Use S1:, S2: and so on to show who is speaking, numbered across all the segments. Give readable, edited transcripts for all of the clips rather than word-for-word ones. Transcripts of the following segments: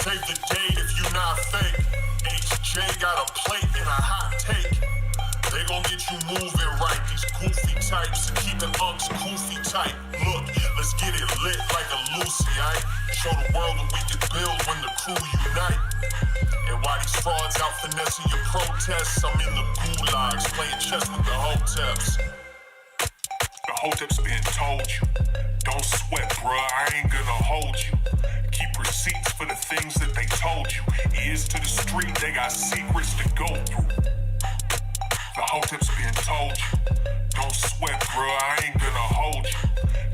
S1: Save the date if you not fake. HJ got a plate and a hot take. They gon' get you moving right. These goofy types and keeping unks goofy tight. Look, let's get it lit like a Lucy, aight? Show the world what we can build when the crew unite. And while these frauds out finessing your protests, I'm in the gulags playing chess with the Hoteps. The Hoteps been told you. Don't sweat, bruh, I ain't gonna hold you. Keep receipts for the things that they told you. Ears to the street, they got secrets to go through. The Hoteps been told you. Don't sweat, bruh, I ain't gonna hold you.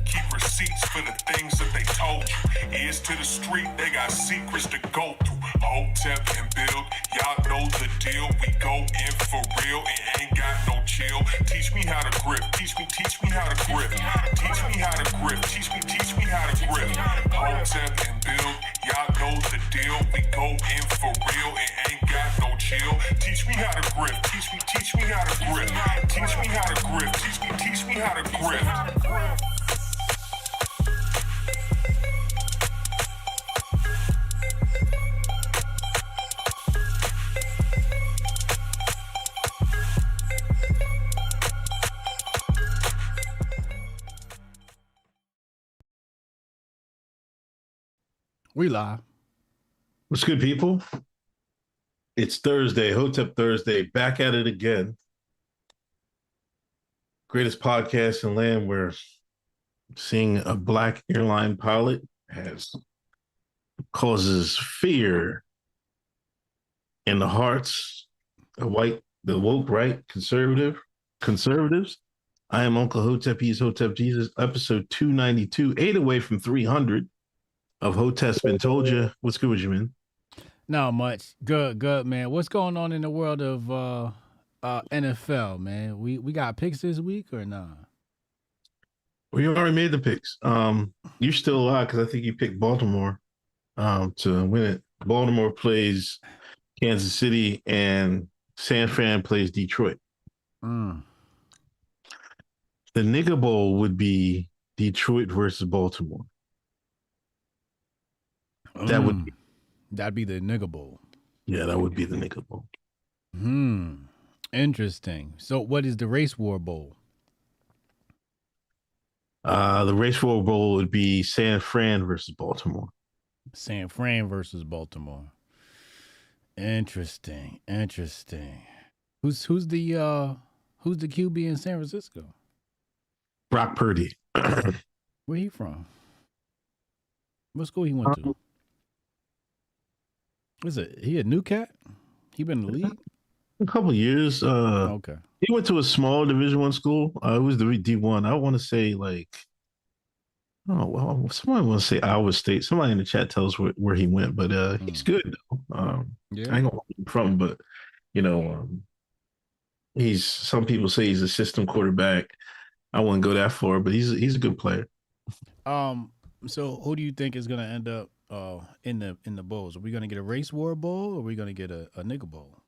S1: Keep receipts for the things that they told you. Ears to the street, they got secrets to go through. Hotep and build, y'all know the deal. We go in for real, it ain't got no chill. Teach me how to grip, teach me how to grip. Teach me how to grip, teach me how to grip. Hotep and build, y'all know the deal. We go in for real, it ain't got no chill. Teach me how to grip, teach me how to grip. Teach me how to grip, teach me how to grip.
S2: We live.
S3: What's good, people? It's Thursday, Hotep Thursday, back at it again. Greatest podcast in land where seeing a black airline pilot causes fear in the hearts of the woke, right, conservatives. I am Uncle Hotep, he's Hotep Jesus, episode 292, 8 away from 300 of Hoteps Been Told You. What's good with you, man?
S2: Not much. Good, man. What's going on in the world of NFL, man? We got picks this week or not?
S3: Well, you already made the picks. You're still alive because I think you picked Baltimore to win it. Baltimore plays Kansas City and San Fran plays Detroit. The Nigga Bowl would be Detroit versus Baltimore.
S2: That'd be the Nigga Bowl.
S3: Yeah, that would be the Nigga Bowl.
S2: Interesting. So what is the Race War Bowl?
S3: The Race War Bowl would be San Fran versus Baltimore.
S2: San Fran versus Baltimore. Interesting. Who's the QB in San Francisco?
S3: Brock Purdy.
S2: Where he from? What school he went to? Was it he a new cat? He been in the league
S3: a couple years.
S2: Okay.
S3: He went to a small Division I school. It was the D1. I want to say somebody want to say Iowa State. Somebody in the chat tells where he went, but he's good though.
S2: Yeah.
S3: I ain't gonna from, but he's. Some people say he's a system quarterback. I wouldn't go that far, but he's a good player.
S2: So who do you think is gonna end up in the bowls? Are we gonna get a Race War Bowl or are we gonna get a Nigga Bowl?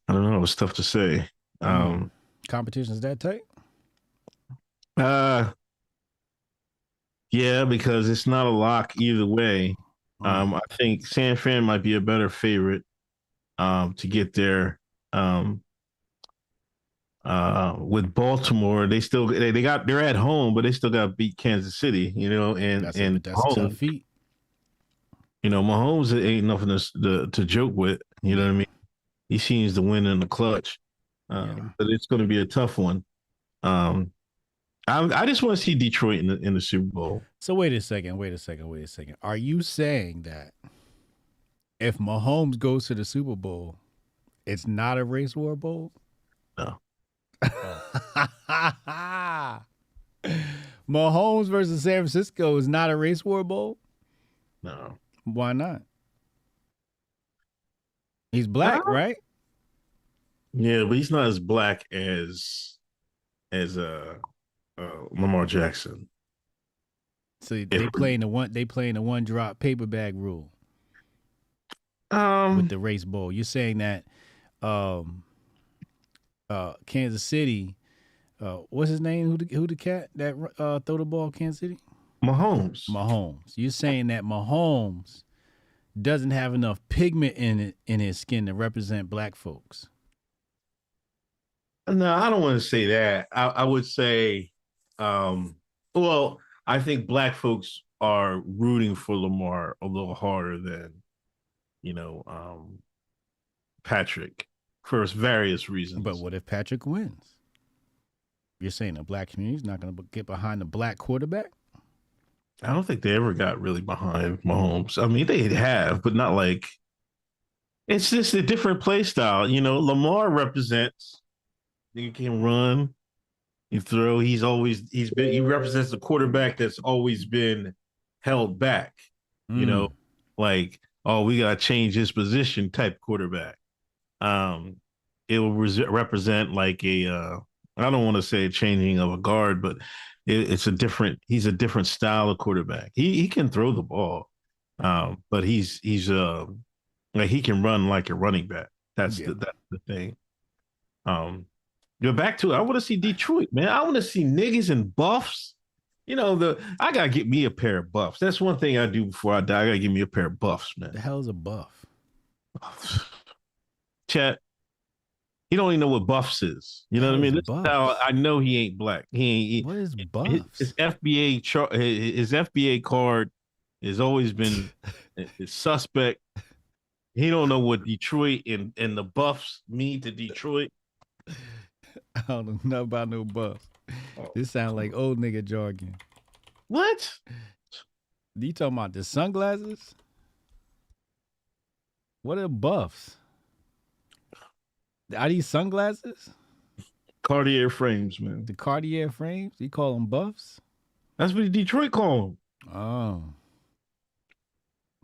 S3: I don't know. It's tough to say.
S2: Competition's that tight?
S3: Yeah, because it's not a lock either way. I think San Fran might be a better favorite to get there. With Baltimore, they're at home, but they still got to beat Kansas City, and
S2: That's
S3: a
S2: tough feat.
S3: Mahomes ain't nothing to joke with. You know what I mean? He seems to win in the clutch, but it's going to be a tough one. I just want to see Detroit in the Super Bowl.
S2: So wait a second. Are you saying that if Mahomes goes to the Super Bowl, it's not a Race War Bowl?
S3: No.
S2: Mahomes versus San Francisco is not a Race War Bowl?
S3: No.
S2: Why not? He's black, right?
S3: Yeah, but he's not as black as Lamar Jackson.
S2: So they play in the one drop paper bag rule. With the Race Bowl. You're saying that Kansas City, what's his name? Who the cat that throw the ball? Kansas City.
S3: Mahomes.
S2: Mahomes. You're saying that Mahomes doesn't have enough pigment in his skin to represent black folks.
S3: No, I don't want to say that. I would say, well, I think black folks are rooting for Lamar a little harder than, Patrick for various reasons.
S2: But what if Patrick wins? You're saying the black community is not going to get behind the black quarterback?
S3: I don't think they ever got really behind Mahomes. I mean, they have, but not like. It's just a different play style. Lamar represents. He can run, he throw. He represents the quarterback that's always been held back. Like, oh, we gotta change his position type quarterback. It will represent like I don't want to say a changing of a guard, but he's a different style of quarterback. He can throw the ball, but he's like he can run like a running back. That's the thing. Back to it. I want to see Detroit, man. I want to see niggas and buffs. I gotta get me a pair of buffs. That's one thing I do before I die. I gotta get me a pair of buffs, man.
S2: The hell is a buff?
S3: Chat. He don't even know what buffs is. You know what I mean? This is how I know he ain't black.
S2: What is buffs?
S3: His FBA card has always been suspect. He don't know what Detroit and the buffs mean to Detroit.
S2: I don't know about no buffs. This sounds like old nigga jargon.
S3: What?
S2: You talking about the sunglasses? What are buffs? Are these sunglasses?
S3: Cartier frames, man.
S2: The Cartier frames? You call them buffs?
S3: That's what Detroit call them.
S2: Oh.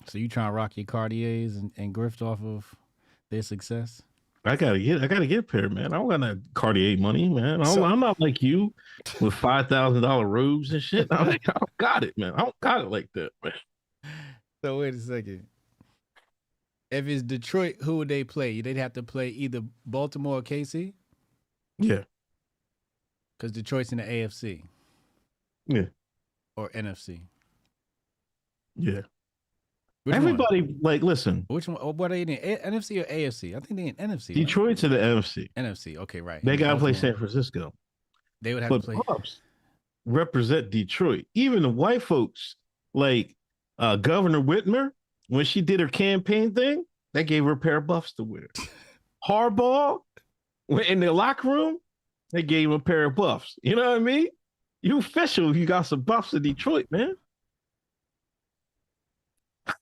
S2: So you trying to rock your Cartiers and grift off of their success?
S3: I gotta get a pair, man. I don't got no Cartier money, man. I'm not like you with $5,000 robes and shit. I don't got it, man. I don't got it like that, man.
S2: So wait a second. If it's Detroit, who would they play? They'd have to play either Baltimore or KC?
S3: Yeah.
S2: Because Detroit's in the AFC.
S3: Yeah.
S2: Or NFC.
S3: Yeah.
S2: Which
S3: Everybody,
S2: one?
S3: like, listen.
S2: Which one? What are they in? NFC or AFC? I think they're in NFC.
S3: Detroit's in the NFC.
S2: NFC. Okay, right.
S3: They got to play San Francisco.
S2: They would have to play.
S3: Pops represent Detroit. Even the white folks, like Governor Whitmer, when she did her campaign thing, they gave her a pair of buffs to wear. Harbaugh, in the locker room, they gave him a pair of buffs. You know what I mean? You official if you got some buffs in Detroit, man. I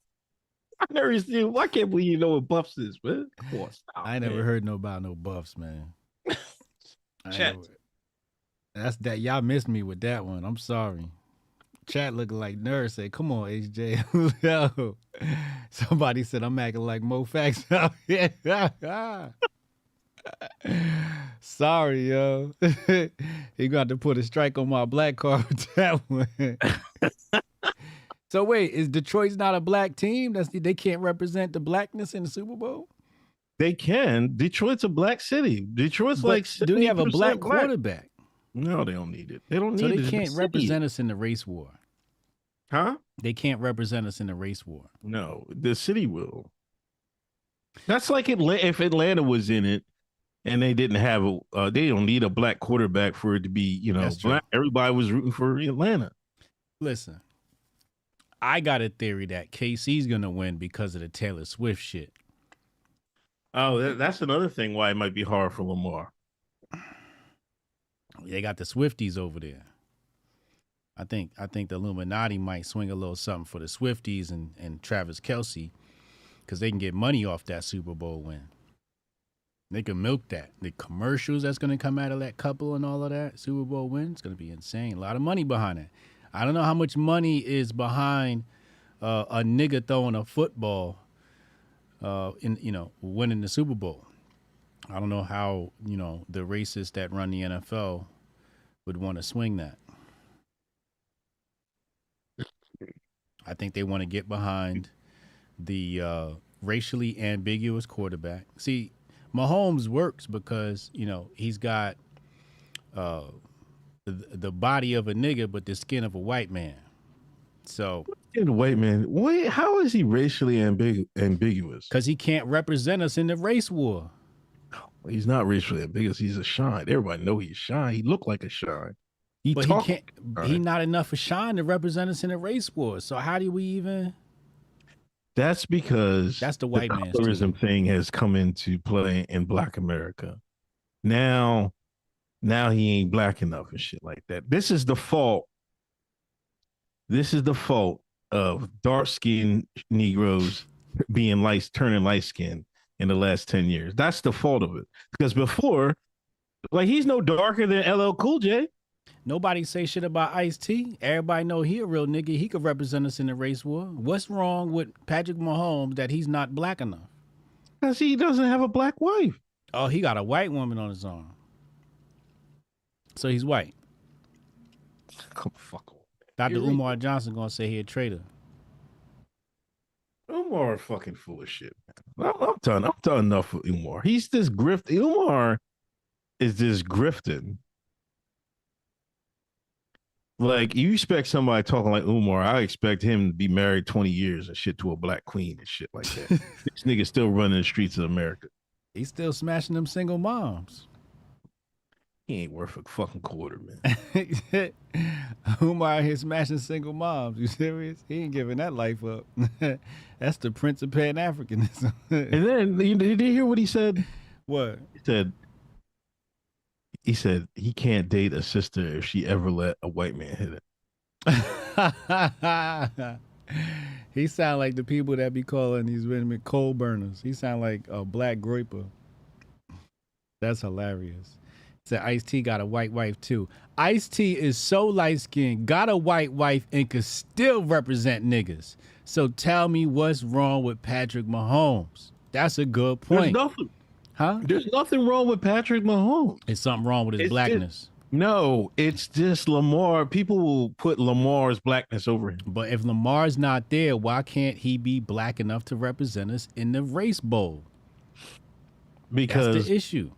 S3: never seen. I can't believe you know what buffs is, man. Come on, stop,
S2: I never heard about no buffs, man.
S3: Chat.
S2: That's that. Y'all missed me with that one. I'm sorry. Chat looking like nerds. Say, come on, HJ. Yo. Somebody said I'm acting like Moe Factz out here. Sorry, yo. He got to put a strike on my black card with that one. So wait, is Detroit's not a black team? They can't represent the blackness in the Super Bowl?
S3: They can. Detroit's a black city. Detroit's like.
S2: Do they have a black quarterback?
S3: No, they don't need it. They don't need it.
S2: So they can't represent us in the race war.
S3: Huh?
S2: They can't represent us in the race war.
S3: No, the city will. That's like if Atlanta was in it and they didn't have they don't need a black quarterback for it to be, black. Everybody was rooting for Atlanta.
S2: Listen, I got a theory that KC's going to win because of the Taylor Swift shit.
S3: Oh, that's another thing why it might be hard for Lamar.
S2: They got the Swifties over there. I think the Illuminati might swing a little something for the Swifties and Travis Kelce because they can get money off that Super Bowl win. They can milk that. The commercials that's going to come out of that couple and all of that Super Bowl win, it's going to be insane. A lot of money behind it. I don't know how much money is behind a nigga throwing a football winning the Super Bowl. I don't know how, the racists that run the NFL would want to swing that. I think they want to get behind the racially ambiguous quarterback. See, Mahomes works because, he's got the body of a nigga but the skin of a white man. So
S3: The white man, wait, how is he racially ambiguous?
S2: because he can't represent us in the race war.
S3: He's not racially ambiguous. He's a shine. Everybody know he's shine. He looked like a shine.
S2: But
S3: talked
S2: he can't.
S3: like a
S2: He
S3: shine.
S2: not enough of shine to represent us in the race war. So how do we even?
S3: That's because
S2: That's the white man's
S3: colorism thing has come into play in Black America. Now he ain't black enough and shit like that. This is the fault. This is the fault of dark-skinned Negroes turning light-skinned in the last 10 years. That's the fault of it. Because before, like, he's no darker than LL Cool J.
S2: Nobody say shit about Ice-T. Everybody know he a real nigga. He could represent us in the race war. What's wrong with Patrick Mahomes that he's not black enough?
S3: Because he doesn't have a black wife.
S2: Oh, he got a white woman on his arm. So he's white.
S3: Come fuck off.
S2: Dr.
S3: You're
S2: Umar Johnson gonna say he a traitor.
S3: Umar fucking full of shit, man. I'm done. I'm done enough with Umar. He's this grift. Umar is this grifting. Like, you expect somebody talking like Umar, I expect him to be married 20 years and shit to a black queen and shit like that. This nigga still running the streets of America.
S2: He's still smashing them single moms.
S3: He ain't worth a fucking quarter, man.
S2: Umar here smashing single moms. You serious? He ain't giving that life up. That's the Prince of Pan-Africanism.
S3: And then, did you hear what he said?
S2: What?
S3: He said he can't date a sister if she ever let a white man hit it.
S2: He sound like the people that be calling these women coal burners. He sound like a black groiper. That's hilarious. Said Ice-T got a white wife too. Ice-T is so light-skinned, got a white wife, and could still represent niggas. So tell me what's wrong with Patrick Mahomes. That's a good point.
S3: There's nothing wrong with Patrick Mahomes.
S2: It's something wrong with his blackness.
S3: No, it's just Lamar. People will put Lamar's blackness over him.
S2: But if Lamar's not there, why can't he be black enough to represent us in the race bowl?
S3: Because
S2: that's the issue.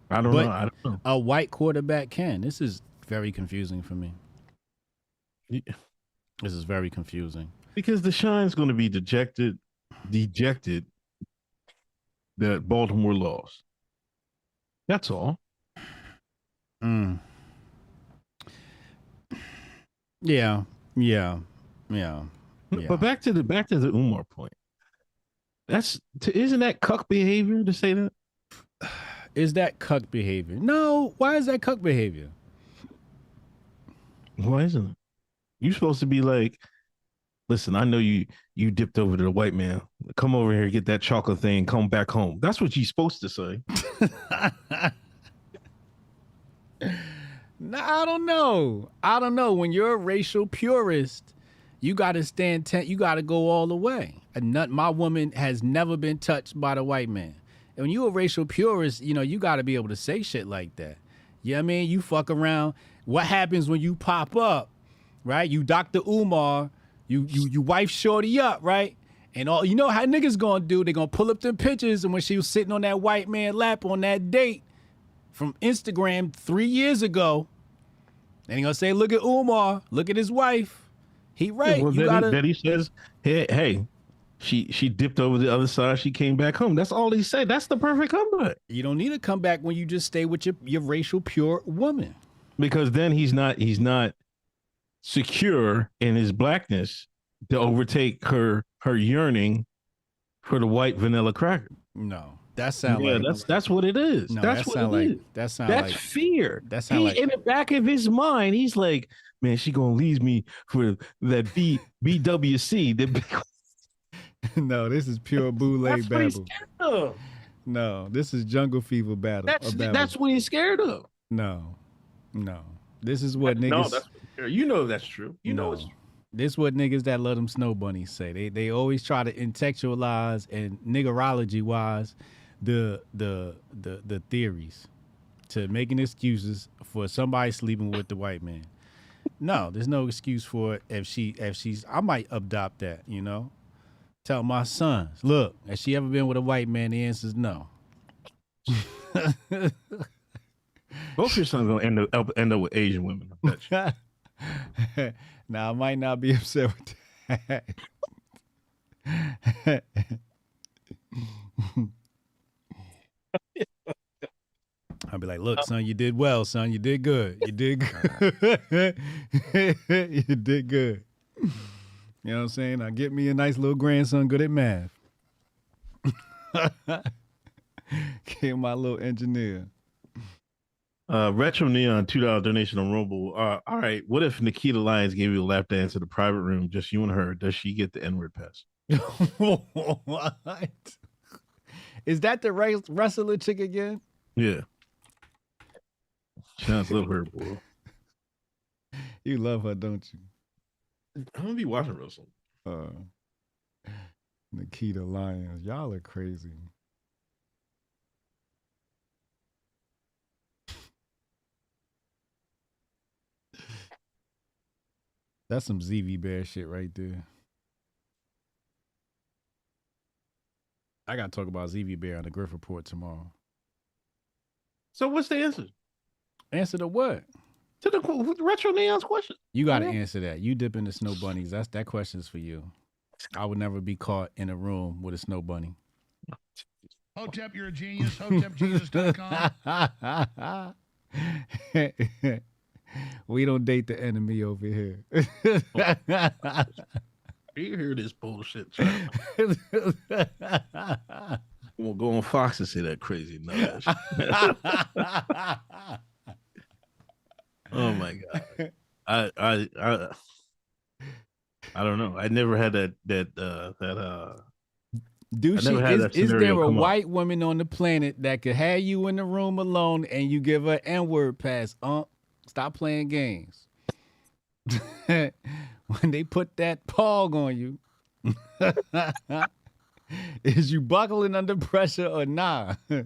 S3: I don't know.
S2: A white quarterback can. This is very confusing for me.
S3: Yeah.
S2: This is very confusing.
S3: Because the shine's going to be dejected that Baltimore lost. That's all.
S2: Yeah.
S3: But back to the Umar point. Isn't that cuck behavior to say that?
S2: Is that cuck behavior? No. Why is that cuck behavior?
S3: Why isn't it? You're supposed to be like, listen, I know you dipped over to the white man. Come over here, get that chocolate thing, come back home. That's what you're supposed to say.
S2: No, I don't know. When you're a racial purist, you got to you got to go all the way. My woman has never been touched by the white man. And when you're a racial purist, you got to be able to say shit like that. You know what I mean? You fuck around. What happens when you pop up, right? You Dr. Umar, you wife shorty up, right? And all, you know how niggas gonna do? They gonna pull up them pictures, and when she was sitting on that white man lap on that date from Instagram 3 years ago, and he gonna say, look at Umar, look at his wife. He right.
S3: Yeah, well, then he says, hey, she dipped over the other side, she came back home. That's all he said. That's the perfect comeback.
S2: You don't need to come back when you just stay with your racial pure woman.
S3: Because then he's not secure in his blackness to overtake her yearning for the white vanilla cracker.
S2: No, that sounds like
S3: that's what it is.
S2: No,
S3: that's what it is.
S2: That's
S3: fear.
S2: That sound like
S3: in the back of his mind, he's like, man, she gonna leave me for that BWC.
S2: No, this is pure boule babble. No, this is jungle fever battle.
S3: That's what he's scared of.
S2: No. This is what niggas.
S3: No, that's that's true. It's true.
S2: This is what niggas that love them snow bunnies say. They always try to intellectualize and niggerology wise the theories to making excuses for somebody sleeping with the white man. No, there's no excuse for it if she's I might adopt that, Tell my sons, look, has she ever been with a white man? The answer is no.
S3: Both your sons gonna end up with Asian women. I bet you.
S2: Now I might not be upset with that. I'll be like, look, son, you did well, son. You did good. You did good. You did good. You know what I'm saying? Now get me a nice little grandson good at math. Get my little engineer.
S3: Retro Neon, $2 donation on Rumble. All right. What if Nikita Lyons gave you a lap dance in the private room, just you and her? Does she get the N-word pass?
S2: What? Is that the wrestler chick again?
S3: Yeah. Chance love her, boy.
S2: You love her, don't you?
S3: I'm gonna be watching wrestling.
S2: Nikita Lyons. Y'all are crazy. That's some Zvbear shit right there. I gotta talk about Zvbear on the Grift Report tomorrow.
S3: So what's the answer?
S2: Answer to what?
S3: To the Retro Neon's question.
S2: You gotta answer that. You dip into snow bunnies. That question's for you. I would never be caught in a room with a snow bunny.
S1: Hotep, you're a genius. HotepJesus.com.
S2: We don't date the enemy over here.
S3: You hear this bullshit? We'll go on Fox and say that crazy nut. Oh my god! I don't know. I never had that.
S2: Douchey, is there a white woman on the planet that could have you in the room alone and you give her N-word pass? Stop playing games. When they put that pog on you, is you buckling under pressure or nah?
S3: I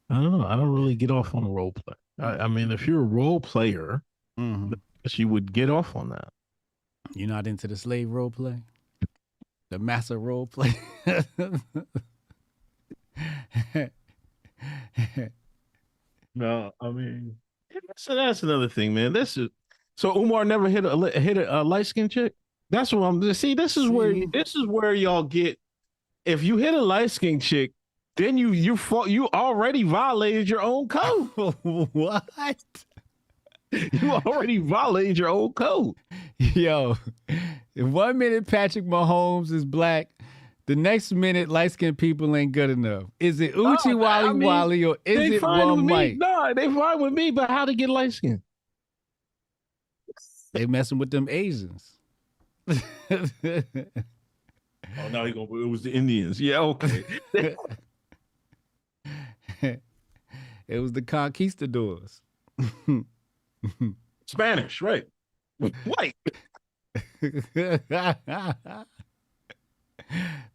S3: don't know. I don't really get off on a role play. I mean, if you're a role player, you would get off on that.
S2: You're not into the slave role play? The massa role play?
S3: No, I mean, so that's another thing, man. So Umar never hit a light skinned chick. That's what I'm. See, this is where y'all get. If you hit a light skinned chick, then you already violated your own code.
S2: What?
S3: You already violated your own code.
S2: Yo, if 1 minute Patrick Mahomes is black, the next minute light skinned people ain't good enough. Is it Uchi Wally or is it one Mike?
S3: No, they fine with me, but how to get light skinned?
S2: They messing with them Asians.
S3: Oh, now it was the Indians. Yeah, okay.
S2: It was the conquistadors.
S3: Spanish, right? White.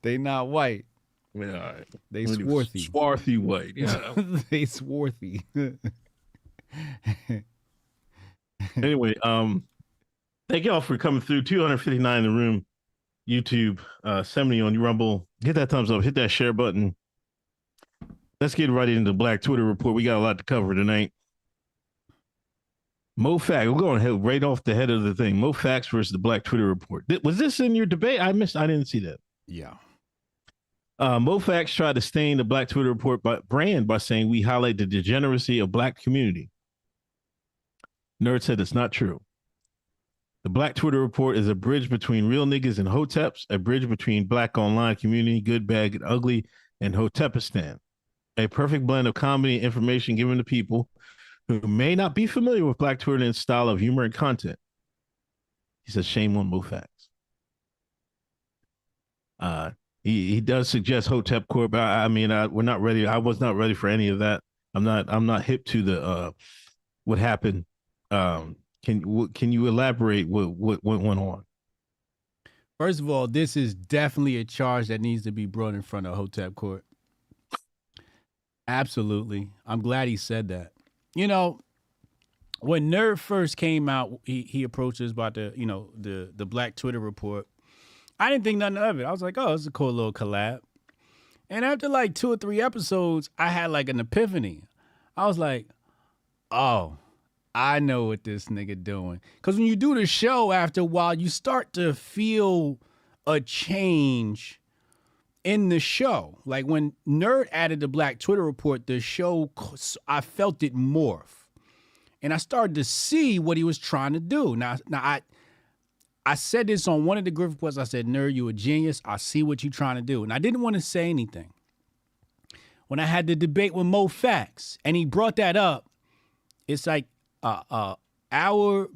S2: They not white.
S3: Yeah, all right.
S2: They swarthy.
S3: Swarthy white. Yeah.
S2: They swarthy.
S3: Anyway, thank y'all for coming through. 259 in the room. YouTube, 70 on Rumble. Hit that thumbs up. Hit that share button. Let's get right into the Black Twitter Report. We got a lot to cover tonight. Moe Factz. We're going right off the head of the thing. Moe Factz versus the Black Twitter Report. Was this in your debate? I didn't see that.
S2: Yeah.
S3: Moe Factz tried to stain the Black Twitter Report brand by saying we highlight the degeneracy of Black community. Nerd said it's not true. The Black Twitter Report is a bridge between real niggas and Hoteps, a bridge between Black online community, good, bad, and ugly, and Hotepistan. A perfect blend of comedy and information given to people who may not be familiar with Black Twitter and its style of humor and content. He says, shame on Moe Factz. He does suggest Hotep Corp. I mean, we're not ready. I was not ready for any of that. I'm not hip to the what happened. Can you elaborate what went on?
S2: First of all, this is definitely a charge that needs to be brought in front of Hotep Court. Absolutely. I'm glad he said that. You know, when Nerd first came out, he approached us about the Black Twitter Report. I didn't think nothing of it. I was like, oh, it's a cool little collab. And after like 2 or 3 episodes, I had like an epiphany. I was like, oh, I know what this nigga doing. Because when you do the show, after a while, you start to feel a change in the show. Like when Nerd added the Black Twitter report, the show, I felt it morph. And I started to see what he was trying to do. Now I said this on one of the Grift reports. I said, Nerd, you a genius. I see what you're trying to do. And I didn't want to say anything. When I had the debate with Moe Factz, and he brought that up, it's like hour,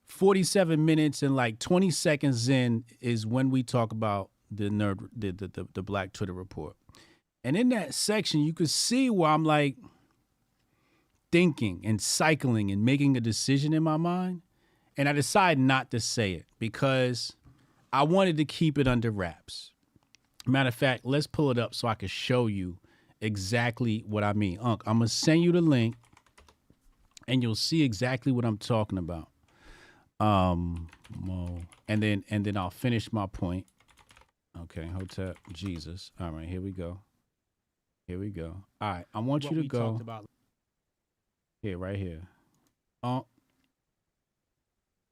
S2: 47 minutes, and like 20 seconds in is when we talk about the Black Twitter report. And in that section, you could see where I'm like thinking and cycling and making a decision in my mind. And I decided not to say it because I wanted to keep it under wraps. Matter of fact, let's pull it up so I can show you exactly what I mean. Unc, I'm going to send you the link and you'll see exactly what I'm talking about. And then I'll finish my point. Okay, Hotep Jesus. All right, here we go. Here we go. All right, I want you to go here, right here. Hold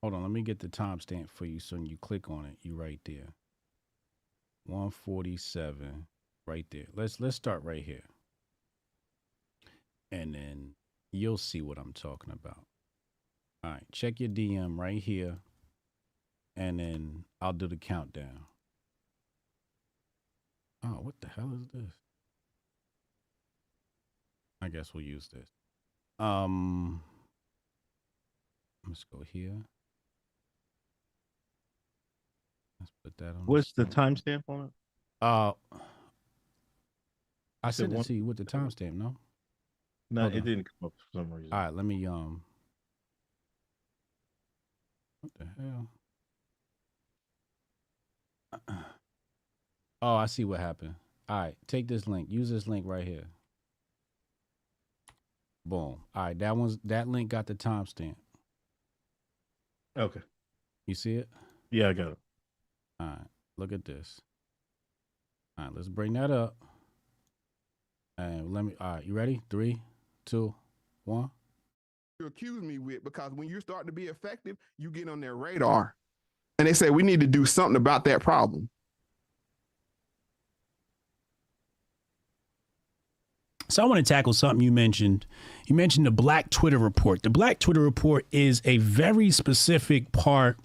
S2: on, let me get the timestamp for you so when you click on it, you right there. 147, right there. Let's start right here. And then you'll see what I'm talking about. All right, check your DM right here. And then I'll do the countdown. Oh, what the hell is this? I guess we'll use this. Let's go here. Let's put that on.
S3: What's the timestamp on it?
S2: I sent it to you with the timestamp, no?
S3: No, it didn't come up for some reason.
S2: All right, let me what the hell? Oh, I see what happened. All right, take this link. Use this link right here. Boom. All right, that link got the timestamp.
S3: Okay.
S2: You see it?
S3: Yeah, I got it.
S2: All right, look at this. All right, let's bring that up. And all right, you ready? 3, 2, 1.
S4: You accuse me with, because when you start to be effective, you get on their radar. And they say, we need to do something about that problem.
S2: So I want to tackle something you mentioned. You mentioned the Black Twitter report. The Black Twitter report is a very specific part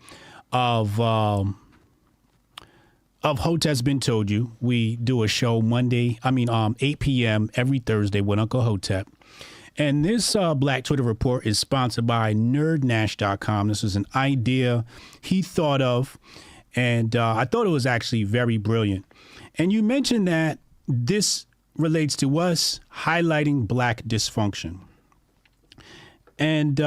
S2: of Hoteps Been Told You. We do a show 8 p.m. every Thursday with Uncle Hotep. And this Black Twitter report is sponsored by nerdnash.com. This is an idea he thought of, and I thought it was actually very brilliant. And you mentioned that this relates to us highlighting Black dysfunction. And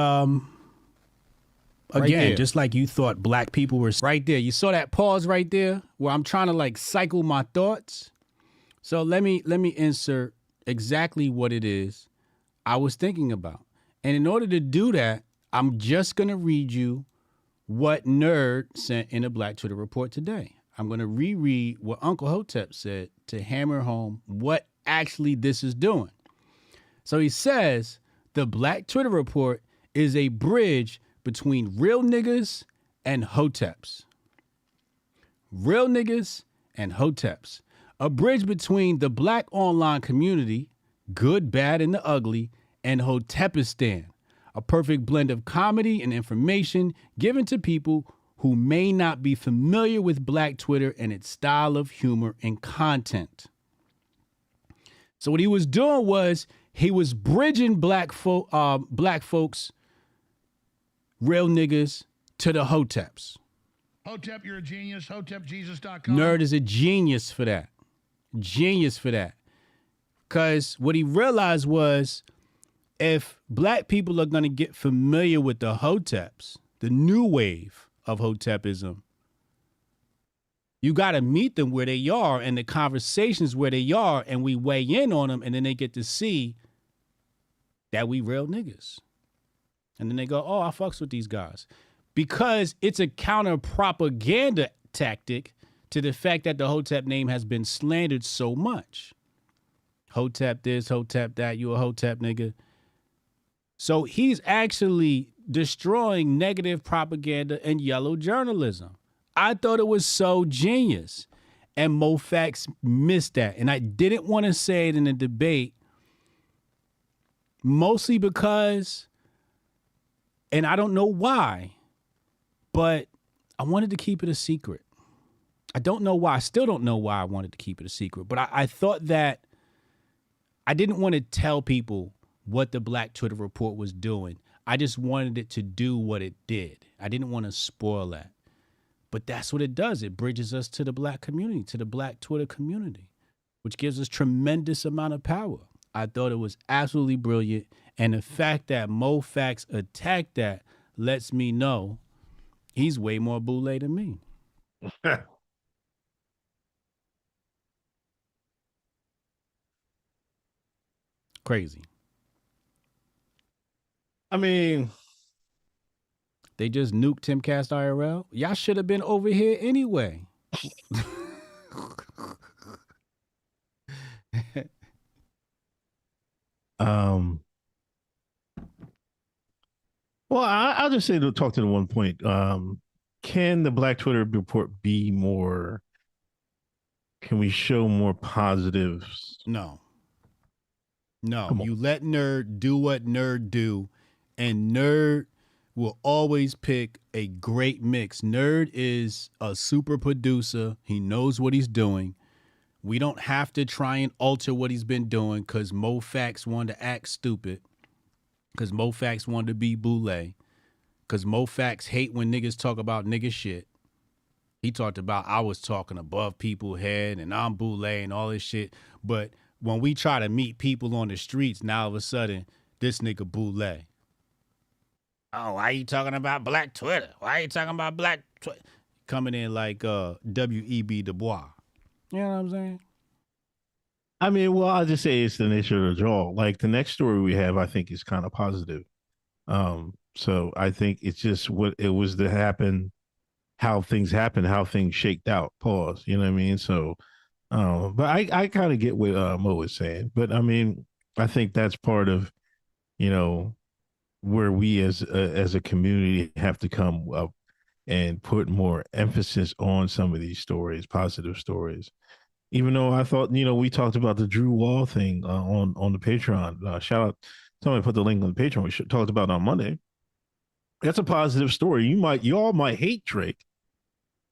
S2: again, just like you thought Black people were right there. You saw that pause right there where I'm trying to like cycle my thoughts. So let me insert exactly what it is I was thinking about. And in order to do that, I'm just going to read you what Nerd sent in a Black Twitter report today. I'm going to reread what Uncle Hotep said to hammer home what actually this is doing. So he says the Black Twitter report is a bridge between real niggas and Hoteps. Real niggas and Hoteps. A bridge between the Black online community, good, bad, and the ugly, and Hotepistan. A perfect blend of comedy and information given to people who may not be familiar with Black Twitter and its style of humor and content. So what he was doing was he was bridging black folks, real niggas, to the Hoteps.
S5: Hotep, you're a genius. HotepJesus.com.
S2: Nerd is a genius for that. Genius for that. Because what he realized was if Black people are going to get familiar with the Hoteps, the new wave of Hotepism, you got to meet them where they are and the conversations where they are, and we weigh in on them, and then they get to see that we real niggas. And then they go, oh, I fucks with these guys. Because it's a counter propaganda tactic to the fact that the Hotep name has been slandered so much. Hotep this, Hotep that, you a Hotep nigga. So he's actually destroying negative propaganda and yellow journalism. I thought it was so genius. And Moe Factz missed that. And I didn't want to say it in the debate, mostly because, and I don't know why, but I wanted to keep it a secret. I don't know why. I still don't know why I wanted to keep it a secret. But I thought that I didn't want to tell people what the Black Twitter Report was doing. I just wanted it to do what it did. I didn't want to spoil that. But that's what it does. It bridges us to the Black community, to the Black Twitter community, which gives us tremendous amount of power. I thought it was absolutely brilliant. And the fact that Moe Factz attacked that lets me know he's way more boule than me. Crazy.
S3: I mean,
S2: they just nuked Timcast IRL. Y'all should have been over here anyway.
S3: Well, I'll just say to talk to the one point. Can the Black Twitter Report be more? Can we show more positives?
S2: No. You let Nerd do what Nerd do, and Nerd will always pick a great mix. Nerd is a super producer. He knows what he's doing. We don't have to try and alter what he's been doing because Moe Factz wanted to act stupid, because Moe Factz wanted to be boule, because Moe Factz hate when niggas talk about nigga shit. He talked about I was talking above people's head and I'm boule and all this shit. But when we try to meet people on the streets, now all of a sudden, this nigga boule. Oh, why you talking about Black Twitter? Why you talking about Black Twitter? Coming in like W.E.B. Du Bois. You know what I'm saying?
S3: I mean, well, I'll just say it's the nature of the draw. Like the next story we have, I think is kind of positive. So I think it's just what it was to happen, how things happened, how things shaked out. Pause. You know what I mean? So, but I kind of get what Mo is saying. But I mean, I think that's part of, you know, where we as a community have to come up and put more emphasis on some of these stories, positive stories. Even though I thought, you know, we talked about the Drew Wall thing on the Patreon. Shout out, somebody put the link on the Patreon. We talked about it on Monday. That's a positive story. Y'all might hate Drake,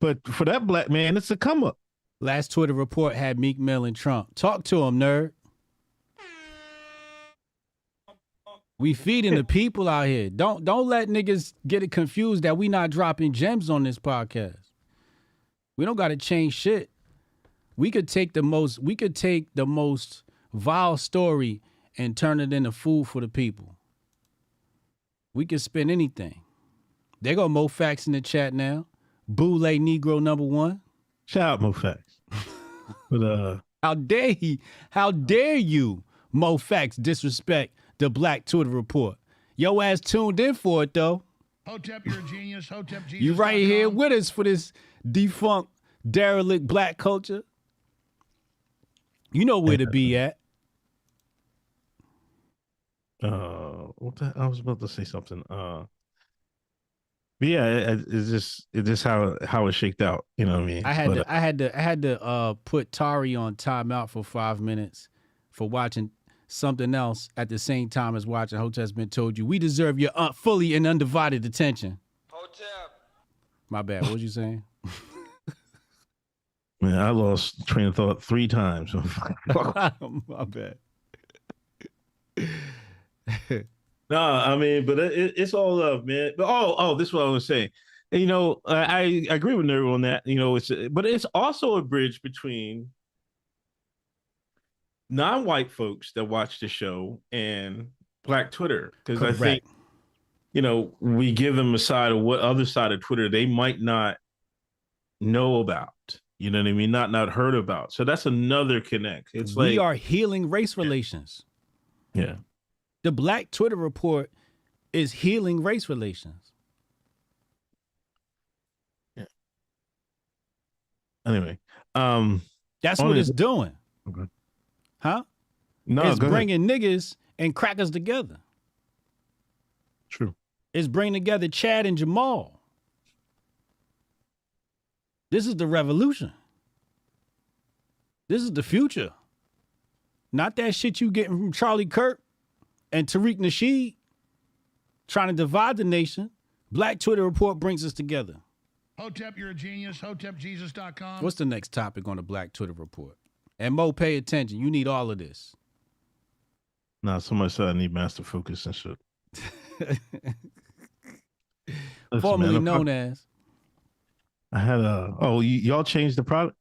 S3: but for that black man, it's a come up.
S2: Last Twitter Report had Meek Mill and Trump. Talk to him, Nerd. We feeding the people out here. Don't let niggas get it confused that we not dropping gems on this podcast. We don't got to change shit. We could take the most vile story and turn it into food for the people. We can spin anything. There go Moe Factz in the chat now. Boule Negro #1.
S3: Shout out Moe Factz. But
S2: how dare you, Moe Factz, disrespect the Black Twitter Report. Yo ass tuned in for it though.
S5: Hotep, you're a genius. Hotep Jesus.
S2: You right here with us for this defunct, derelict black culture. You know where to be at.
S3: I was about to say something. But yeah, it's just how it shaked out. You know what I mean?
S2: I had to put Tari on timeout for 5 minutes for watching something else at the same time as watching Hotep's Been Told You. We deserve your fully and undivided attention. Hotep. My bad. What was you saying?
S3: Man, I lost train of thought 3 times.
S2: My bad.
S3: No, I mean, but it's all love, man. But this is what I was saying. And, you know, I agree with Nerd on that. You know, but it's also a bridge between non-white folks that watch the show and Black Twitter, because I think, you know, we give them a side of what other side of Twitter they might not know about. You know what I mean? Not heard about. So that's another connect. It's
S2: we are healing race relations.
S3: Yeah.
S2: The Black Twitter Report is healing race relations.
S3: Yeah. Anyway,
S2: that's what it's doing.
S3: Okay.
S2: Huh?
S3: No,
S2: it's bringing niggas and crackers together.
S3: True.
S2: is bring together Chad and Jamal. This is the revolution. This is the future. Not that shit you getting from Charlie Kirk and Tariq Nasheed trying to divide the nation. Black Twitter Report brings us together.
S5: Hotep, you're a genius. HotepJesus.com.
S2: What's the next topic on the Black Twitter Report? And Mo, pay attention. You need all of this.
S3: Nah, somebody said I need master focus and shit. Listen,
S2: Formerly
S3: man,
S2: known as.
S3: I had y'all changed the product?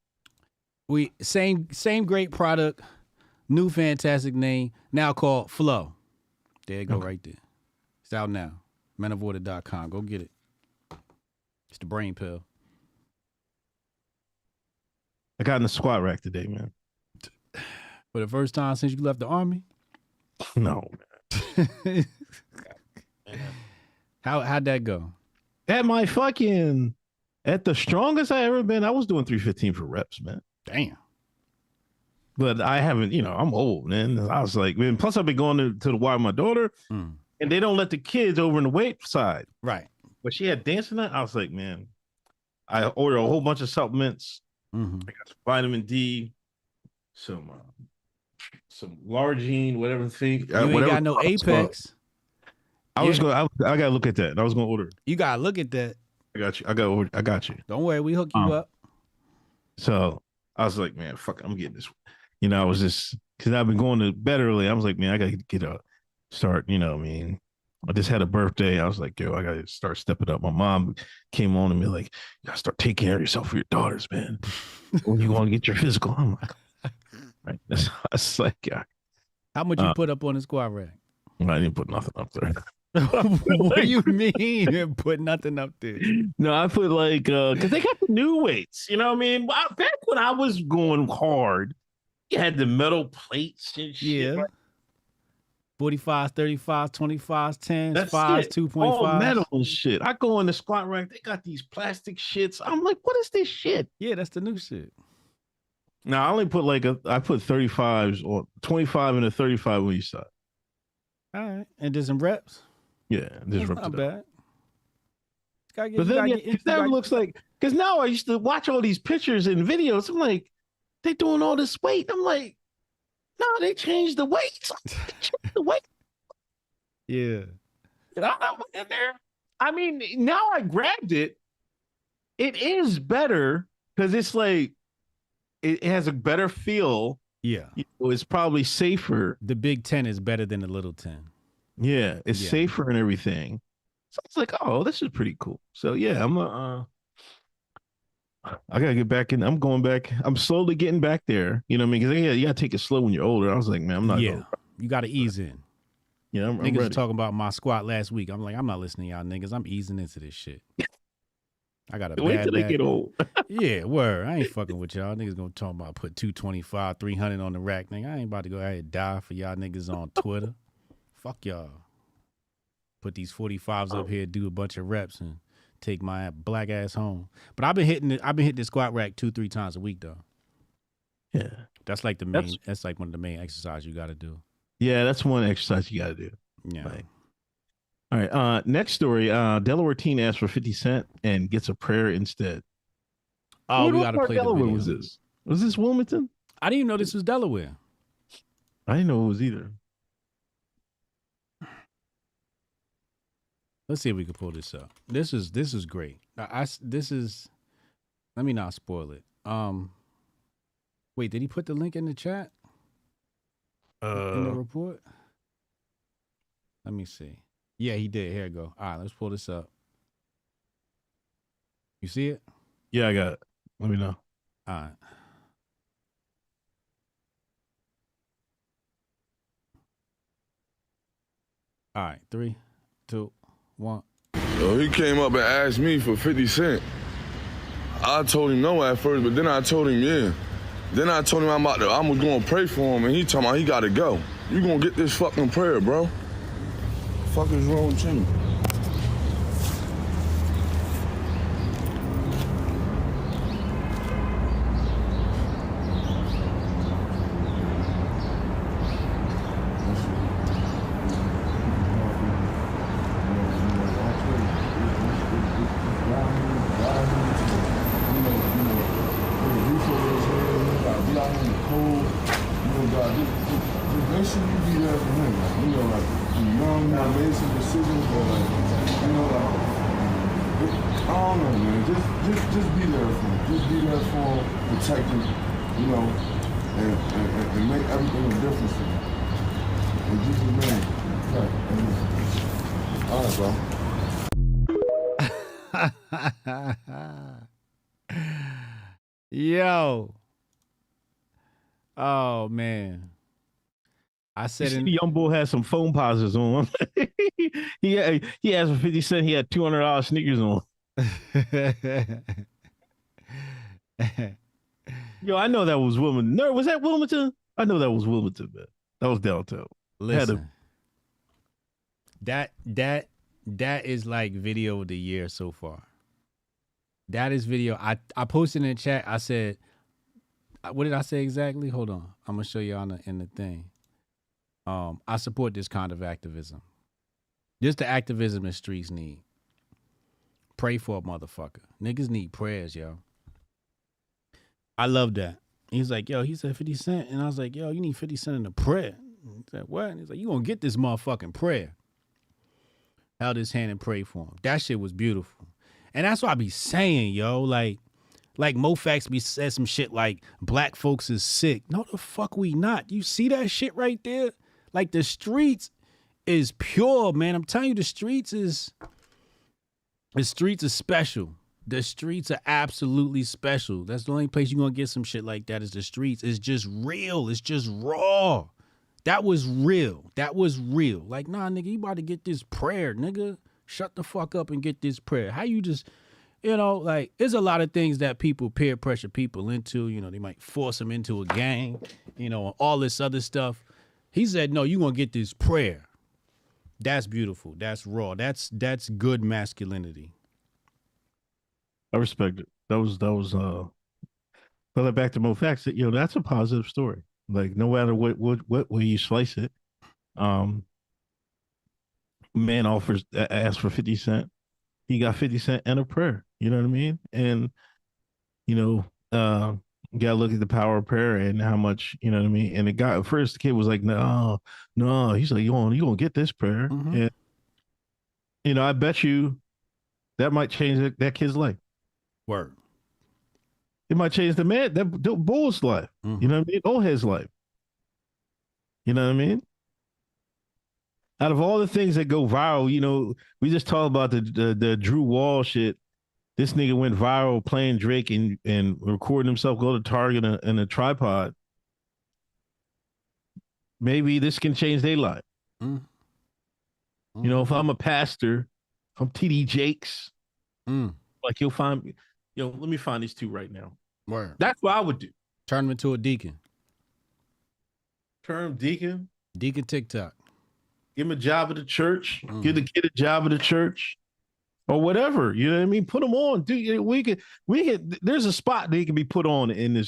S2: We same great product, new fantastic name, now called Flow. There you go, right there. It's out now. menoforder.com. Go get it. It's the brain pill.
S3: I got in the squat rack today, man.
S2: For the first time since you left the army?
S3: No, man.
S2: How'd that go?
S3: At the strongest I ever been, I was doing 315 for reps, man.
S2: Damn.
S3: But I haven't, I'm old, man. I was like, man, plus I've been going to the Y with my daughter, and they don't let the kids over in the weight side.
S2: Right.
S3: But she had dancing night. I was like, man, I ordered a whole bunch of supplements.
S2: Mm-hmm.
S3: I got some vitamin D, some Largine, whatever thing.
S2: You ain't got no Apex.
S3: I gotta look at that. I was gonna order.
S2: You gotta look at that.
S3: I got you. I got you.
S2: Don't worry, we hook you up.
S3: So I was like, man, fuck it, I'm getting this. I was just because I've been going to bed early. I was like, man, I gotta get a start. I just had a birthday. I was like, yo, I gotta start stepping up. My mom came on to me like, you gotta start taking care of yourself for your daughters, man. When you want to get your physical, I'm like, right. It's like, yeah.
S2: How much you put up on the squat rack?
S3: I didn't put nothing up there.
S2: What do you mean you didn't put nothing up there?
S3: No, I put like because they got the new weights. You know what I mean? Back when I was going hard, you had the metal plates and shit.
S2: Yeah.
S3: Right?
S2: 45s, 35s, 25s, 10s,
S3: That's
S2: 5s,
S3: it.
S2: 2.5s.
S3: All metal and shit. I go in the squat rack, they got these plastic shits. I'm like, what is this shit?
S2: Yeah, that's the new shit.
S3: Now I only put I put 35s or 25 and a 35 on each side.
S2: All right. And did some reps?
S3: Yeah, just
S2: That's
S3: ripped
S2: not
S3: it
S2: bad.
S3: But then that looks like, because now I used to watch all these pictures and videos. I'm like, they doing all this weight. I'm like, no, they changed the weights.
S2: Yeah.
S3: And I'm not in there. I mean, now I grabbed it. It is better because it's like, it has a better feel.
S2: Yeah.
S3: It's probably safer.
S2: The Big 10 is better than the Little 10.
S3: Yeah, it's safer and everything. So it's like, oh, this is pretty cool. So yeah, I gotta get back in. I'm going back. I'm slowly getting back there. You know what I mean? Because you gotta take it slow when you're older. I was like, man, I'm not.
S2: Yeah, you gotta ease in.
S3: Yeah, I'm
S2: niggas
S3: ready.
S2: were talking about my squat last week. I'm like, I'm not listening to y'all niggas. I'm easing into this shit. I got a
S3: Wait
S2: bad
S3: till they get old.
S2: Yeah, word. I ain't fucking with y'all. Niggas gonna talk about put 225, 300 on the rack. Nigga, I ain't about to go ahead and die for y'all niggas on Twitter. Fuck y'all. Put these 45s up here, do a bunch of reps, and take my black ass home. But I've been hitting the squat rack 2-3 times a week though.
S3: Yeah,
S2: that's like the main. That's like one of the main exercises you got to do.
S3: Yeah, that's one exercise you got to do.
S2: Yeah.
S3: Like, all right. Next story. Delaware teen asks for 50 cents and gets a prayer instead.
S2: Oh, we got to play
S3: Delaware
S2: the video.
S3: was this? Was this Wilmington?
S2: I didn't even know this was Delaware.
S3: I didn't know it was either.
S2: Let's see if we can pull this up. This is great. Let me not spoil it. Wait, did he put the link in the chat? In the report? Let me see. Yeah, he did. Here we go. All right, let's pull this up. You see it?
S3: Yeah, I got it. Let me know.
S2: All right. All right, 3, 2, 1.
S6: So he came up and asked me for 50 cents. I told him no at first, but then I told him yeah. Then I told him I was gonna pray for him, and he told me he gotta go. You gonna get this fucking prayer, bro. The fuck is wrong with you?
S7: be there for him, like, you know, like, you young, I made some decisions, but like, you know, like, I don't know, man. Just be there for him. Just be there for him, protect him, you know, and make everything a difference for him. In Jesus' name. Okay. All right, bro.
S2: Yo. Oh man. I said
S3: The young boy had some foam positives on. he asked for 50 Cent. He had $200 sneakers on. Yo, I know that was Wilmington. No, was that Wilmington? I know that was Wilmington, man. That was downtown.
S2: Listen, that is like video of the year so far. That is video. I posted in the chat. I said, what did I say exactly? Hold on. I'm gonna show you on in the thing. I support this kind of activism. This the activism the streets need. Pray for a motherfucker. Niggas need prayers, yo. I love that. He's like, yo, he said 50 Cent. And I was like, yo, you need 50 Cent in a prayer. He said, what? And he's like, you gonna get this motherfucking prayer. Held his hand and prayed for him. That shit was beautiful. And that's what I be saying, yo. Like Moe Factz said some shit like, black folks is sick. No, the fuck we not. You see that shit right there? Like, the streets is pure, man. I'm telling you, the streets is special. The streets are absolutely special. That's the only place you're going to get some shit like that is the streets. It's just real. It's just raw. That was real. That was real. Like, nah, nigga, you about to get this prayer, nigga. Shut the fuck up and get this prayer. How you just, you know, like, there's a lot of things that people peer pressure people into. You know, they might force them into a gang, you know, and all this other stuff. He said, no, you're going to get this prayer. That's beautiful. That's raw. That's good masculinity.
S3: I respect it. That was back to Moe Factz. You know, that's a positive story. Like, no matter what way you slice it, man asked for 50 Cent. He got 50 Cent and a prayer. You know what I mean? And, you know, you gotta look at the power of prayer and how much, you know what I mean? And the guy at first, the kid was like, no. He's like, you gonna get this prayer.
S2: Mm-hmm.
S3: And, you know, I bet you that might change that kid's life.
S2: Word.
S3: It might change that bull's life.
S2: Mm-hmm.
S3: You know what I mean? Old head's life. You know what I mean? Out of all the things that go viral, you know, we just talked about the Drew Wall shit. This nigga went viral playing Drake and recording himself go to Target in a tripod. Maybe this can change their life.
S2: Mm-hmm.
S3: You know, if I'm a pastor, if I'm TD Jakes, like you'll find, you know, let me find these two right now.
S2: Word.
S3: That's what I would do.
S2: Turn him into a deacon.
S3: Turn him deacon.
S2: Deacon TikTok.
S3: Give him a job at the church. Give the kid a job at the church. Or whatever, you know what I mean? Put them on. We could. There's a spot that he can be put on in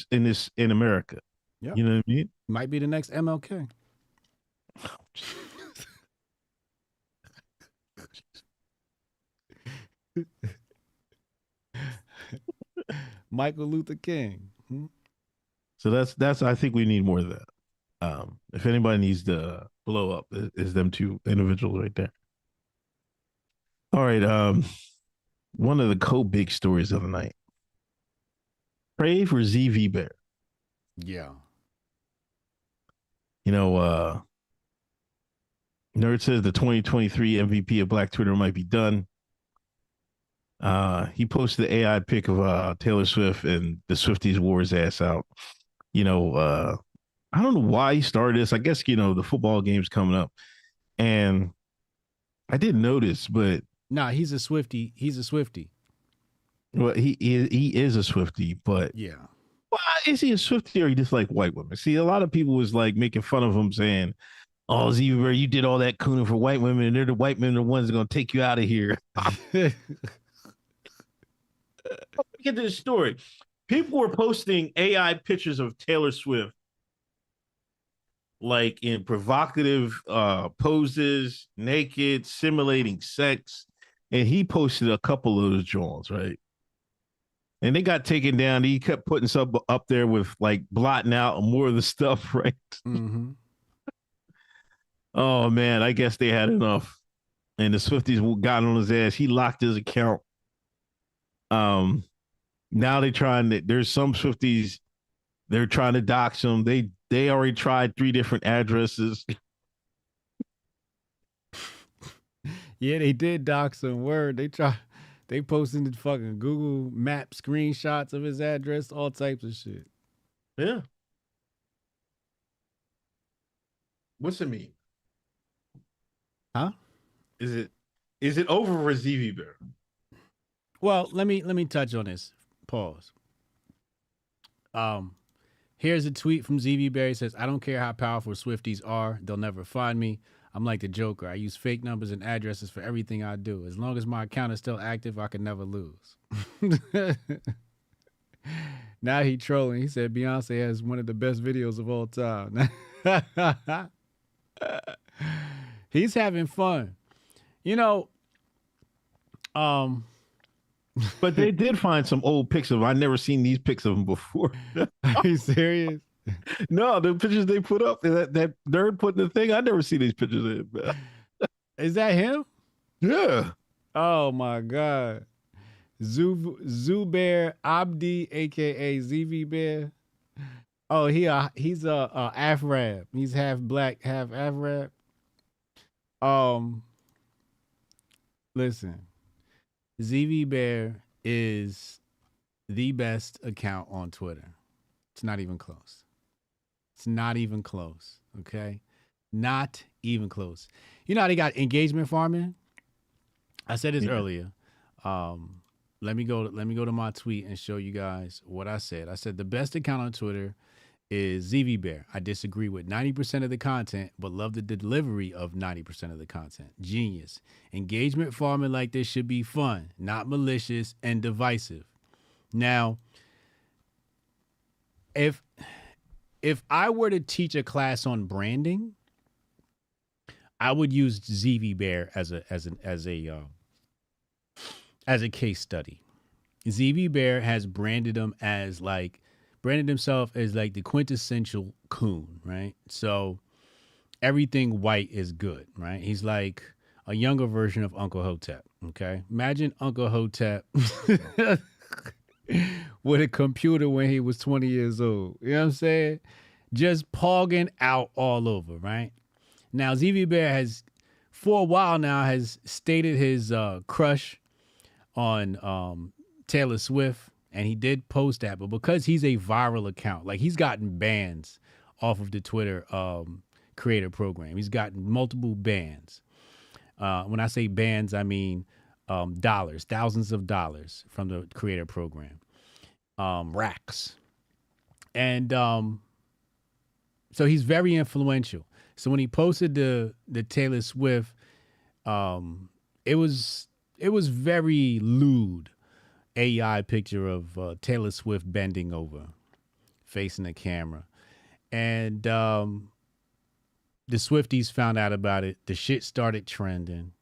S3: America.
S2: Yep.
S3: You know what I mean?
S2: Might be the next MLK. Michael Luther King.
S3: So that's. I think we need more of that. If anybody needs to blow up, it's them two individuals right there. All right. One of the big stories of the night. Pray for Zvbear.
S2: Yeah.
S3: You know, Nerd says the 2023 MVP of Black Twitter might be done. He posted the AI pic of Taylor Swift and the Swifties wore his ass out. You know, I don't know why he started this. I guess, you know, the football game's coming up. And I didn't notice, but
S2: nah, he's a Swiftie. He's a Swiftie.
S3: Well, he is a Swiftie, but
S2: yeah.
S3: Well, is he a Swiftie or he just like white women? See, a lot of people was like making fun of him saying, oh, Zvbear, you did all that cooning for white women, and they're the white men the ones that are going to take you out of here. Get to the story. People were posting AI pictures of Taylor Swift, like in provocative poses, naked, simulating sex. And he posted a couple of those joints, right? And they got taken down. He kept putting stuff up there with like blotting out more of the stuff, right?
S2: Mm-hmm.
S3: Oh man, I guess they had enough. And the Swifties got on his ass. He locked his account. Now they're trying to, there's some Swifties, they're trying to dox him. They already tried 3 different addresses.
S2: Yeah, they did dox him. Word. They posted the fucking Google Map screenshots of his address, all types of shit.
S3: Yeah. What's it mean?
S2: Huh?
S3: Is it over for Zvbear?
S2: Well, let me touch on this. Pause. Here's a tweet from Zvbear. He says, "I don't care how powerful Swifties are, they'll never find me. I'm like the Joker. I use fake numbers and addresses for everything I do. As long as my account is still active, I can never lose." Now he trolling. He said Beyonce has one of the best videos of all time. He's having fun. You know,
S3: But they did find some old pics of him. I've never seen these pics of him before.
S2: are you serious?
S3: No, the pictures they put up, that nerd putting the thing, I never see these pictures of him, man.
S2: Is that him?
S3: Yeah.
S2: Oh my God. Zvbear Abdi, aka Zvbear. Oh, he's a Afrab. He's half black, half Afrab. Listen, Zvbear is the best account on Twitter. It's not even close. It's not even close. Okay, not even close. You know how they got engagement farming? I said this earlier. Let me go to my tweet and show you guys what I said. I said the best account on Twitter is Zvbear. I disagree with 90% of the content, but love the delivery of 90% of the content. Genius. Engagement farming like this should be fun, not malicious and divisive. Now, if I were to teach a class on branding, I would use Zvbear as a case study. Zvbear has branded himself as like the quintessential coon, right? So everything white is good, right? He's like a younger version of Uncle Hotep, okay? Imagine Uncle Hotep with a computer when he was 20 years old. You know what I'm saying? Just pogging out all over, right? Now, Zvbear has, for a while now, has stated his crush on Taylor Swift, and he did post that, but because he's a viral account, like he's gotten bans off of the Twitter creator program. He's gotten multiple bans. When I say bans, I mean dollars, thousands of dollars from the creator program, racks. And so he's very influential. So when he posted the Taylor Swift, it was very lewd. AI picture of Taylor Swift bending over, facing the camera. And the Swifties found out about it. The shit started trending.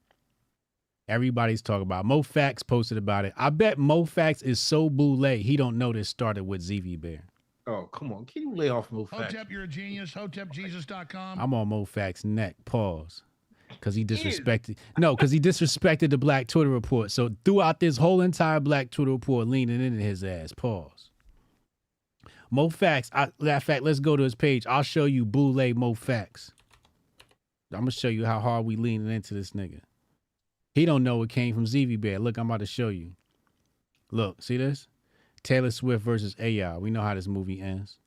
S2: Everybody's talking about it. Moe Factz posted about it. I bet Moe Factz is so boule he don't know this started with Zvbear.
S3: Oh, come on. Can you lay off Moe Factz?
S5: Hotep, you're a genius. HotepJesus.com.
S2: I'm on Moe Factz' neck. Pause. Because he disrespected. No, because he disrespected the Black Twitter Report. So throughout this whole entire Black Twitter Report, leaning into his ass. Pause. Moe Factz. That fact, let's go to his page. I'll show you boule Moe Factz. I'm gonna show you how hard we leaning into this nigga. He don't know it came from Zvbear. Look, I'm about to show you. Look, see this? Taylor Swift versus AI. We know how this movie ends.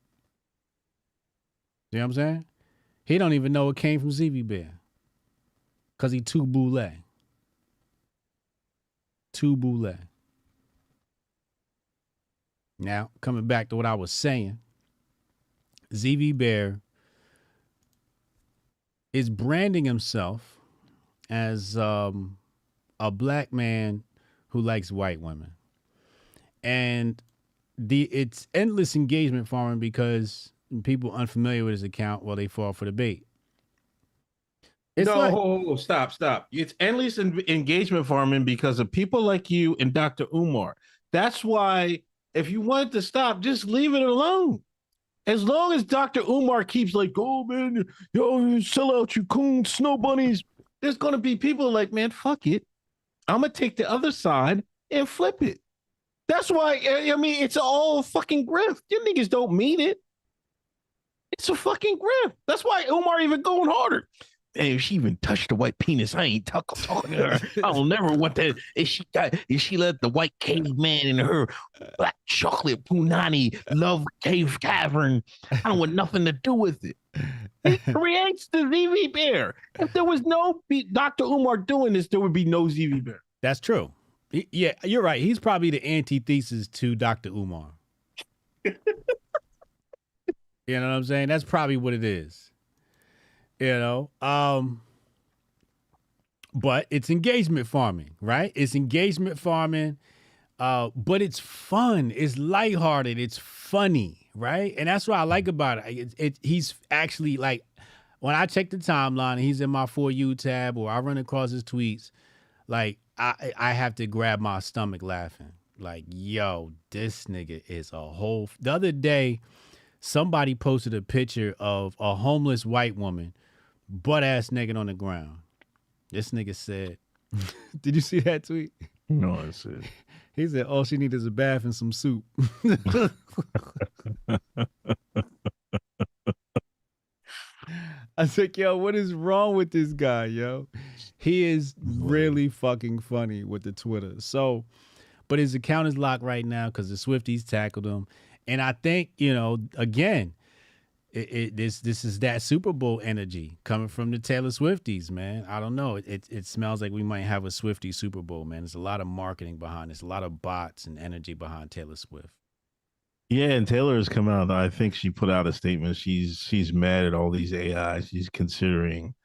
S2: See what I'm saying? He don't even know it came from Zvbear. Because he too boule. Too boule. Now, coming back to what I was saying, Zvbear is branding himself as a black man who likes white women. And it's endless engagement for him because people unfamiliar with his account, well, they fall for the bait. It's
S3: Stop. It's endless engagement farming because of people like you and Dr. Umar. That's why if you want to stop, just leave it alone. As long as Dr. Umar keeps like, oh man, yo, you sell out you coon snow bunnies, there's gonna be people like, man, fuck it. I'm gonna take the other side and flip it. That's why I mean it's all fucking grift. You niggas don't mean it. It's a fucking grift. That's why Umar even going harder. And if she even touched the white penis, I ain't talking to her. I'll never want that. If she let the white caveman in her black chocolate punani love cave cavern, I don't want nothing to do with it. It creates the Zvbear. If there was no Dr. Umar doing this, there would be no Zvbear.
S2: That's true. Yeah, you're right. He's probably the antithesis to Dr. Umar. You know what I'm saying? That's probably what it is. You know, but it's engagement farming, right? It's engagement farming, but it's fun. It's lighthearted. It's funny, right? And that's what I like about it. He's actually like, when I check the timeline and he's in my For You tab or I run across his tweets, like I have to grab my stomach laughing. Like, yo, this nigga is a whole. The other day, somebody posted a picture of a homeless white woman butt ass naked on the ground. This nigga said, did you see that tweet?
S3: No, I said.
S2: He said, all she needs is a bath and some soup. I said, yo, what is wrong with this guy, yo? He is really fucking funny with the Twitter. So, but his account is locked right now because the Swifties tackled him. And I think, you know, again, this is that Super Bowl energy coming from the Taylor Swifties, man. I don't know. It smells like we might have a Swiftie Super Bowl, man. There's a lot of marketing behind this, a lot of bots and energy behind Taylor Swift.
S3: Yeah, and Taylor has come out. I think she put out a statement. She's mad at all these AI. She's considering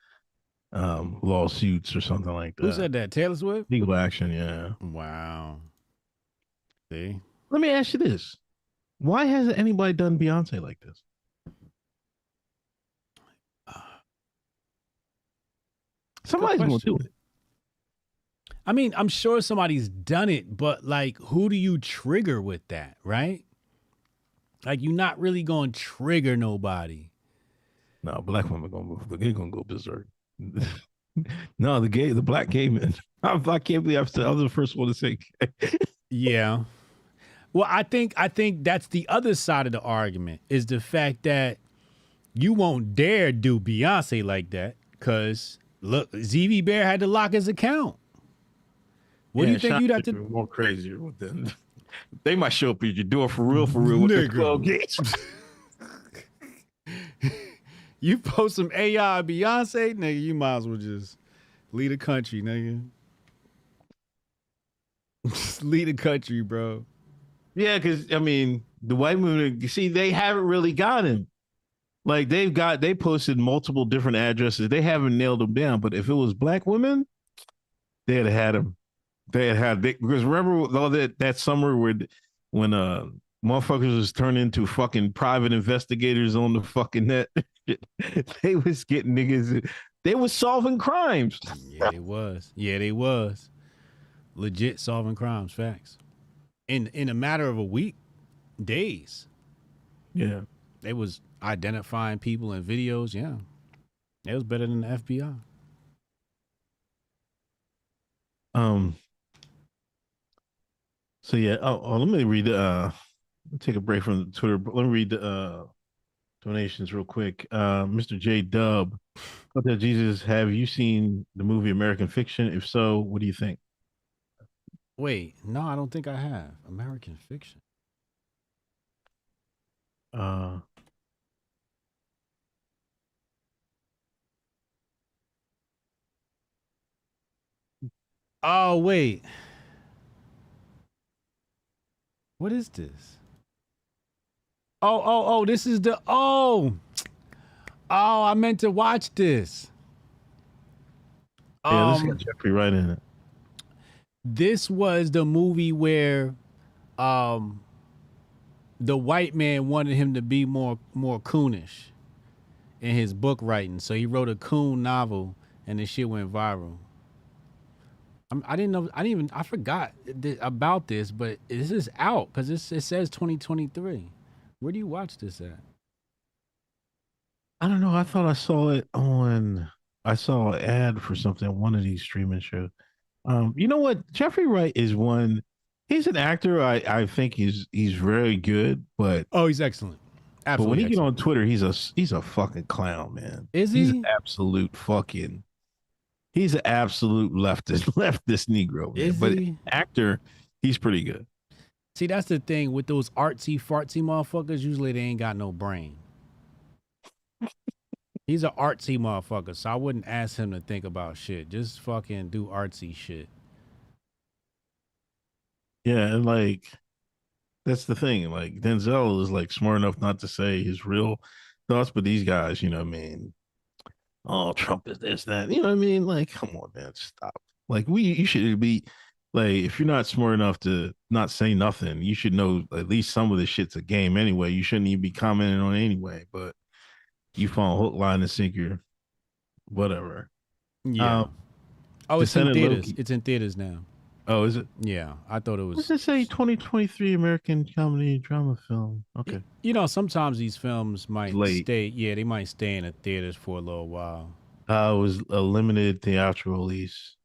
S3: lawsuits or something like that.
S2: Who said that? Taylor Swift?
S3: Legal action, yeah.
S2: Wow. See?
S3: Let me ask you this. Why hasn't anybody done Beyonce like this? Somebody's going to do it.
S2: I mean, I'm sure somebody's done it, but like, who do you trigger with that, right? Like, you're not really going to trigger nobody.
S3: No, black women they're going to go berserk. No, the black gay men. I can't believe I was the first one to say gay.
S2: Yeah. Well, I think that's the other side of the argument is the fact that you won't dare do Beyonce like that because, look, Zvbear had to lock his account. What do you think you'd have to do?
S3: More crazier than they might show up if you're doing for real with the 12 gates.
S2: You post some AI Beyonce, nigga, you might as well just leave the country, nigga. Just leave the country, bro.
S3: Yeah, because I mean, the white women, you see, they haven't really got him. Like they posted multiple different addresses. They haven't nailed him down. But if it was black women, they'd have had him. Because remember all that summer when motherfuckers was turned into fucking private investigators on the fucking net. They was getting niggas. They was solving crimes.
S2: Yeah, they was. Legit solving crimes, facts. In a matter of a week, days.
S3: Yeah.
S2: They was identifying people in videos, yeah. It was better than the FBI.
S3: So yeah, let me read take a break from Twitter. Let me read the donations real quick. Mr. J Dub, Hotep Jesus, have you seen the movie American Fiction? If so, what do you think?
S2: Wait, no, I don't think I have. American Fiction. Oh, wait. What is this? Oh, this is the, I meant to watch this.
S3: Yeah, this got Jeffrey right in it.
S2: This was the movie where the white man wanted him to be more coonish in his book writing. So he wrote a coon novel and the shit went viral. I forgot about this, but this is out because it says 2023. Where do you watch this at?
S3: I don't know. I thought I saw it on. I saw an ad for something on one of these streaming shows. You know what? Jeffrey Wright is one. He's an actor. I think he's very good, but
S2: Oh, he's excellent.
S3: but when
S2: Absolutely
S3: he get
S2: excellent.
S3: on Twitter, he's a fucking clown, man.
S2: Is
S3: He's
S2: he?
S3: an absolute fucking. He's an absolute leftist Negro, man.
S2: Is
S3: But
S2: he?
S3: actor, he's pretty good.
S2: See, that's the thing with those artsy fartsy motherfuckers. Usually they ain't got no brain. He's an artsy motherfucker, so I wouldn't ask him to think about shit. Just fucking do artsy shit.
S3: Yeah, and like that's the thing. Like Denzel is like smart enough not to say his real thoughts, but these guys, you know what I mean? Oh, Trump is this, that. You know what I mean? Like, come on, man, stop. Like you should be like, if you're not smart enough to not say nothing, you should know at least some of this shit's a game anyway. You shouldn't even be commenting on it anyway, but you fall hook, line, and sinker, whatever.
S2: Yeah. Oh, it's in
S3: Descendant
S2: theaters.
S3: Loki.
S2: It's in theaters now.
S3: Oh, is it?
S2: Yeah, I thought it
S3: What
S2: was.
S3: does it say? 2023 American comedy drama film. Okay.
S2: You know, sometimes these films might
S3: Late.
S2: stay. Yeah, they might stay in the theaters for a little while.
S3: It was a limited theatrical release.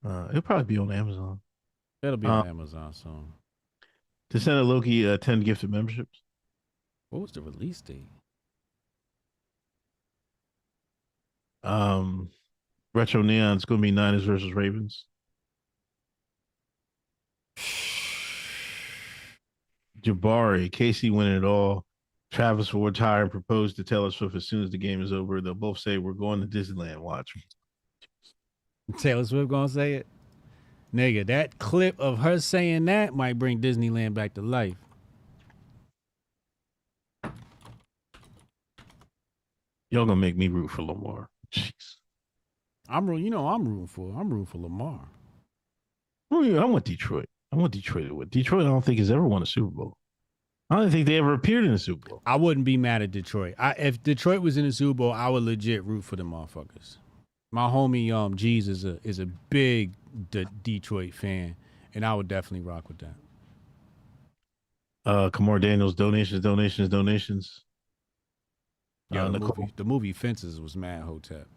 S3: It'll probably be on Amazon.
S2: It'll be on Amazon soon.
S3: Descendant Loki 10 gifted memberships.
S2: What was the release date?
S3: Retro Neon's going to be Niners versus Ravens. Jabari, Casey winning it all. Travis will retire and propose to Taylor Swift as soon as the game is over. They'll both say we're going to Disneyland. Watch.
S2: Taylor Swift gonna say it? Nigga, that clip of her saying that might bring Disneyland back to life.
S3: Y'all gonna make me root for Lamar. Jeez.
S2: I'm rooting for Lamar.
S3: I want Detroit. I want Detroit to win. Detroit, I don't think has ever won a Super Bowl. I don't think they ever appeared in a Super Bowl.
S2: I wouldn't be mad at Detroit. If Detroit was in the Super Bowl, I would legit root for them motherfuckers. My homie G's is a big Detroit fan, and I would definitely rock with that.
S3: Kamar Daniels, donations.
S2: Yeah, the movie Fences was mad Hotep.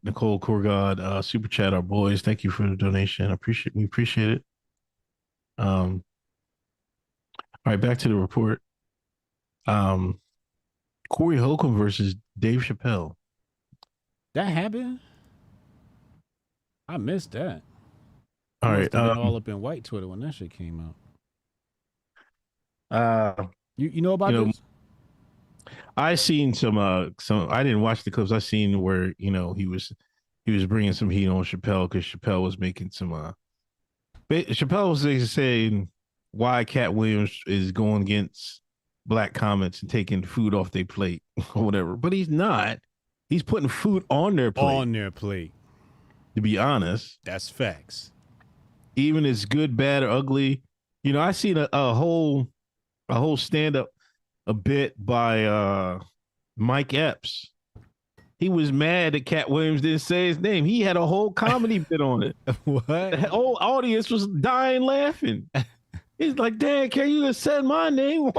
S3: Nicole Korgod, super chat, our boys. Thank you for the donation. We appreciate it. All right, back to the report. Corey Holcomb versus Dave Chappelle.
S2: That happened? I missed that.
S3: All right,
S2: all up in white Twitter when that shit came out. You know about this?
S3: I seen some. I didn't watch the clips. I seen where he was bringing some heat on Chappelle because Chappelle was making some. Chappelle was saying why Katt Williams is going against black comments and taking food off their plate or whatever, but he's not. He's putting food on their plate. To be honest,
S2: that's facts.
S3: Even it's good, bad, or ugly. I seen a whole stand up. A bit by Mike Epps. He was mad that Katt Williams didn't say his name. He had a whole comedy bit on it.
S2: What?
S3: The whole audience was dying laughing. He's like, "Dad, can you just said my name?"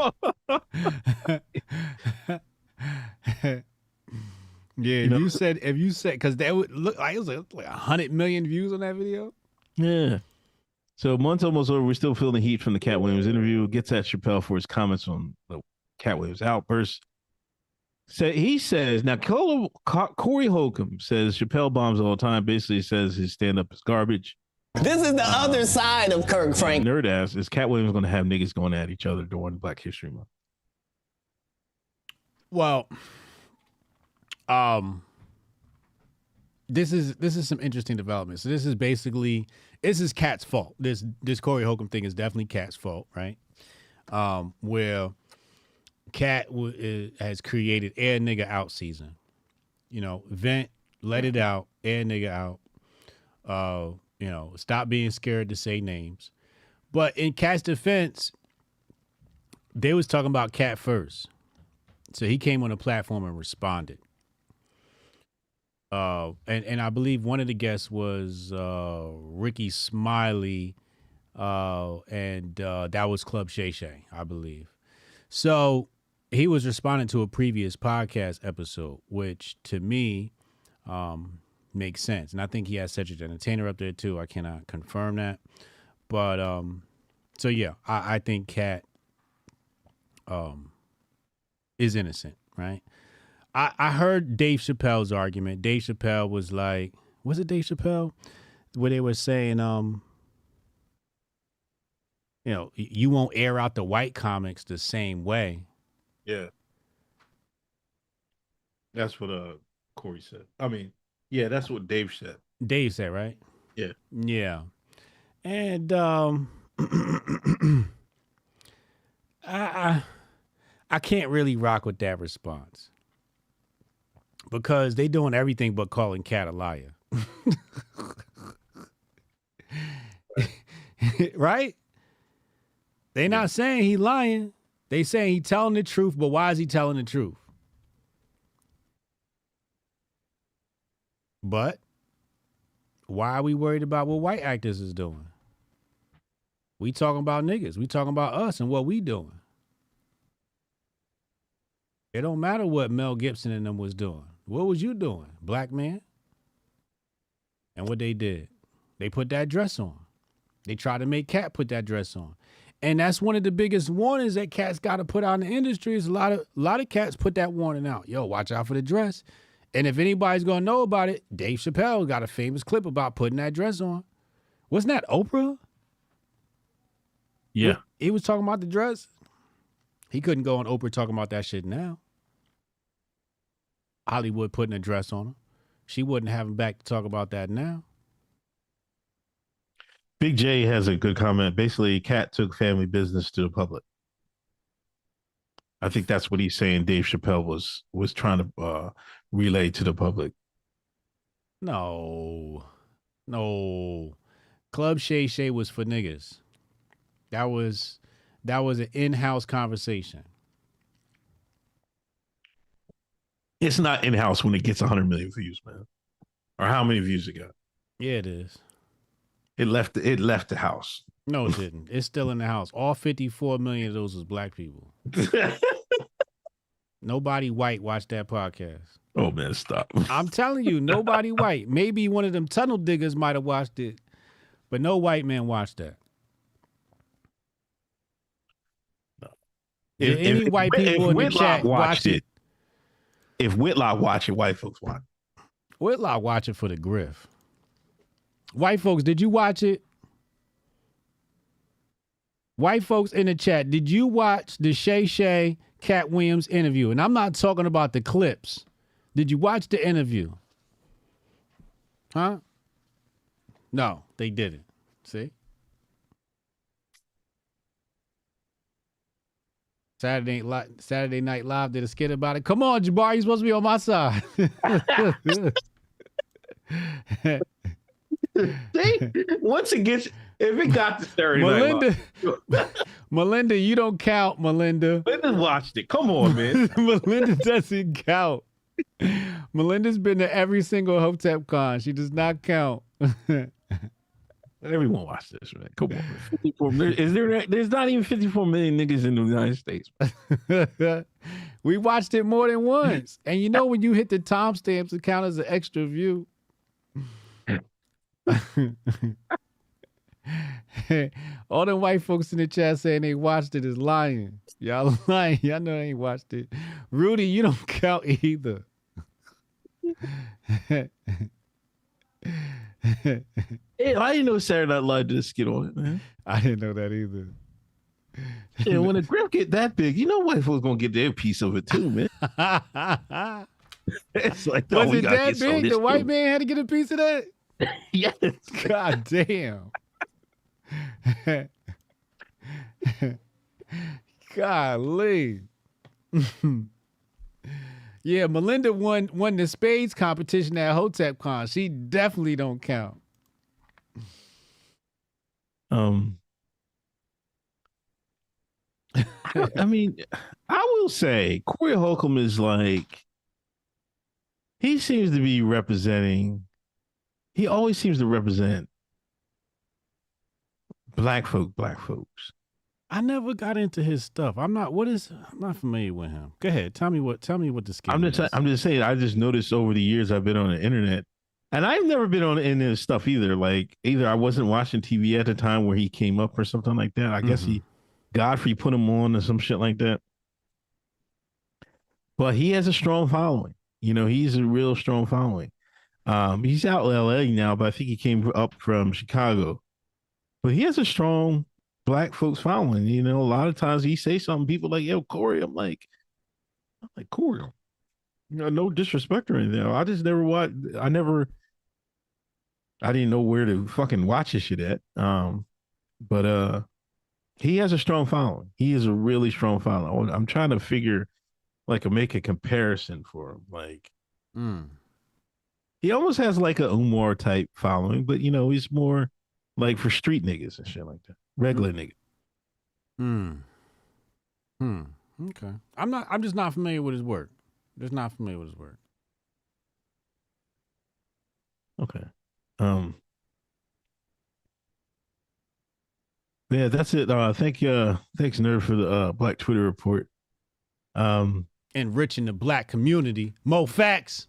S2: Yeah, if you said, because that would look like it was like 100 million views on that video.
S3: Yeah. So months almost over, we're still feeling the heat from the Katt Williams interview. Gets at Chappelle for his comments on the Katt Williams outburst. So he says, now Corey Holcomb says Chappelle bombs all the time. Basically says his stand-up is garbage.
S8: This is the other side of Kirk Frank.
S3: Nerd ass, is Katt Williams going to have niggas going at each other during Black History Month?
S2: Well, this is some interesting development. So this is Katt's fault. This Corey Holcomb thing is definitely Katt's fault, right? Where Katt has created air nigga out season. Vent, let it out, air nigga out. Stop being scared to say names. But in Katt's defense, they was talking about Katt first. So he came on the platform and responded. And I believe one of the guests was Ricky Smiley, and that was Club Shay Shay, I believe. So he was responding to a previous podcast episode, which to me makes sense. And I think he has Cedric the Entertainer up there too. I cannot confirm that. But so yeah, I think Katt is innocent, right? I heard Dave Chappelle's argument. Dave Chappelle was like, was it Dave Chappelle? Where they were saying, you know, you won't air out the white comics the same way.
S3: Yeah. That's what Corey said. I mean, yeah, that's what Dave said.
S2: Dave said, right?
S3: Yeah.
S2: Yeah. And I can't really rock with that response. Because they doing everything but calling Katt a liar. Right? They not saying he lying. They saying he telling the truth, but why is he telling the truth? But why are we worried about what white actors is doing? We talking about niggas. We talking about us and what we doing. It don't matter what Mel Gibson and them was doing. What was you doing, black man? And what they did, they put that dress on. They tried to make Katt put that dress on. And that's one of the biggest warnings that cats got to put out in the industry is a lot of cats put that warning out. Yo, watch out for the dress. And if anybody's going to know about it, Dave Chappelle got a famous clip about putting that dress on. Wasn't that Oprah?
S3: Yeah.
S2: He was talking about the dress. He couldn't go on Oprah talking about that shit now. Hollywood putting a dress on her. She wouldn't have him back to talk about that now.
S3: Big J has a good comment. Basically, Katt took family business to the public. I think that's what he's saying. Dave Chappelle was trying to relay to the public.
S2: No. Club Shay Shay was for niggas. That was an in-house conversation.
S3: It's not in-house when it gets 100 million views, man. Or how many views it got?
S2: Yeah, it is.
S3: It left the house.
S2: No, it didn't. It's still in the house. All 54 million of those was black people. Nobody white watched that podcast.
S3: Oh, man, stop.
S2: I'm telling you, nobody white. Maybe one of them tunnel diggers might have watched it, but no white man watched that.
S3: No.
S2: If any white people in the chat watched it.
S3: If Whitlock watched it, white folks watch it.
S2: Whitlock watch it for the grift. White folks, did you watch it? White folks in the chat, did you watch the Shay Shay Katt Williams interview? And I'm not talking about the clips. Did you watch the interview? Huh? No, they didn't. See? Saturday Night Live did a skit about it. Come on, Jabbar, you're supposed to be on my side.
S3: See? Once it gets, if it got to Saturday Night Live.
S2: Melinda, you don't count, Melinda.
S3: Melinda watched it. Come on, man.
S2: Melinda doesn't count. Melinda's been to every single Hotep con. She does not count.
S3: Everyone watched this, man. Come on, man. 54 million. There's not even 54 million niggas in the United States.
S2: We watched it more than once. And you know when you hit the timestamps, it counts as an extra view. All the white folks in the chat saying they watched it is lying. Y'all lying. Y'all know they ain't watched it. Rudy, you don't count either.
S3: Hey, I didn't know Saturday Night Live did a skit on it, man.
S2: I didn't know that either.
S3: Yeah, when the grift get that big, you know white folks gonna get their piece of it too, man. It's like,
S2: was it that big? The white man had to get a piece of that?
S3: Yes.
S2: God damn. Golly. Yeah, Melinda won the spades competition at Hotep Con. She definitely don't count.
S3: I mean, I will say Corey Holcomb is like, he seems to be representing, he always seems to represent black folks.
S2: I never got into his stuff. I'm not familiar with him. Go ahead. Tell me what the scheme is.
S3: I'm just saying, I just noticed over the years I've been on the internet, and I've never been on any of his stuff either. Like, either I wasn't watching TV at the time where he came up or something like that. I guess Godfrey put him on or some shit like that. But he has a strong following. You know, he's a real strong following. He's out in LA now, but I think he came up from Chicago. But he has a strong Black folks following. You know, a lot of times he say something, people like, yo, Corey. I'm like Corey. You know, no disrespect or anything. I just never watched. I didn't know where to fucking watch his shit at. But he has a strong following. He is a really strong following. I'm trying to figure, make a comparison for him. Like, he almost has like a Umar type following, but you know, he's more like for street niggas and shit like that. Regular niggas.
S2: Okay. I'm just not familiar with his work. Just not familiar with his work.
S3: Okay. Yeah, that's it. Thanks Nerd for the Black Twitter report.
S2: Enriching the Black community. Moe Factz.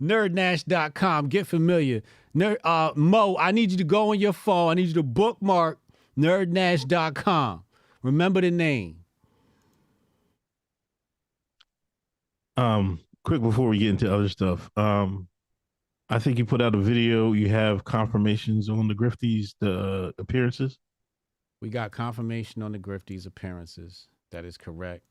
S2: Nerdnash.com. Get familiar. Mo, I need you to go on your phone. I need you to bookmark nerdnash.com. Remember the name.
S3: Quick before we get into other stuff. I think you put out a video. You have confirmations on the Grifties, the appearances.
S2: We got confirmation on the Grifties appearances. That is correct.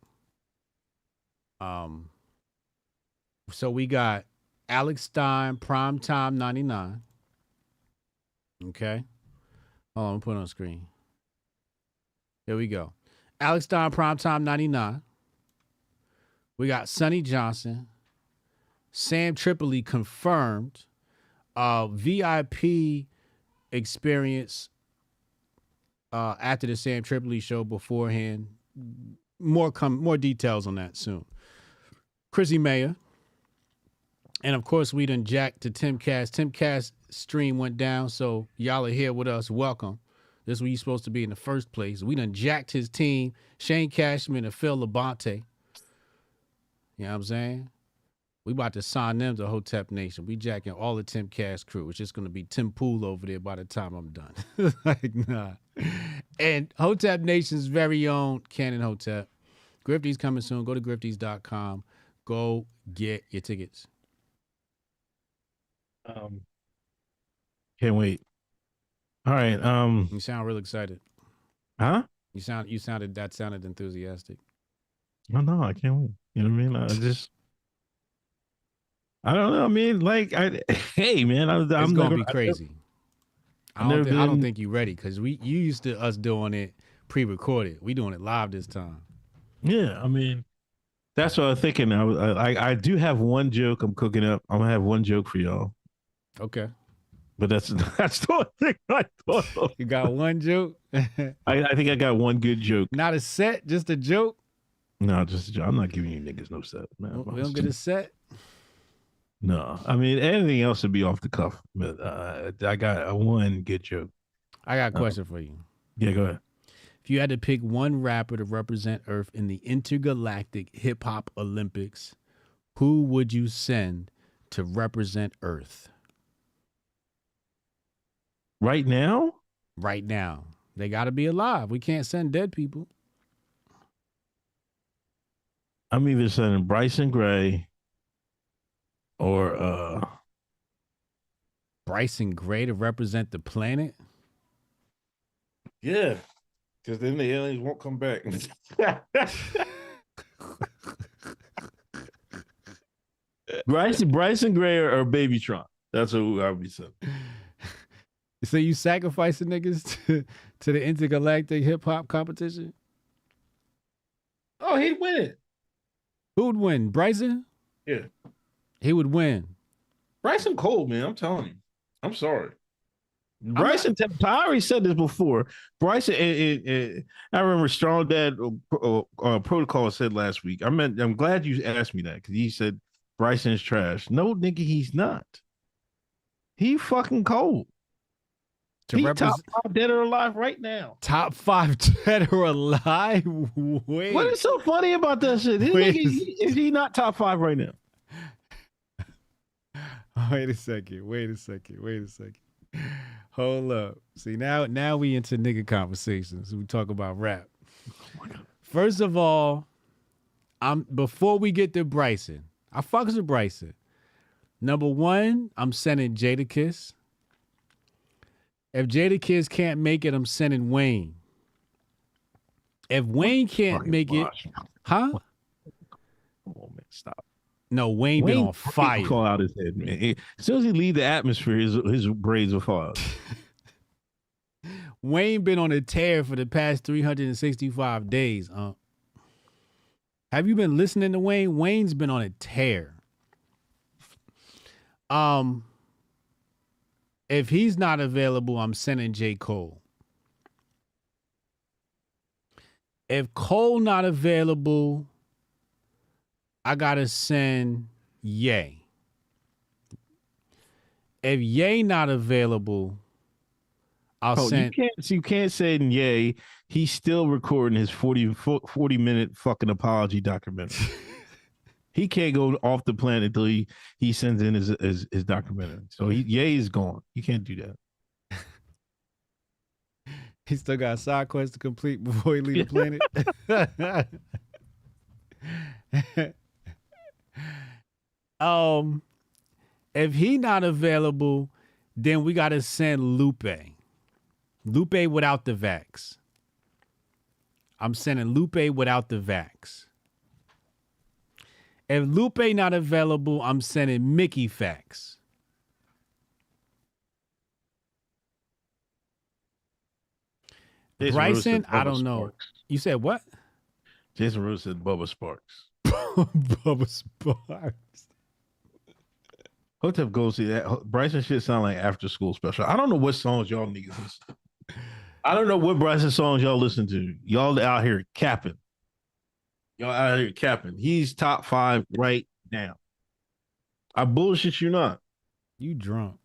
S2: So we got Alex Stein, Primetime 99. Okay. Hold on, put it on the screen. Here we go. Alex Stein, Primetime 99. We got Sonny Johnson. Sam Tripoli confirmed. VIP experience after the Sam Tripoli show beforehand. More details on that soon. Chrissy Mayer. And of course, we done jacked to Timcast. Timcast stream went down, so y'all are here with us. Welcome. This is where you're supposed to be in the first place. We done jacked his team, Shane Cashman and Phil Labonte. You know what I'm saying? We about to sign them to Hotep Nation. We jacking all the Timcast crew. It's just going to be Tim Pool over there by the time I'm done. Like, nah. And Hotep Nation's very own Canon Hotep. Grifties coming soon. Go to grifties.com. Go get your tickets.
S3: Can't wait. All right.
S2: You sound real excited.
S3: Huh?
S2: You sounded enthusiastic.
S3: Oh no, I can't wait. You know what I mean? I don't know. I mean, hey man,
S2: It's gonna be crazy. I don't think you're ready because you used to us doing it pre-recorded. We doing it live this time.
S3: Yeah, I mean, that's what I was thinking. I do have one joke I'm cooking up. I'm gonna have one joke for y'all.
S2: Okay.
S3: But that's the only thing I thought of.
S2: You got one joke?
S3: I think I got one good joke.
S2: Not a set, just a joke?
S3: No, just a joke. I'm not giving you niggas no set, man.
S2: We don't get a set?
S3: No. I mean, anything else would be off the cuff. But I got one good joke.
S2: I got a question for you.
S3: Yeah, go ahead.
S2: If you had to pick one rapper to represent Earth in the Intergalactic Hip Hop Olympics, who would you send to represent Earth?
S3: Right now?
S2: Right now. They got to be alive. We can't send dead people.
S3: I'm either sending Bryson Gray or
S2: Bryson Gray to represent the planet?
S3: Yeah. Because then the aliens won't come back. Bryson Gray or Babytron. That's who I'll be sending.
S2: So you sacrificing niggas to the Intergalactic Hip Hop competition?
S3: Oh, he'd win it.
S2: Who would win? Bryson?
S3: Yeah.
S2: He would win.
S3: Bryson cold, man. I'm telling you. I'm sorry. Bryson, I already said this before. Bryson, I remember Strong Dad Protocol said last week. I'm glad you asked me that because he said Bryson is trash. No, nigga, he's not. He fucking cold.
S2: To
S3: He
S2: represent
S3: top 5 dead or alive right now.
S2: top 5 dead or alive. Wait.
S3: What is so funny about that shit? This
S2: Wait
S3: nigga, is he not top 5 right now?
S2: Wait a second. Hold up. See, now we into nigga conversations. We talk about rap. First of all, before we get to Bryson, I fucks with Bryson. Number 1, I'm sending Jadakiss. If Jadakiss can't make it, I'm sending Wayne. If Wayne can't make it, huh?
S3: Come on, man, stop.
S2: No, Wayne been on fire.
S3: Call out his head, man. As soon as he leave the atmosphere, his braids will fall out.
S2: Wayne been on a tear for the past 365 days. Have you been listening to Wayne? Wayne's been on a tear. If he's not available, I'm sending J. Cole. If Cole not available, I gotta send Ye. If Ye not available, I'll send.
S3: You can't send Ye. He's still recording his 40-minute fucking apology documentary. He can't go off the planet until he sends in his documentary. So Ye is gone. You can't do that.
S2: He still got a side quest to complete before he leave the planet. If he not available, then we gotta send Lupe. Lupe without the vax. I'm sending Lupe without the vax. If Lupe not available, I'm sending Mickey Factz. Bryson, I don't know.
S3: Sparks.
S2: You said what?
S3: Jason Rose said Bubba Sparks.
S2: Bubba Sparks.
S3: Hotep goes see that. Bryson shit sound like after school special. I don't know what songs y'all niggas listen to. I don't know what Bryson songs y'all listen to. Y'all out here capping. He's top 5 right now. I bullshit you not.
S2: You drunk.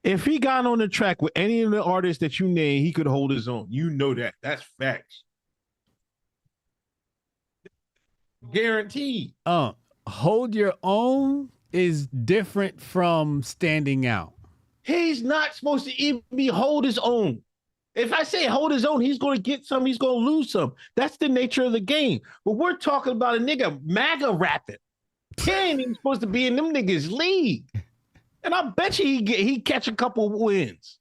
S3: If he got on the track with any of the artists that you name, he could hold his own. You know that. That's facts. Guaranteed.
S2: Hold your own is different from standing out.
S3: He's not supposed to even be hold his own. If I say hold his own, he's going to get some, he's going to lose some. That's the nature of the game. But we're talking about a nigga MAGA rapping. He ain't even supposed to be in them niggas' league. And I bet you he catch a couple wins.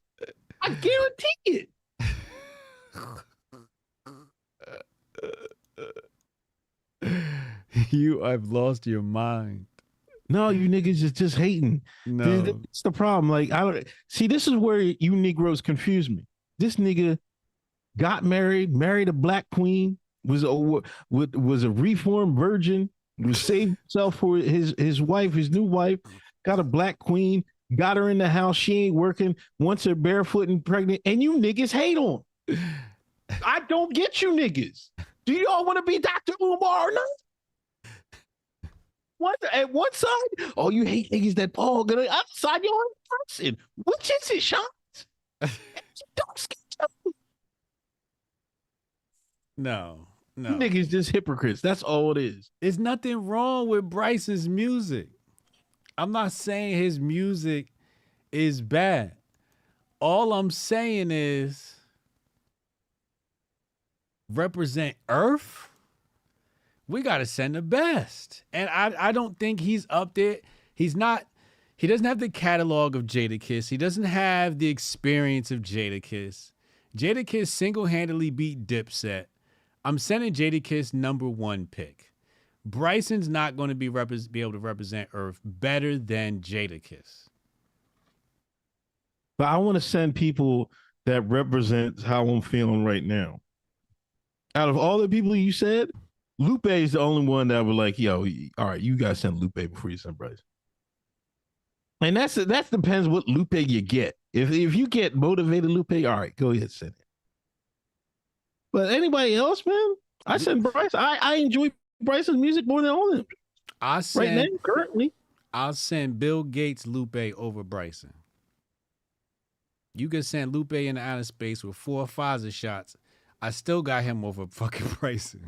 S3: I guarantee
S2: it. You have lost your mind.
S3: No, you niggas is just hating.
S2: No.
S3: That's the problem. Like, I don't see. This is where you Negroes confuse me. This nigga got married a black queen, was a reformed virgin, was saved himself for his wife, his new wife, got a black queen, got her in the house, she ain't working, wants her barefoot and pregnant, and you niggas hate on. I don't get you niggas. Do y'all want to be Dr. Umar or not? At one side, oh, you hate niggas that Paul gonna outside your own person. Which is it, Sean?
S2: No.
S3: You niggas just hypocrites. That's all it is.
S2: There's nothing wrong with Bryce's music. I'm not saying his music is bad. All I'm saying is represent Earth. We got to send the best. And I don't think he's up there. He doesn't have the catalog of Jadakiss. He doesn't have the experience of Jadakiss. Jadakiss single-handedly beat Dipset. I'm sending Jadakiss #1 pick. Bryson's not going to be able to represent Earth better than Jadakiss.
S3: But I want to send people that represent how I'm feeling right now. Out of all the people you said, Lupe is the only one that were like, yo, all right, you guys send Lupe before you send Bryson. And that depends what Lupe you get. If you get motivated Lupe, all right, go ahead, send it. But anybody else, man, I send Bryson. I enjoy Bryson's music more than all of them. Right now, currently.
S2: I'll send Bill Gates Lupe over Bryson. You could send Lupe into outer space with 4 Pfizer shots. I still got him over fucking pricing.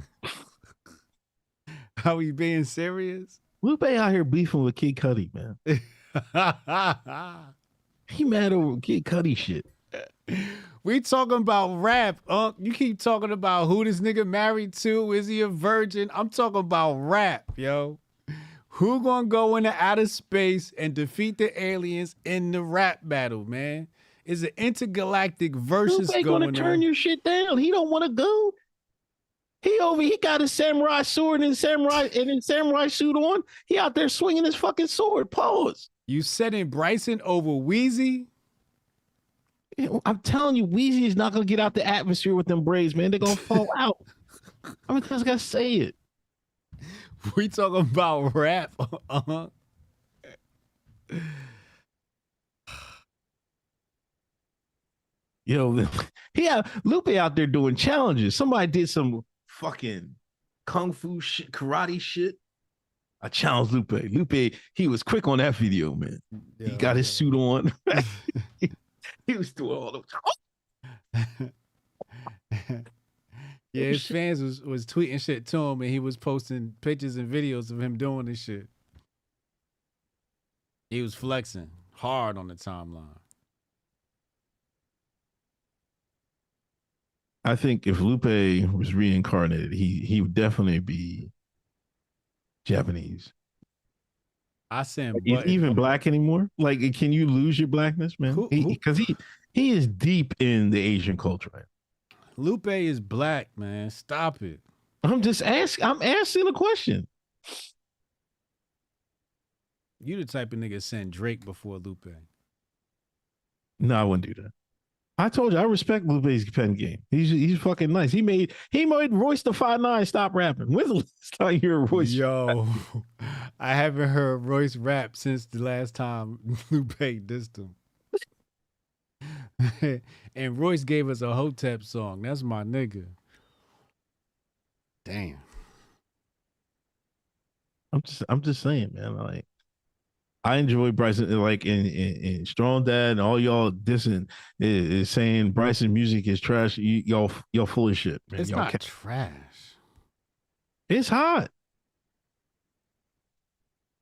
S2: Are we being serious?
S3: Lupe out here beefing with Kid Cudi, man. He mad over Kid Cudi shit.
S2: We talking about rap, You keep talking about who this nigga married to. Is he a virgin? I'm talking about rap, yo. Who gonna go into outer space and defeat the aliens in the rap battle, man? Is an intergalactic versus
S3: Lupe
S2: going
S3: gonna turn your shit down. He don't want to go. He got his samurai sword and his samurai suit on. He out there swinging his fucking sword. Pause.
S2: You setting Bryson over Weezy?
S3: I'm telling you, Weezy is not gonna get out the atmosphere with them braids, man. They're gonna fall out. I just gotta say it.
S2: We talking about rap.
S3: Yo, Lupe out there doing challenges. Somebody did some fucking kung fu shit, karate shit. I challenged Lupe. Lupe, he was quick on that video, man. He got his suit on. He was doing all the.
S2: Yeah, his fans was tweeting shit to him, and he was posting pictures and videos of him doing this shit. He was flexing hard on the timeline.
S3: I think if Lupe was reincarnated, he would definitely be Japanese.
S2: I said,
S3: is he even black anymore? Like, can you lose your blackness, man? Because he is deep in the Asian culture. Right?
S2: Lupe is black, man. Stop it.
S3: I'm asking a question.
S2: You the type of nigga send Drake before Lupe.
S3: No, I wouldn't do that. I told you I respect Lupe's pen game. He's fucking nice. He made Royce the 5'9" stop rapping. When's the last time you heard Royce?
S2: Yo, I haven't heard Royce rap since the last time Lupe dissed him. And Royce gave us a Hotep song. That's my nigga. Damn.
S3: I'm just saying, man. Like, I enjoy Bryson, like in Strong Dad, and all y'all dissing is saying Bryson's music is trash. Y'all full of shit, man.
S2: It's
S3: y'all
S2: not trash.
S3: It's hot.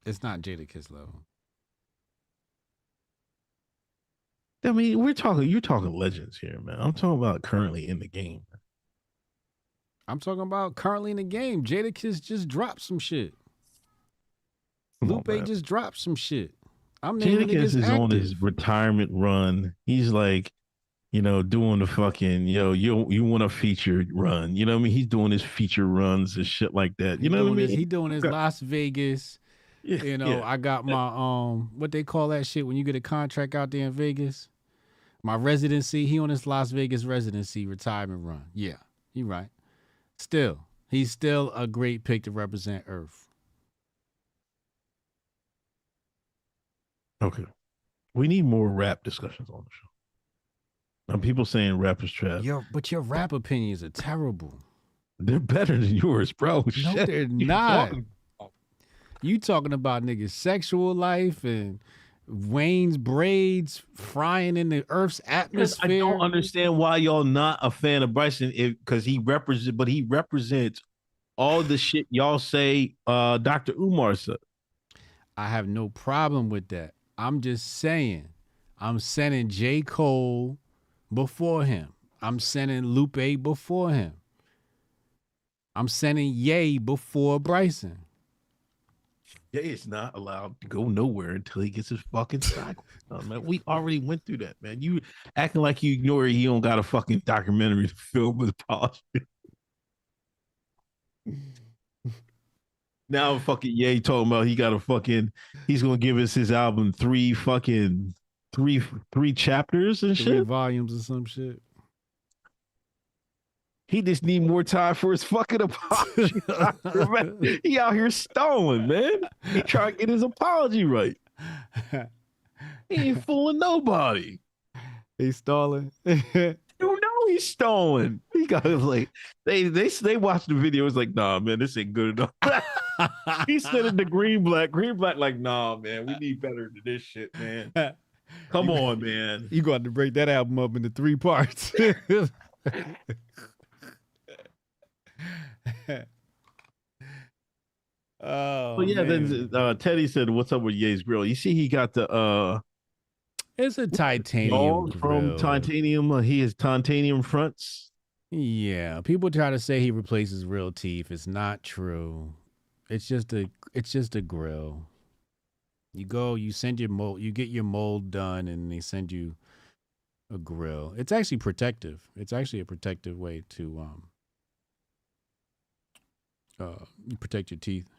S2: It's not Jadakiss level.
S3: I mean, you're talking legends here, man. I'm talking about currently in the game.
S2: I'm talking about currently in the game. Jadakiss just dropped some shit. Lupe just dropped some shit.
S3: Jadakiss is on his retirement run. He's like, doing the fucking, you want a feature run. You know what I mean? He's doing his feature runs and shit like that. You know what I mean?
S2: He doing his Las Vegas. I got my, what they call that shit when you get a contract out there in Vegas? My residency. He on his Las Vegas residency retirement run. Yeah, you right. He's still a great pick to represent Earth.
S3: Okay. We need more rap discussions on the show. And people saying rap is trash.
S2: But your rap opinions are terrible.
S3: They're better than yours, bro.
S2: No,
S3: Shit.
S2: they're not. You talking about niggas' sexual life and Wayne's braids frying in the Earth's atmosphere.
S3: I don't understand why y'all not a fan of Bryson because he represents all the shit y'all say Dr. Umar said.
S2: I have no problem with that. I'm just saying, I'm sending J. Cole before him. I'm sending Lupe before him. I'm sending Ye before Bryson.
S3: Ye is not allowed to go nowhere until he gets his fucking cycle. Man, we already went through that, man. You acting like you ignore it. He don't got a fucking documentary to film with politics. Now fucking Ye talking about he's gonna give us his album three chapters and shit.
S2: 3 volumes or some shit.
S3: He just need more time for his fucking apology. He out here stalling, man. He trying to get his apology right. He ain't fooling nobody.
S2: He's stalling.
S3: You know he's stalling. He got like they watched the video. It's like, nah, man, this ain't good enough. He said it to Green Black. Green Black like, nah, man, we need better than this shit, man. Come on, man.
S2: You got to break that album up into 3 parts. Oh,
S3: But yeah,
S2: man.
S3: then Teddy said, "What's up with Ye's grill?" You see, he got the
S2: It's a titanium
S3: dogs
S2: grill.
S3: from titanium. He has titanium fronts.
S2: Yeah, people try to say he replaces real teeth. It's not true. It's just a grill. You go, you send your mold, you get your mold done, and they send you a grill. It's actually protective. It's actually a protective way to protect your teeth.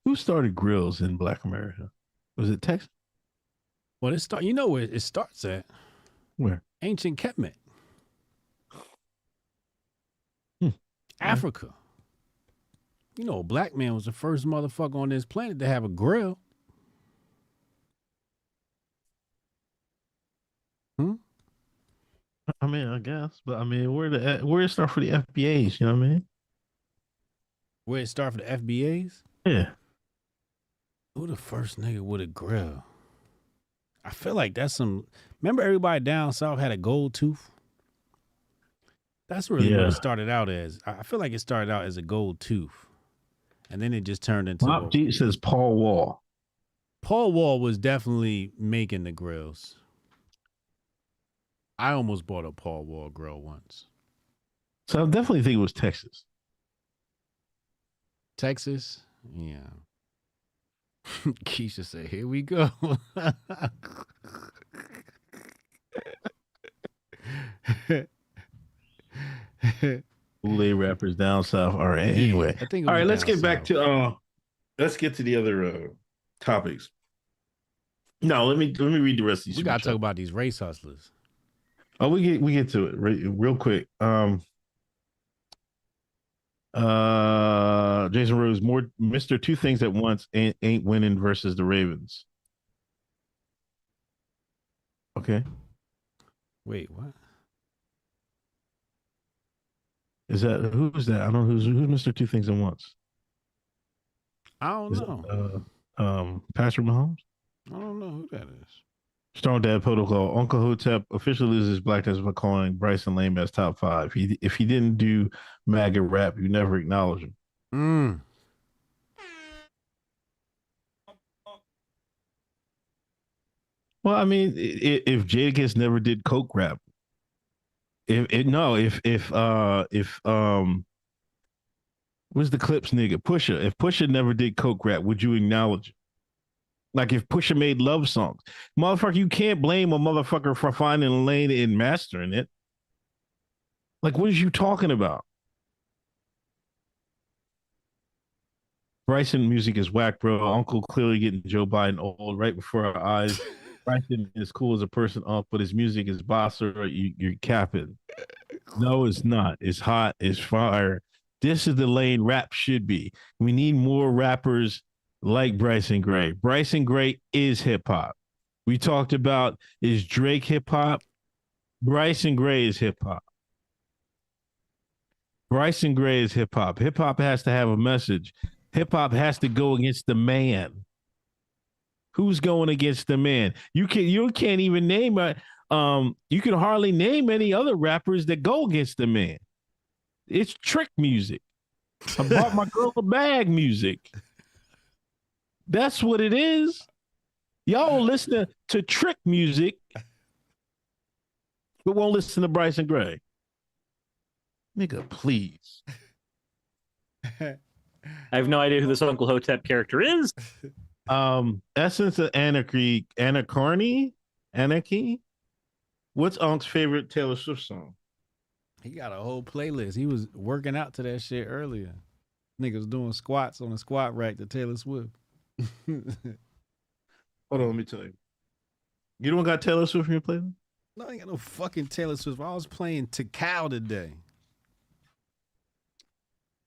S3: Who started grills in Black America? Was it Texas?
S2: Well, you know where it starts at?
S3: Where?
S2: Ancient Kemet. Africa. You know, a black man was the first motherfucker on this planet to have a grill.
S3: I mean, I guess, but I mean, where it start for the FBAs? You know what I mean?
S2: Where it start for the FBAs?
S3: Yeah.
S2: Who the first nigga with a grill? I feel like that's some. Remember, everybody down south had a gold tooth. That's really what it started out as. I feel like it started out as a gold tooth, and then it just turned into.
S3: Pop G says Paul Wall.
S2: Paul Wall was definitely making the grills. I almost bought a Paul Wall grill once.
S3: So I definitely think it was Texas.
S2: Texas? Yeah. Keisha said, here we go.
S3: Kool-Aid rappers down south. All right. Anyway.
S2: I think
S3: all right, let's get back to the other topics. No, let me read the rest of these.
S2: We gotta talk about these race hustlers.
S3: Oh, we get to it real quick. Jason Rose, more Mr. Two Things at Once ain't winning versus the Ravens. Okay.
S2: Wait, what?
S3: Is that who's that? I don't know who's Mr. Two Things at Once.
S2: I don't know.
S3: Patrick Mahomes?
S2: I don't know who that is.
S3: Strong Dad Protocol. Uncle Hotep officially loses blackness by calling Bryson Lame as top 5. If he didn't do MAGA rap, you never acknowledge him. Well, I mean, if Jadakiss never did coke rap, where's the Clips nigga? Pusha. If Pusha never did coke rap, would you acknowledge it? Like if Pusha made love songs, motherfucker, you can't blame a motherfucker for finding a lane and mastering it. Like, what is you talking about? Bryson music is whack, bro. Uncle clearly getting Joe Biden old right before our eyes. Bryson is cool as a person, but his music is bosser. You're capping. No, it's not. It's hot. It's fire. This is the lane rap should be. We need more rappers like Bryson Gray. Bryson Gray is hip hop. We talked about, is Drake hip hop? Bryson Gray is hip hop. Bryson Gray is hip hop. Hip hop has to have a message. Hip hop has to go against the man. Who's going against the man? You can't even name you can hardly name any other rappers that go against the man. It's trick music. I bought my girl a bag music. That's what it is. Y'all listen to trick music, but won't listen to Bryson Gray. Nigga, please.
S9: I have no idea who this Uncle Hotep character is.
S3: Essence of Anarchy. What's Unc's favorite Taylor Swift song?
S2: He got a whole playlist. He was working out to that shit earlier. Nigga was doing squats on a squat rack to Taylor Swift.
S3: Hold on, let me tell you. You don't got Taylor Swift in your playlist?
S2: No, I ain't got no fucking Taylor Swift. I was playing Tikal today.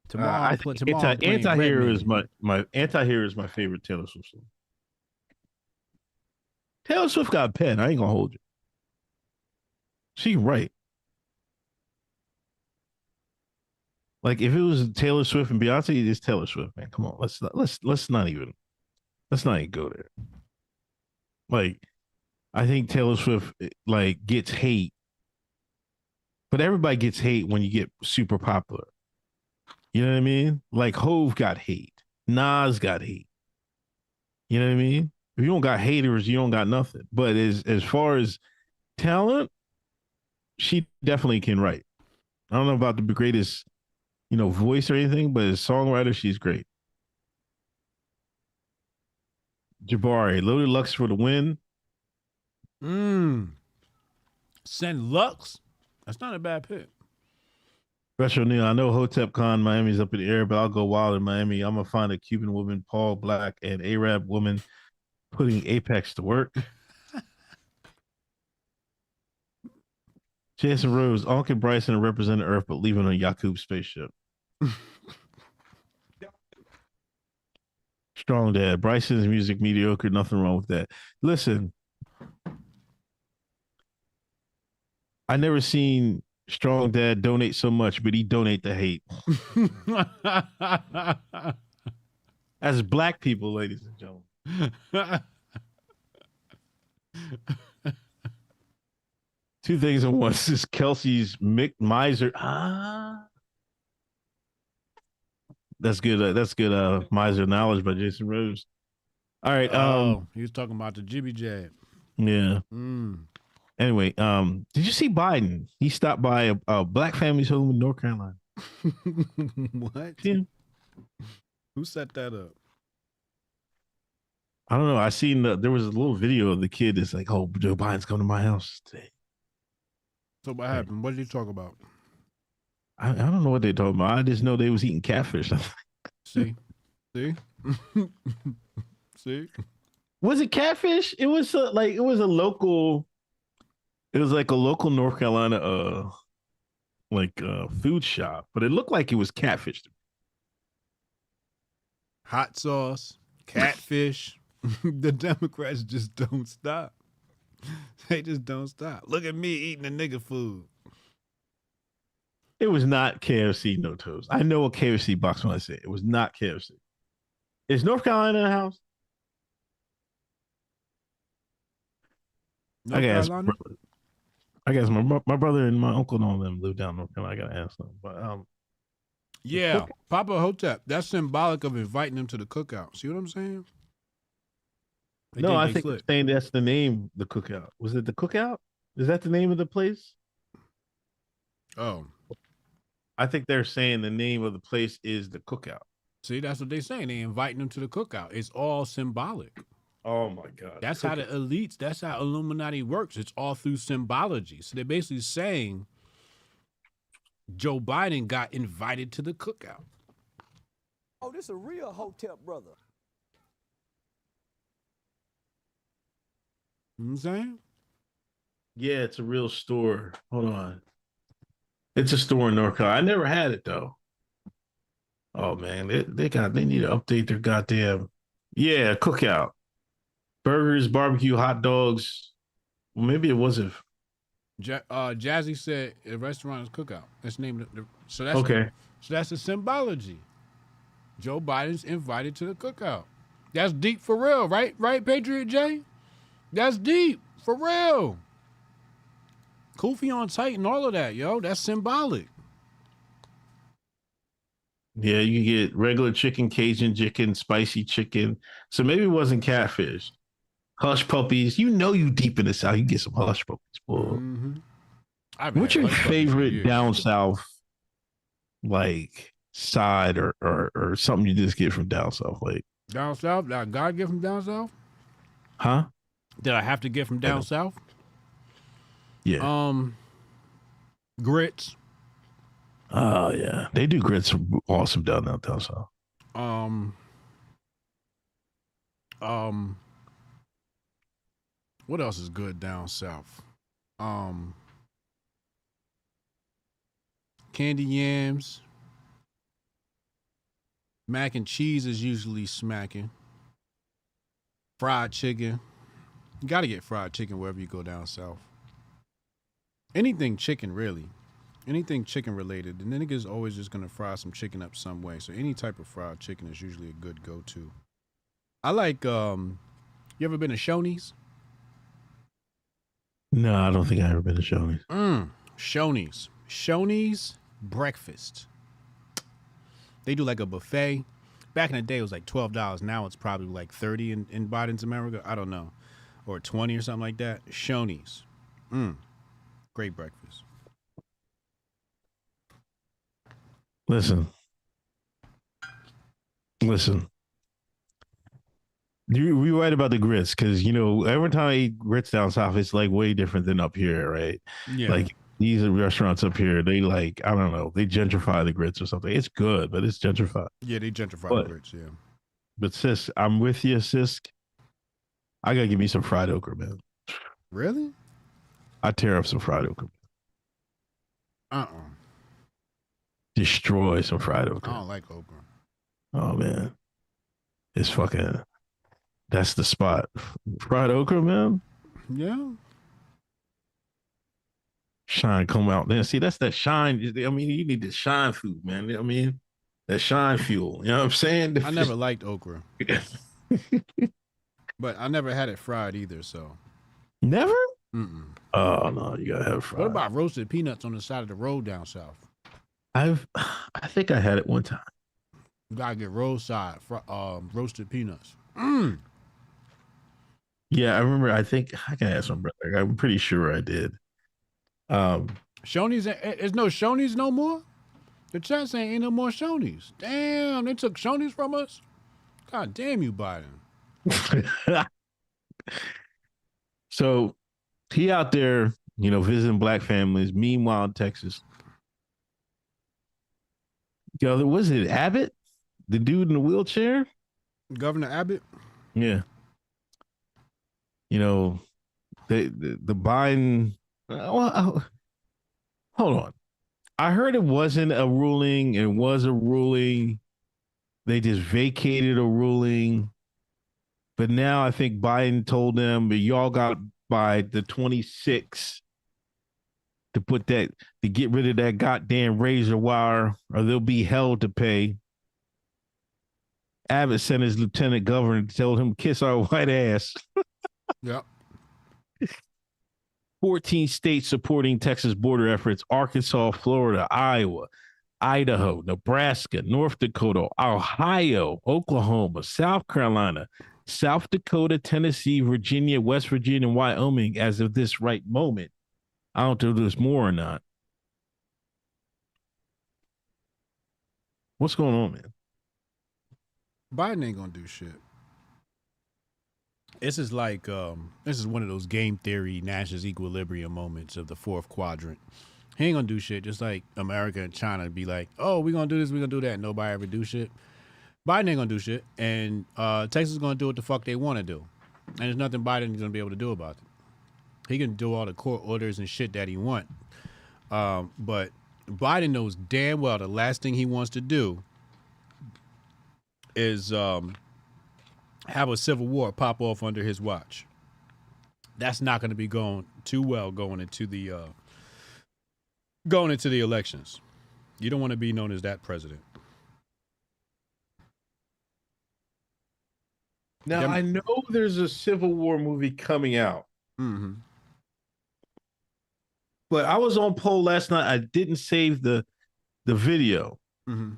S2: Tomorrow,
S3: Anti-Hero is my Anti-Hero is my favorite Taylor Swift song. Taylor Swift got a pen. I ain't gonna hold you. She right. Like if it was Taylor Swift and Beyonce, it's Taylor Swift, man. Come on, let's not even go there. Like, I think Taylor Swift like gets hate, but everybody gets hate when you get super popular. You know what I mean? Like Hove got hate, Nas got hate. You know what I mean? If you don't got haters, you don't got nothing. But as far as talent, she definitely can write. I don't know about the greatest, voice or anything, but as a songwriter, she's great. Jabari, Loaded Lux for the win.
S2: Send Lux. That's not a bad pick.
S3: Special Neil, I know Hotep Con Miami's up in the air, but I'll go wild in Miami. I'm gonna find a Cuban woman, Paul Black, and Arab woman putting Apex to work. Jason Rose, Uncle Bryson represented Earth, but leaving on Yakub spaceship. Strong Dad, Bryson's music mediocre, nothing wrong with that. Listen, I never seen Strong Dad donate so much, but he donate the hate. As black people, ladies and gentlemen. Two things at once is Kelsey's Mick Miser. That's good. That's good. Miser knowledge by Jason Rose. All right.
S2: He was talking about the jibby jab.
S3: Yeah. Anyway, did you see Biden? He stopped by a black family's home in North Carolina.
S2: What?
S3: Yeah.
S2: Who set that up?
S3: I don't know. I seen there was a little video of the kid that's like, "Oh, Joe Biden's coming to my house today."
S2: So what happened? What did he talk about?
S3: I don't know what they talking about. I just know they was eating catfish.
S2: See?
S3: Was it catfish? It was like a local. It was like a local North Carolina food shop, but it looked like it was catfish.
S2: Hot sauce, catfish. The Democrats just don't stop. They just don't stop. Look at me eating the nigga food.
S3: It was not KFC, no toast. I know a KFC box when I say it. It was not KFC. Is North Carolina in the house?
S2: North Carolina?
S3: I guess my brother and my uncle and all them live down North Carolina. I gotta ask them. But
S2: yeah, Papa Hotep. That's symbolic of inviting them to the cookout. See what I'm saying?
S3: I think they're saying that's the name, the cookout. Was it the cookout? Is that the name of the place?
S2: Oh.
S3: I think they're saying the name of the place is the cookout.
S2: See, that's what they're saying. They inviting them to the cookout. It's all symbolic.
S3: Oh my God.
S2: That's how the elites, that's how Illuminati works. It's all through symbology. So they're basically saying Joe Biden got invited to the cookout.
S8: Oh, this is a real Hotep brother.
S2: You know what I'm saying?
S3: Yeah, it's a real store. Hold on. It's a store in North Carolina. I never had it though. Oh man, they need to update their goddamn cookout. Burgers, barbecue, hot dogs. Well, maybe it wasn't.
S2: Jazzy said a restaurant is cookout. That's named so that's
S3: okay.
S2: So that's the symbology. Joe Biden's invited to the cookout. That's deep for real, right? Right, Patriot J? That's deep for real. Kofi on Titan, all of that, yo. That's symbolic.
S3: Yeah, you get regular chicken, Cajun chicken, spicy chicken. So maybe it wasn't catfish. Hush puppies. You know you deep in the South. You get some hush puppies, boy.
S2: Mm-hmm.
S3: What's your favorite down south like side or something you just get from down south? Like
S2: down south? Did I gotta get from down south?
S3: Huh?
S2: Did I have to get from down south?
S3: Yeah.
S2: Grits.
S3: Oh yeah. They do grits awesome down south.
S2: What else is good down south? Candy yams. Mac and cheese is usually smacking. Fried chicken. You gotta get fried chicken wherever you go down south. Anything chicken, really. Anything chicken related. And the nigga's always just gonna fry some chicken up some way. So any type of fried chicken is usually a good go-to. I like, you ever been to Shoney's?
S3: No, I don't think I ever been to Shoney's.
S2: Shoney's breakfast. They do like a buffet. Back in the day, it was like $12. Now it's probably like $30 in Biden's America. I don't know, or 20 or something like that. Shoney's, great breakfast.
S3: Listen. You're right about the grits, because every time I eat grits down south, it's like way different than up here, right?
S2: Yeah.
S3: Like these restaurants up here, they like, I don't know, they gentrify the grits or something. It's good, but it's gentrified.
S2: Yeah, they gentrify the grits. Yeah.
S3: But sis, I'm with you, sis. I gotta give me some fried okra, man.
S2: Really?
S3: I tear up some fried okra. Destroy some fried okra.
S2: I don't like okra.
S3: Oh man, it's fucking. That's the spot. Fried okra, man.
S2: Yeah.
S3: Shine come out there. See, that's that shine. I mean, you need the shine food, man. I mean, that shine fuel. You know what I'm saying?
S2: I never liked okra. But I never had it fried either, so.
S3: Never?
S2: Mm-mm.
S3: Oh no, you gotta have fried.
S2: What about roasted peanuts on the side of the road down south?
S3: I think I had it one time.
S2: You gotta get roadside roasted peanuts.
S3: Yeah, I remember. I think I can ask my brother. I'm pretty sure I did.
S2: Shoney's, there's no Shoney's no more? The chat saying ain't no more Shoney's. Damn, they took Shoney's from us? God damn you, Biden.
S3: So he out there, visiting black families. Meanwhile, in Texas, was it Abbott? The dude in the wheelchair?
S2: Governor Abbott?
S3: Yeah. The Biden. Hold on. I heard it wasn't a ruling. It was a ruling. They just vacated a ruling. But now I think Biden told them, but y'all got by the 26th to get rid of that goddamn razor wire, or they'll be hell to pay. Abbott sent his lieutenant governor to tell him, kiss our white ass.
S2: Yep.
S3: 14 states supporting Texas border efforts: Arkansas, Florida, Iowa, Idaho, Nebraska, North Dakota, Ohio, Oklahoma, South Carolina, South Dakota, Tennessee, Virginia, West Virginia, and Wyoming as of this right moment. I don't know if there's more or not. What's going on, man?
S2: Biden ain't gonna do shit. This is like this is one of those game theory Nash's equilibrium moments of the fourth quadrant. He ain't gonna do shit, just like America and China be like, oh, we're gonna do this, we're gonna do that. Nobody ever do shit. Biden ain't gonna do shit, and Texas is gonna do what the fuck they want to do, and there's nothing Biden's gonna be able to do about it. He can do all the court orders and shit that he want, but Biden knows damn well the last thing he wants to do is have a civil war pop off under his watch. That's not going to be going too well going into the elections. You don't want to be known as that president.
S3: Now, I know there's a Civil War movie coming out.
S2: Mm-hmm.
S3: But I was on poll last night. I didn't save the video.
S2: Mm-hmm.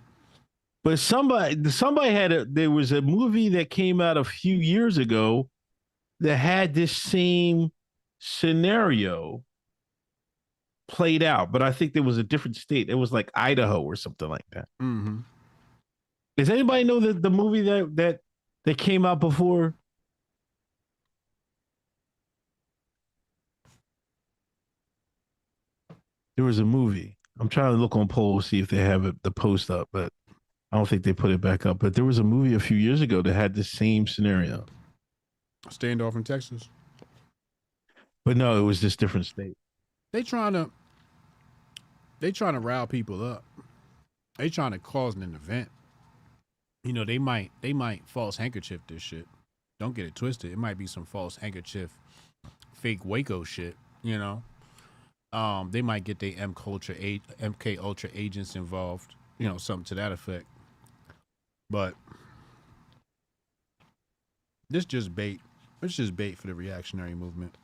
S3: But somebody had there was a movie that came out a few years ago that had this same scenario played out, but I think there was a different state. It was like Idaho or something like that.
S2: Mm-hmm.
S3: Does anybody know the movie that came out before? There was a movie. I'm trying to look on polls, see if they have the post up, but I don't think they put it back up. But there was a movie a few years ago that had the same scenario.
S2: Standoff in Texas.
S3: But no, it was this different state.
S2: They trying to rile people up. They trying to cause an event. They might false handkerchief this shit. Don't get it twisted. It might be some false handkerchief, fake Waco shit. They might get the MK Ultra agents involved. Something to that effect. But this just bait. It's just bait for the reactionary movement.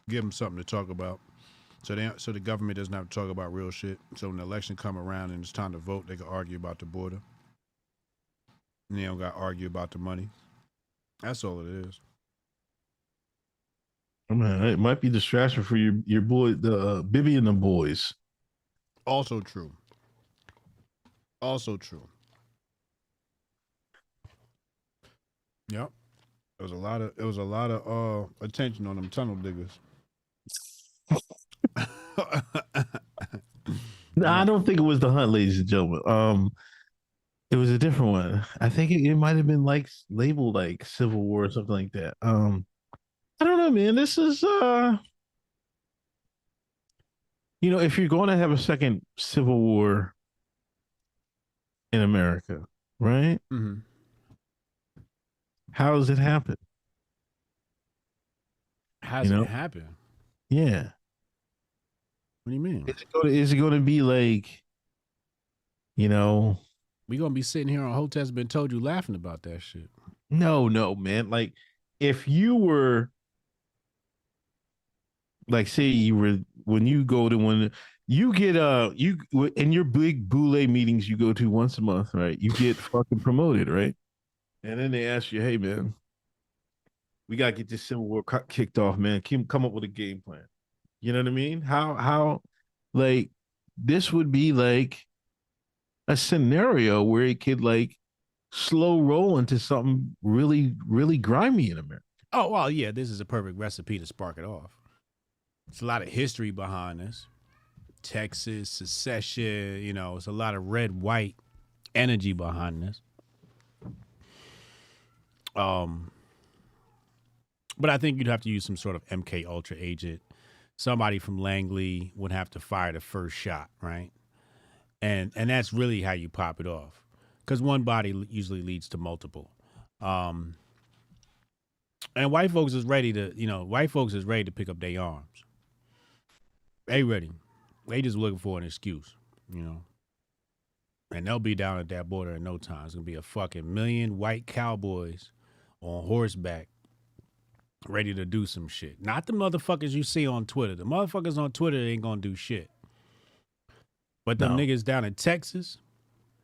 S2: Give them something to talk about. So the government doesn't have to talk about real shit. So when the election come around and it's time to vote, they can argue about the border. And they don't got to argue about the money. That's all it is.
S3: Man, it might be distraction for your boy, the Bibby and the boys.
S2: Also true. Also true. Yep. There was a lot of attention on them tunnel diggers.
S3: No, I don't think it was the hunt, ladies and gentlemen. It was a different one. I think it might have been like labeled like Civil War or something like that. I don't know, man. This is if you're going to have a second Civil War in America, right?
S2: Mm-hmm.
S3: How does it happen?
S2: How does it happen?
S3: Yeah.
S2: What do you mean?
S3: Is it going to be like,
S2: we gonna be sitting here on Hoteps been told you laughing about that shit?
S3: No, man. Like, if you were, like, say you were, when you get in your big boule meetings you go to once a month, right? You get fucking promoted, right? And then they ask you, hey man, we gotta get this Civil War kicked off, man. Come up with a game plan. You know what I mean? How like this would be like a scenario where it could like slow roll into something really, really grimy in America.
S2: Oh, well, yeah, this is a perfect recipe to spark it off. It's a lot of history behind this. Texas, secession, it's a lot of red, white energy behind this. But I think you'd have to use some sort of MK Ultra agent. Somebody from Langley would have to fire the first shot, right? And that's really how you pop it off, because one body usually leads to multiple. And white folks is ready to pick up their arms. They ready. They just looking for an excuse, And they'll be down at that border in no time. It's gonna be a fucking million white cowboys on horseback, ready to do some shit. Not the motherfuckers you see on Twitter. The motherfuckers on Twitter ain't gonna do shit. But them niggas down in Texas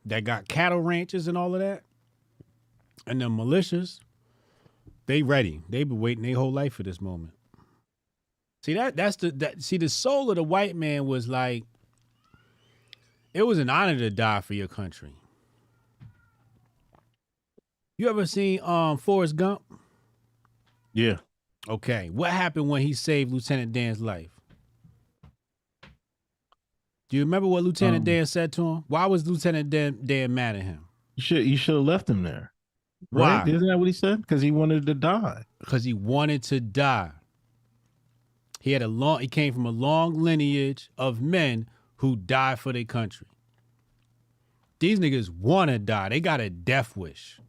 S2: that got cattle ranches and all of that, and them militias, they ready. They been waiting their whole life for this moment. See, the soul of the white man was like, it was an honor to die for your country. You ever seen Forrest Gump?
S3: Yeah.
S2: Okay. What happened when he saved Lieutenant Dan's life? Do you remember what Lieutenant Dan said to him? Why was Lieutenant Dan mad at him?
S3: You should have left him there.
S2: Why?
S3: Right? Isn't that what he said? Because he wanted to die.
S2: Because he wanted to die. He came from a long lineage of men who died for their country. These niggas want to die. They got a death wish.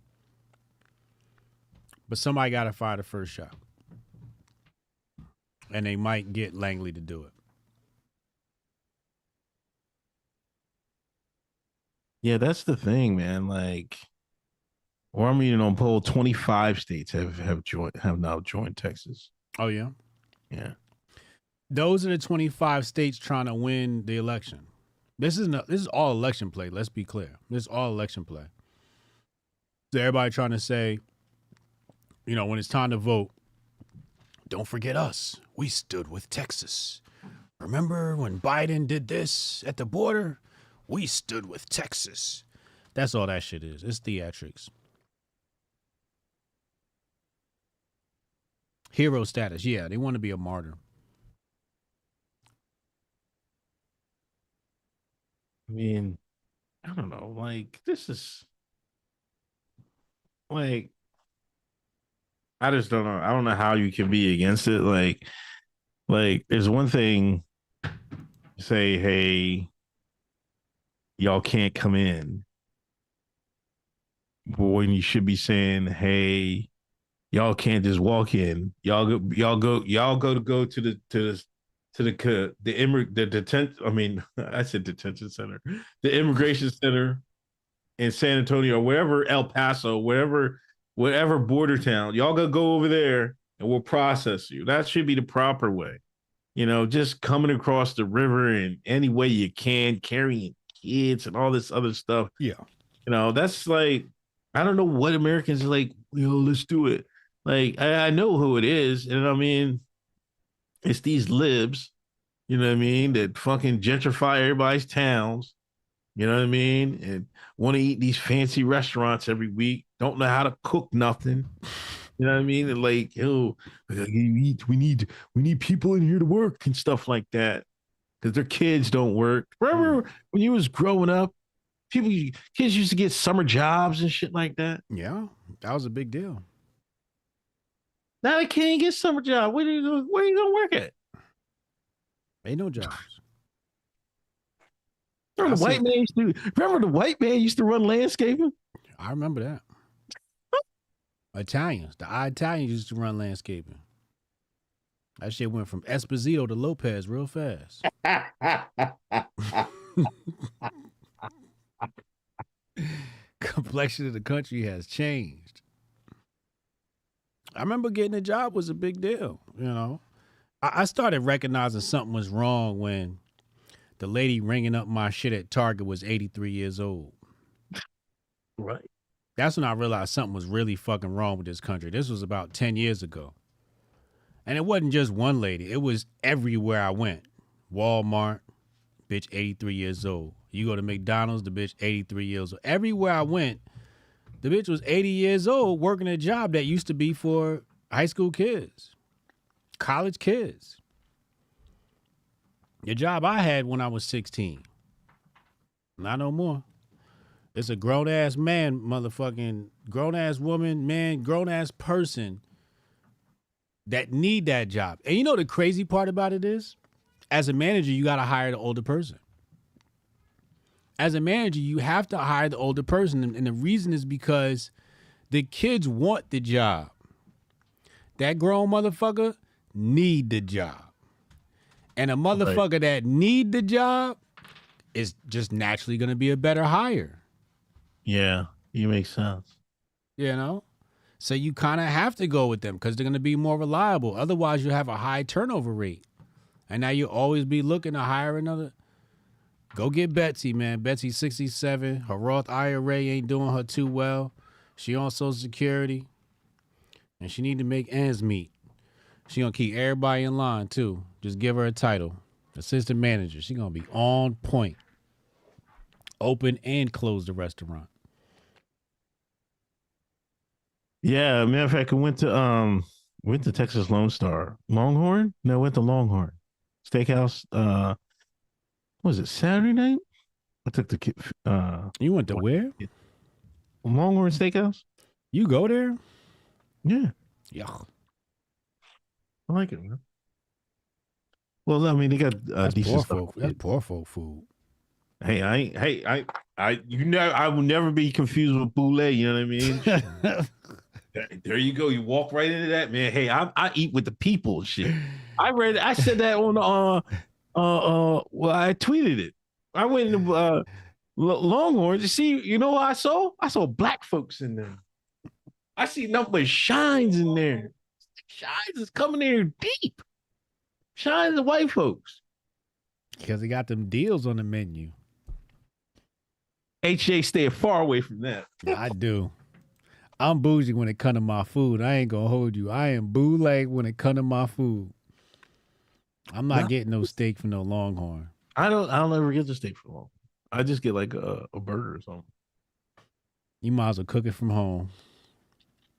S2: But somebody got to fire the first shot. And they might get Langley to do it.
S3: Yeah, that's the thing, man. Like, or I'm reading on poll, 25 states have now joined Texas.
S2: Oh, yeah?
S3: Yeah.
S2: Those are the 25 states trying to win the election. This is all election play. Let's be clear. This is all election play. So everybody trying to say, when it's time to vote, don't forget us. We stood with Texas. Remember when Biden did this at the border? We stood with Texas. That's all that shit is. It's theatrics. Hero status. Yeah, they want to be a martyr.
S3: I mean, I don't know. Like, this is like, I just don't know. I don't know how you can be against it. Like there's one thing, say, hey, y'all can't come in. But when you should be saying, hey, y'all can't just walk in. Y'all go to detention center, the immigration center in San Antonio, or wherever, El Paso, wherever border town. Y'all go over there and we'll process you. That should be the proper way. You know, just coming across the river in any way you can, carrying kids and all this other stuff.
S2: Yeah.
S3: You know, that's like, I don't know what Americans are like, let's do it. Like, I know who it is. And I mean, it's these libs, you know what I mean, that fucking gentrify everybody's towns, you know what I mean, and want to eat these fancy restaurants every week, don't know how to cook nothing. You know what I mean? And like, we need people in here to work and stuff like that because their kids don't work. Remember when you was growing up, kids used to get summer jobs and shit like that.
S2: Yeah, that was a big deal.
S3: Now they can't get summer job. Where are you gonna work at?
S2: Ain't no jobs.
S3: Remember the white man used to run landscaping?
S2: I remember that. Italians. The Italians used to run landscaping. That shit went from Esposito to Lopez real fast. Complexion of the country has changed. I remember getting a job was a big deal, you know. I started recognizing something was wrong when the lady ringing up my shit at Target was 83 years old.
S3: Right.
S2: That's when I realized something was really fucking wrong with this country. This was about 10 years ago. And it wasn't just one lady. It was everywhere I went. Walmart, bitch 83 years old. You go to McDonald's, the bitch 83 years old. Everywhere I went, the bitch was 80 years old working a job that used to be for high school kids, college kids. The job I had when I was 16. Not no more. It's a grown-ass man, motherfucking grown-ass woman, man, grown-ass person that need that job. And you know the crazy part about it is, as a manager, you got to hire the older person. As a manager, you have to hire the older person. And the reason is because the kids want the job. That grown motherfucker need the job. And a motherfucker that need the job is just naturally going to be a better hire.
S3: Yeah, you make sense.
S2: You know? So you kind of have to go with them because they're going to be more reliable. Otherwise, you have a high turnover rate. And now you'll always be looking to hire another. Go get Betsy, man. Betsy's 67. Her Roth IRA ain't doing her too well. She on Social Security. And she need to make ends meet. She going to keep everybody in line, too. Just give her a title. Assistant manager. She going to be on point. Open and close the restaurant.
S3: Yeah, matter of fact, I went to Texas Lone Star. Longhorn? No, went to Longhorn Steakhouse. What was it, Saturday night? I took the kid.
S2: You went to where?
S3: Longhorn Steakhouse.
S2: You go there?
S3: Yeah.
S2: Yeah.
S3: I like it, man. Well, I mean, they got decent stuff.
S2: That's poor folk food.
S3: Hey, I will never be confused with Boulay. You know what I mean? There you go. You walk right into that, man. Hey, I eat with the people. Shit. I said that on well, I tweeted it. I went into Longhorn to see. You know what I saw? I saw black folks in there. I see nothing but shines in there. Shines is coming there deep. Shines the white folks.
S2: Because they got them deals on the menu.
S3: HJ stay far away from that.
S2: I do. I'm bougie when it come to my food. I ain't gonna hold you. I am bootleg when it come to my food. I'm not getting no steak from no Longhorn.
S3: I'll never get the steak from home. I just get like a burger or something.
S2: You might as well cook it from home.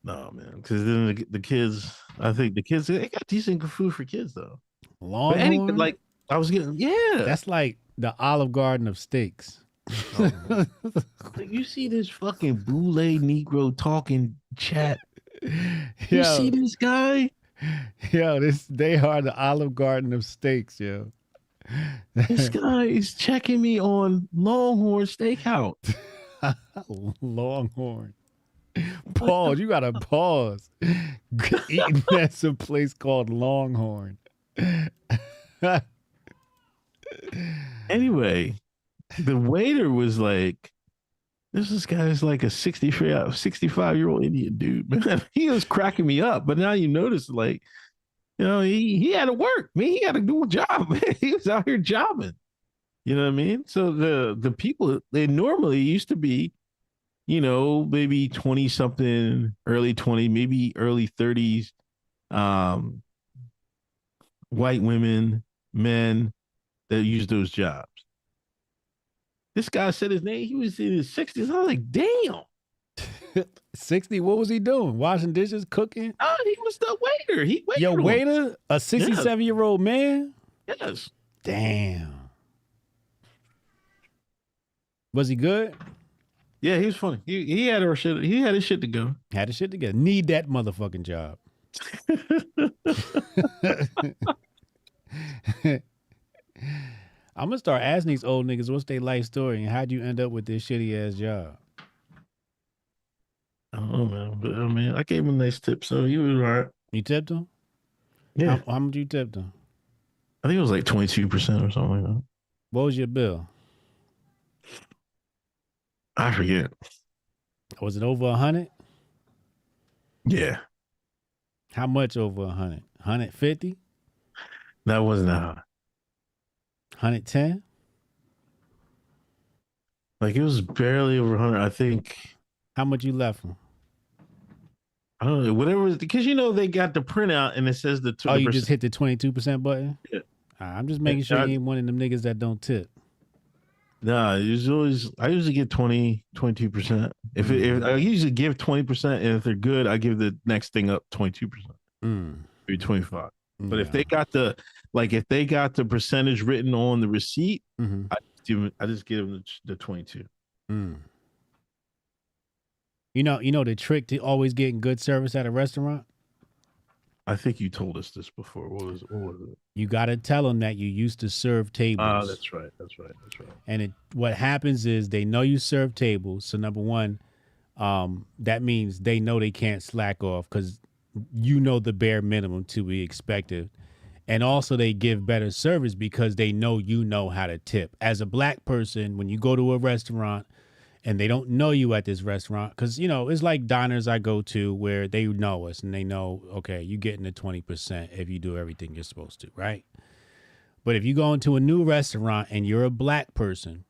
S3: No, man. Because then the kids, I think the kids, they got decent food for kids though.
S2: Longhorn?
S3: Like I was getting, yeah.
S2: That's like the Olive Garden of steaks.
S3: You see this fucking Boulay Negro talking chat. You
S2: Yo,
S3: see this guy?
S2: Yo, they are the Olive Garden of steaks, yo.
S3: This guy is checking me on Longhorn Steakhouse.
S2: Longhorn. Pause. You gotta pause. Eating at some place called Longhorn.
S3: Anyway, the waiter was like, This guy is like a 65-year-old Indian dude, man. He was cracking me up. But now you notice, like, he had to work, man. He had to do a job, man. He was out here jobbing. You know what I mean? So the people, they normally used to be, maybe 20 something, early 20, maybe early 30s, white women, men that use those jobs. This guy said his name, he was in his 60s. I was like, damn.
S2: 60? What was he doing? Washing dishes, cooking?
S3: Oh, he was the waiter. He waited.
S2: Your waiter? A 67-year-old man?
S3: Yes.
S2: Damn. Was he good?
S3: Yeah, he was funny. He had his shit to go.
S2: Had his shit together. Need that motherfucking job. I'm gonna start asking these old niggas what's their life story and how'd you end up with this shitty ass job?
S3: I don't know, man. But I mean, I gave him a nice tip, so he was all right.
S2: You tipped him?
S3: Yeah.
S2: How much you tipped him?
S3: I think it was like 22% or something like that.
S2: What was your bill?
S3: I forget.
S2: Was it over 100?
S3: Yeah.
S2: How much over 100? 150?
S3: That wasn't that high.
S2: 110?
S3: Like it was barely over 100. I think.
S2: How much you left him?
S3: I don't know. Whatever, because they got the printout and it says the.
S2: Oh, you just hit the 22% button?
S3: Yeah.
S2: I'm just making sure you ain't one of them niggas that don't tip.
S3: Nah, I usually get 22%. If I usually give 20%, and if they're good, I give the next thing up 22%. Maybe 25. But if they got the percentage written on the receipt, I just give them the 22.
S2: You know the trick to always getting good service at a restaurant?
S3: I think you told us this before. What was it?
S2: You got to tell them that you used to serve tables.
S3: That's right.
S2: And what happens is they know you serve tables. So number one, that means they know they can't slack off because the bare minimum to be expected. And also they give better service because they know how to tip. As a black person, when you go to a restaurant and they don't know you at this restaurant, because, it's like diners I go to where they know us and they know, okay, you're getting the 20% if you do everything you're supposed to, right? But if you go into a new restaurant and you're a black person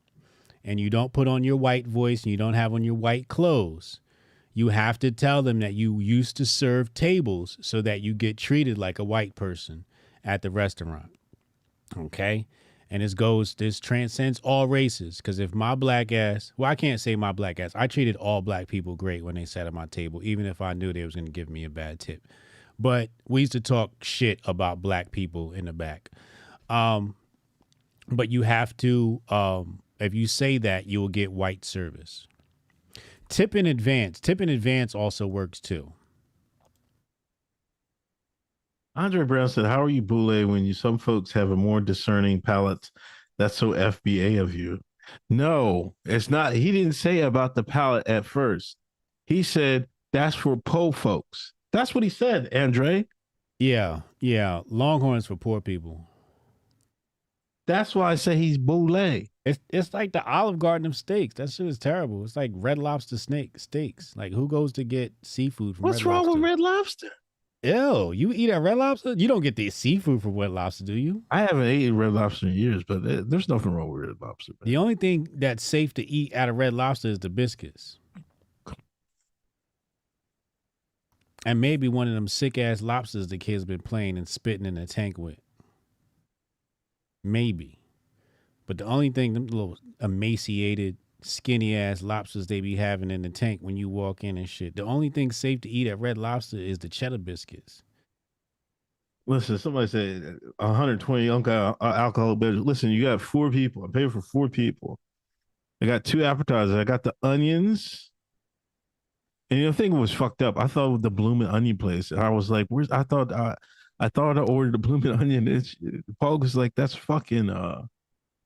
S2: and you don't put on your white voice and you don't have on your white clothes, you have to tell them that you used to serve tables so that you get treated like a white person at the restaurant. Okay? And this transcends all races. Because if my black ass, I can't say my black ass. I treated all black people great when they sat at my table, even if I knew they was going to give me a bad tip. But we used to talk shit about black people in the back. But you have to, if you say that, you will get white service. Tip in advance. Tip in advance also works too.
S3: Andre Brown said, "How are you, Boule, when some folks have a more discerning palate? That's so FBA of you." No, it's not. He didn't say about the palate at first. He said, that's for po folks. That's what he said, Andre.
S2: Yeah. Longhorns for poor people.
S3: That's why I say he's Boule.
S2: It's like the Olive Garden of steaks. That shit is terrible. It's like Red Lobster steaks. Like, who goes to get seafood from
S3: What's wrong with Red Lobster?
S2: Ew, you eat at Red Lobster? You don't get the seafood from Red Lobster, do you?
S3: I haven't eaten Red Lobster in years, but there's nothing wrong with Red Lobster. Man.
S2: The only thing that's safe to eat at a Red Lobster is the biscuits. And maybe one of them sick-ass lobsters the kids been playing and spitting in the tank with. Maybe. But the only thing, them little emaciated, skinny-ass lobsters they be having in the tank when you walk in and shit, the only thing safe to eat at Red Lobster is the cheddar biscuits.
S3: Listen, somebody said 120 alcohol beverages. Listen, you got 4 people. I paid for 4 people. I got 2 appetizers. I got the onions. And the thing was fucked up. I thought with the Bloomin' Onion place. I was like, I thought I ordered the Bloomin' Onion. Paul was like, that's fucking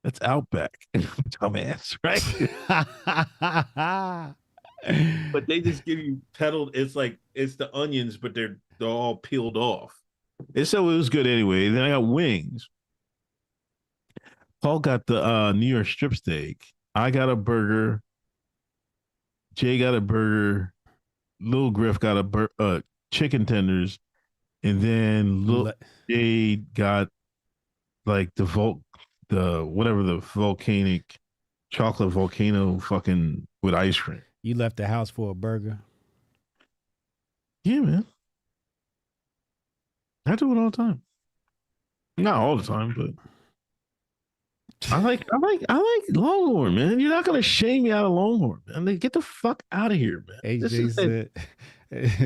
S3: that's Outback. Dumbass, right? But they just give you petaled. It's like it's the onions, but they're all peeled off. And so it was good anyway. Then I got wings. Paul got the New York strip steak. I got a burger. Jay got a burger. Lil Griff got a chicken tenders, and then Lil Jay got like the volcanic chocolate volcano fucking with ice cream.
S2: You left the house for a burger?
S3: Yeah, man. I do it all the time. Not all the time, but I like Longhorn, man. You're not gonna shame me out of Longhorn, man. Like, get the fuck out of here, man.
S2: AJ said,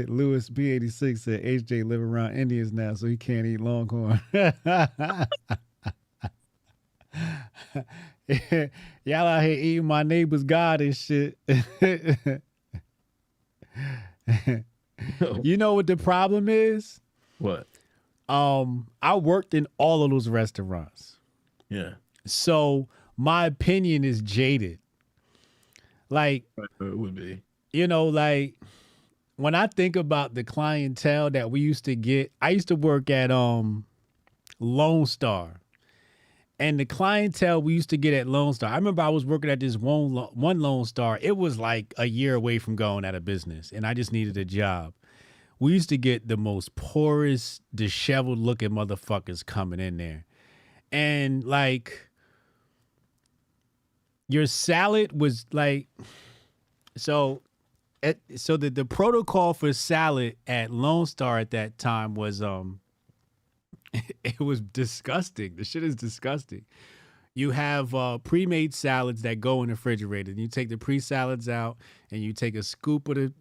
S2: Louis B86 said HJ live around Indians now, so he can't eat Longhorn. Y'all out here eating my neighbor's God and shit. You know what the problem is?
S3: What?
S2: I worked in all of those restaurants.
S3: Yeah.
S2: So my opinion is jaded. Like,
S3: it would be.
S2: You know, like when I think about the clientele that we used to get, I used to work at Lone Star. And the clientele we used to get at Lone Star, I remember I was working at this one Lone Star. It was like a year away from going out of business, and I just needed a job. We used to get the most poorest, disheveled looking motherfuckers coming in there. And like, your salad was like, so the protocol for salad at Lone Star at that time was, it was disgusting. The shit is disgusting. You have pre-made salads that go in the refrigerator. And you take the pre-salads out and you take a scoop of the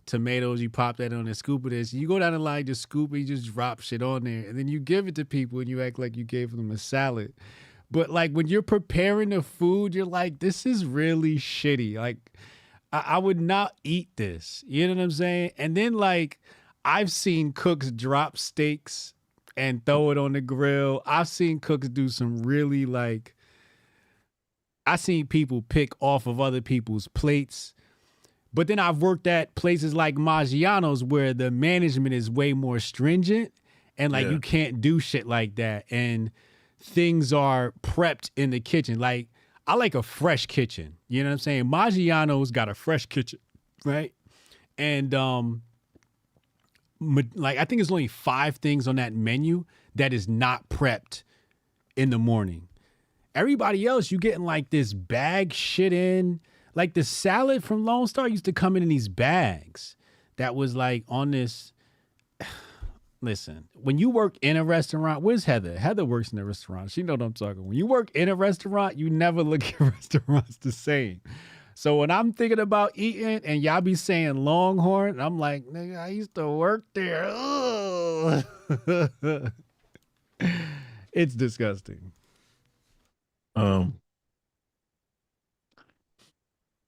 S2: tomatoes, you pop that on a scoop of this. You go down the line, just scoop it, you just drop shit on there. And then you give it to people and you act like you gave them a salad. But like when you're preparing the food, you're like, this is really shitty. Like I would not eat this. You know what I'm saying? And then like, I've seen cooks drop steaks and throw it on the grill. I've seen cooks do some really like, I've seen people pick off of other people's plates. But then I've worked at places like Maggiano's where the management is way more stringent and like you can't do shit like that. And things are prepped in the kitchen. Like I like a fresh kitchen. You know what I'm saying? Maggiano's got a fresh kitchen, right? And like I think there's only 5 things on that menu that is not prepped in the morning. Everybody else, you getting like this bag shit in. Like the salad from Lone Star used to come in these bags that was like on this. Listen, when you work in a restaurant, where's Heather? Heather works in a restaurant. She know what I'm talking. When you work in a restaurant, you never look at restaurants the same. So when I'm thinking about eating and y'all be saying Longhorn, I'm like, nigga, I used to work there. It's disgusting.
S3: So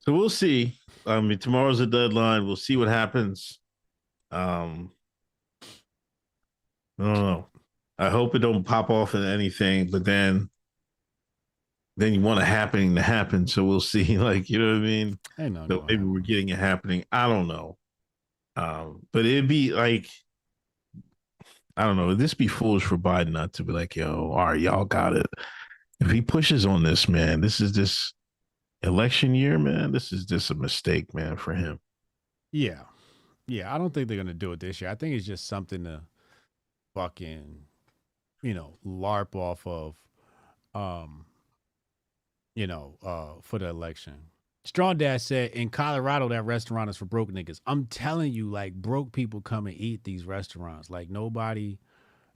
S3: we'll see. I mean, tomorrow's the deadline. We'll see what happens. I don't know. I hope it don't pop off in anything, but then you want a happening to happen. So we'll see. Like, you know what I mean?
S2: I know.
S3: So maybe we're getting it happening. I don't know. But it'd be like, I don't know. It'd just be foolish for Biden not to be like, yo, all right, y'all got it. If he pushes on this, man, this is this election year, man. This is just a mistake, man, for him.
S2: Yeah. Yeah. I don't think they're going to do it this year. I think it's just something to fucking, LARP off of, for the election. Strong Dad said in Colorado that restaurant is for broke niggas. I'm telling you, like, broke people come and eat these restaurants. Like nobody,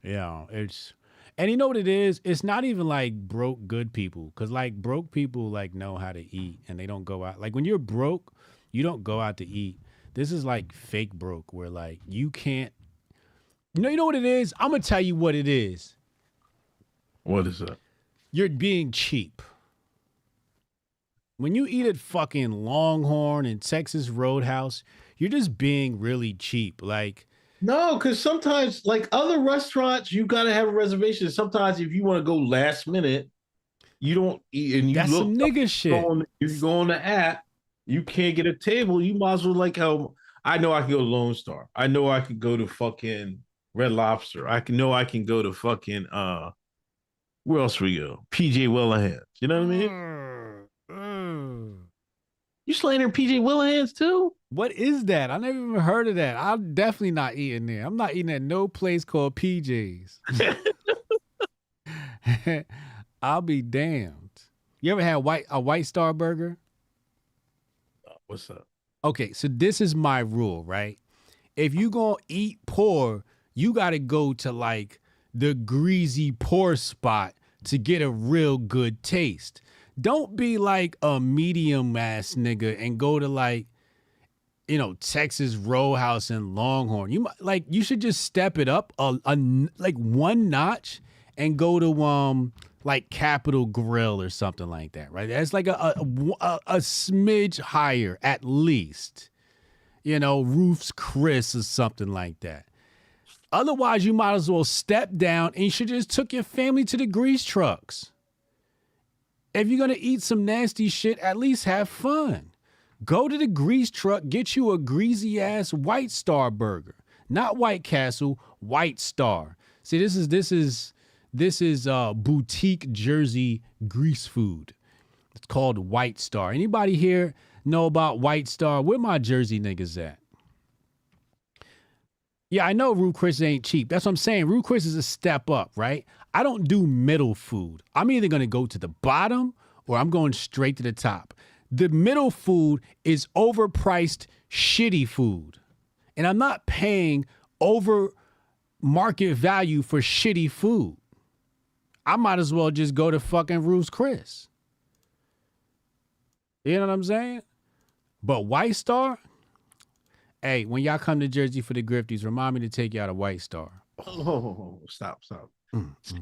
S2: it's, and you know what it is? It's not even like broke good people. Cause like broke people like know how to eat and they don't go out. Like when you're broke, you don't go out to eat. This is like fake broke where like you can't, you know what it is? I'm going to tell you what it is.
S3: What is that?
S2: You're being cheap. When you eat at fucking Longhorn and Texas Roadhouse, you're just being really cheap. Like,
S3: no, because sometimes, like other restaurants, you gotta have a reservation. Sometimes, if you want to go last minute, you don't eat, and you
S2: that's
S3: look
S2: some nigga shit.
S3: You go on the app, you can't get a table. You might as well like how I know I can go to Lone Star. I know I can go to fucking Red Lobster. I can go to fucking where else we go? PJ Wellahan's. You know what I mean? You slandering PJ Willihands too?
S2: What is that? I never even heard of that. I'm definitely not eating there. I'm not eating at no place called PJ's. I'll be damned. You ever had a White Star burger?
S3: What's up?
S2: Okay, so this is my rule, right? If you gonna eat poor, you gotta go to like the greasy poor spot to get a real good taste. Don't be like a medium ass nigga and go to like, Texas Roadhouse and Longhorn. You should just step it up like one notch and go to like Capitol Grill or something like that, right? That's like a smidge higher at least. Roof's Chris or something like that. Otherwise, you might as well step down and you should just took your family to the grease trucks. If you're gonna eat some nasty shit, at least have fun. Go to the grease truck, get you a greasy ass White Star burger, not White Castle, White Star. See, this is boutique Jersey grease food. It's called White Star. Anybody here know about White Star? Where my Jersey niggas at? Yeah, I know Ruth Chris ain't cheap. That's what I'm saying. Ruth Chris is a step up, right? I don't do middle food. I'm either going to go to the bottom or I'm going straight to the top. The middle food is overpriced, shitty food. And I'm not paying over market value for shitty food. I might as well just go to fucking Ruth's Chris. You know what I'm saying? But White Star, hey, when y'all come to Jersey for the Grifties, remind me to take y'all to White Star.
S3: Oh, stop.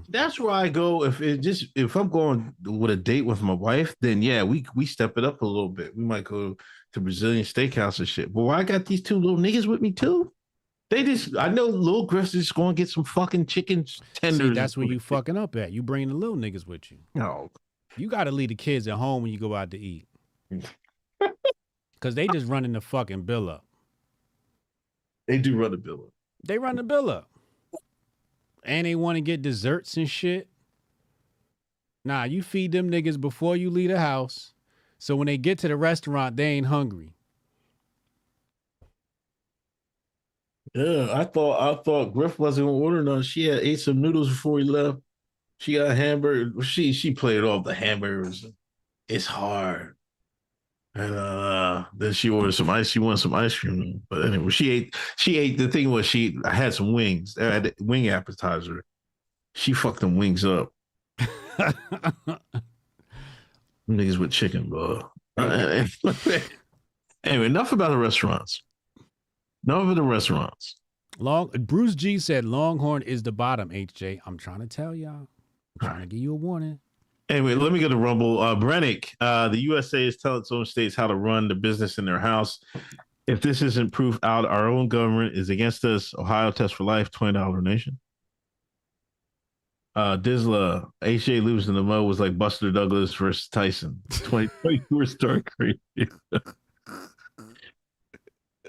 S3: That's where I go. If I'm going with a date with my wife, then yeah, we step it up a little bit. We might go to Brazilian steakhouse and shit. But I got these two little niggas with me too. I know little Griff's just going to get some fucking chicken tenders.
S2: See, that's where you fucking up at. You bring the little niggas with you.
S3: No.
S2: You got to leave the kids at home when you go out to eat. Because they just running the fucking bill up.
S3: They do run the bill up.
S2: They run the bill up. And they want to get desserts and shit. Nah, you feed them niggas before you leave the house. So when they get to the restaurant, they ain't hungry.
S3: Yeah, I thought Griff wasn't gonna order none. She had ate some noodles before he left. She got a hamburger. She played off the hamburgers. It's hard. And then she ordered some ice. She wanted some ice cream. But anyway, she ate. The thing was, I had some wings. I had a wing appetizer. She fucked them wings up. Niggas with chicken, bro. Anyway, enough about the restaurants. Enough of the restaurants.
S2: Bruce G said Longhorn is the bottom, HJ. I'm trying to tell y'all. I'm trying to give you a warning.
S3: Anyway, let me go to Rumble. Brennick, the USA is telling its own states how to run the business in their house. If this isn't proof out, our own government is against us. Ohio Test for Life, $20 donation. Dizla, HJ losing the Moe was like Buster Douglas versus Tyson. 24 star crazy.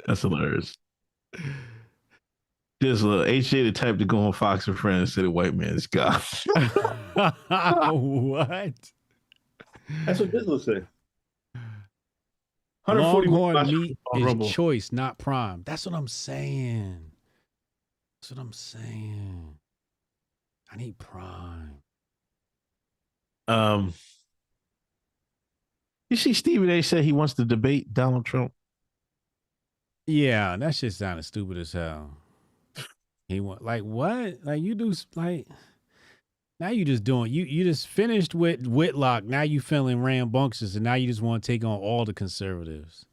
S3: That's hilarious. Dizla, HJ the type to go on Fox and Friends and say the white man's God.
S2: What?
S3: That's what Dizla said.
S2: Longhorn meat is choice, not prime. That's what I'm saying. I need prime.
S3: You see Stephen A said he wants to debate Donald Trump.
S2: Yeah, that shit sounded stupid as hell. He want like what? Like you do like now you just doing you just finished with Whitlock. Now you feeling rambunctious and now you just want to take on all the conservatives.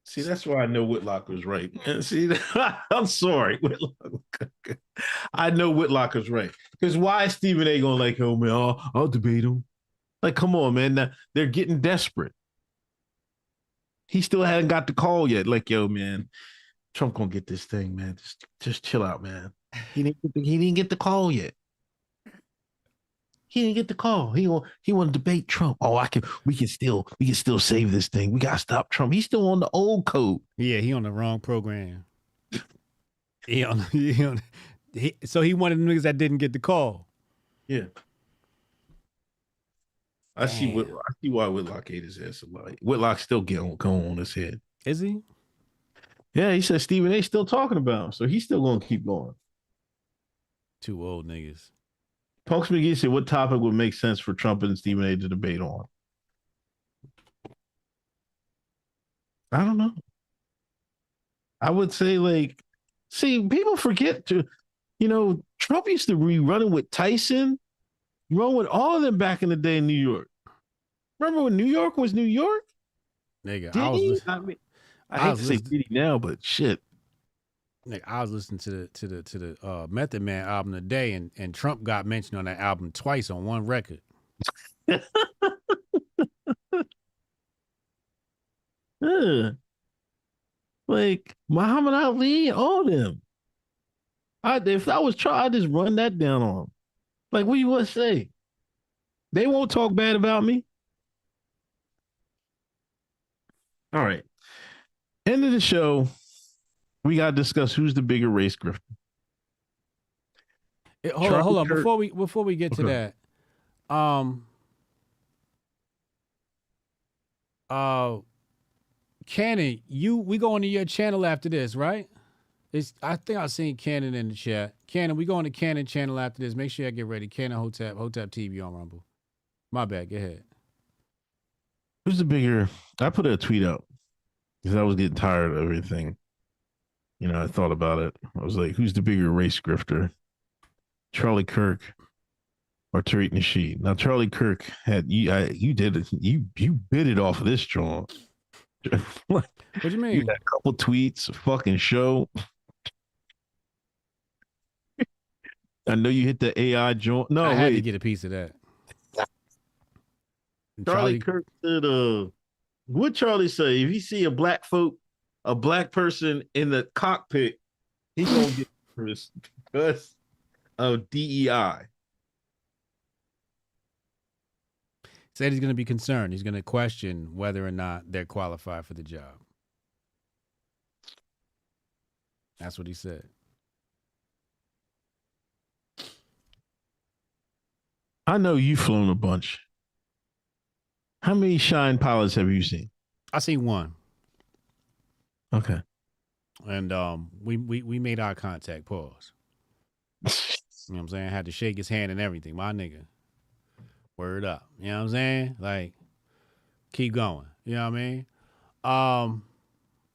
S3: See, that's why I know Whitlock was right. See, I'm sorry, Whitlock. I know Whitlock was right. Because why is Stephen A going like, oh man, I'll debate him? Like, come on, man. They're getting desperate. He still hadn't got the call yet. Like, yo, man, Trump gonna get this thing, man. Just chill out, man. He didn't get the call yet. He didn't get the call. He want to debate Trump. Oh, we can still save this thing. We gotta stop Trump. He's still on the old code.
S2: Yeah, he on the wrong program. So he one of the niggas that didn't get the call.
S3: Yeah. I see why Whitlock ate his ass a lot. Whitlock still going on his head.
S2: Is he?
S3: Yeah, he said Stephen A. still talking about him, so he's still going to keep going.
S2: Two old niggas.
S3: Punks McGee said, what topic would make sense for Trump and Stephen A. to debate on? I don't know. I would say, like, see, people forget to, Trump used to be running with Tyson, run with all of them back in the day in New York. Remember when New York was New York?
S2: Nigga,
S3: I hate to say Diddy now, but shit.
S2: Nigga, I was listening to the Method Man album today, and Trump got mentioned on that album twice on one record.
S3: Like Muhammad Ali, all them. If I was trying, I'd just run that down on them. Like, what do you want to say? They won't talk bad about me. All right. End of the show. We got to discuss who's the bigger race grifter.
S2: Hold on. Before we get to that, Cannon, we going to your channel after this, right? I think I seen Cannon in the chat. Cannon, we going to Cannon channel after this. Make sure I get ready. Cannon Hotep TV on Rumble. My bad. Go ahead.
S3: Who's the bigger? I put a tweet out because I was getting tired of everything. I thought about it. I was like, who's the bigger race grifter? Charlie Kirk or Tariq Nasheed? Now, Charlie Kirk you did it. You bit it off of this joint.
S2: What do you mean?
S3: You had a couple tweets, a fucking show. I know you hit the AI joint. No,
S2: I had to get a piece of that.
S3: Charlie Kirk said, what Charlie say? If you see a black person in the cockpit, he's gonna get first because of DEI.
S2: Said he's going to be concerned. He's going to question whether or not they're qualified for the job. That's what he said.
S3: I know you've flown a bunch. How many Shine pilots have you seen?
S2: I seen one.
S3: Okay.
S2: And we made eye contact. Pause. You know what I'm saying? I had to shake his hand and everything. My nigga. Word up. You know what I'm saying? Like, keep going. You know what I mean?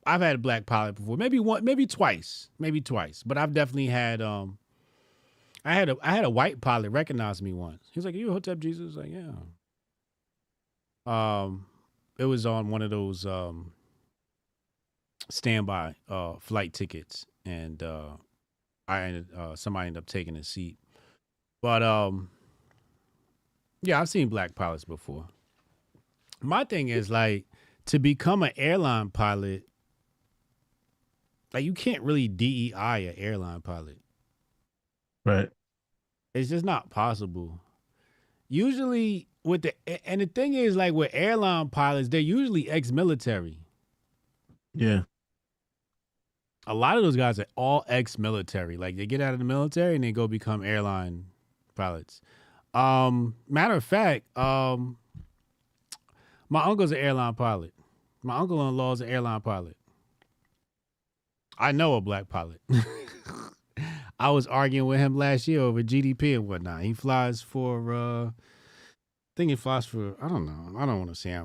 S2: I've had a black pilot before. Maybe twice. But I've definitely had I had a white pilot recognize me once. He was like, "Are you Hotep Jesus?" I was like, yeah. It was on one of those standby flight tickets, and somebody ended up taking his seat. But yeah, I've seen black pilots before. My thing is, like, to become an airline pilot, like, you can't really DEI an airline pilot.
S3: Right.
S2: It's just not possible. Usually and the thing is, like, with airline pilots, they're usually ex-military.
S3: Yeah.
S2: A lot of those guys are all ex-military. Like, they get out of the military and they go become airline pilots. Matter of fact, my uncle's an airline pilot. My uncle-in-law is an airline pilot. I know a black pilot. I was arguing with him last year over GDP and whatnot. He flies for, I think he flies for, I don't know. I don't want to say,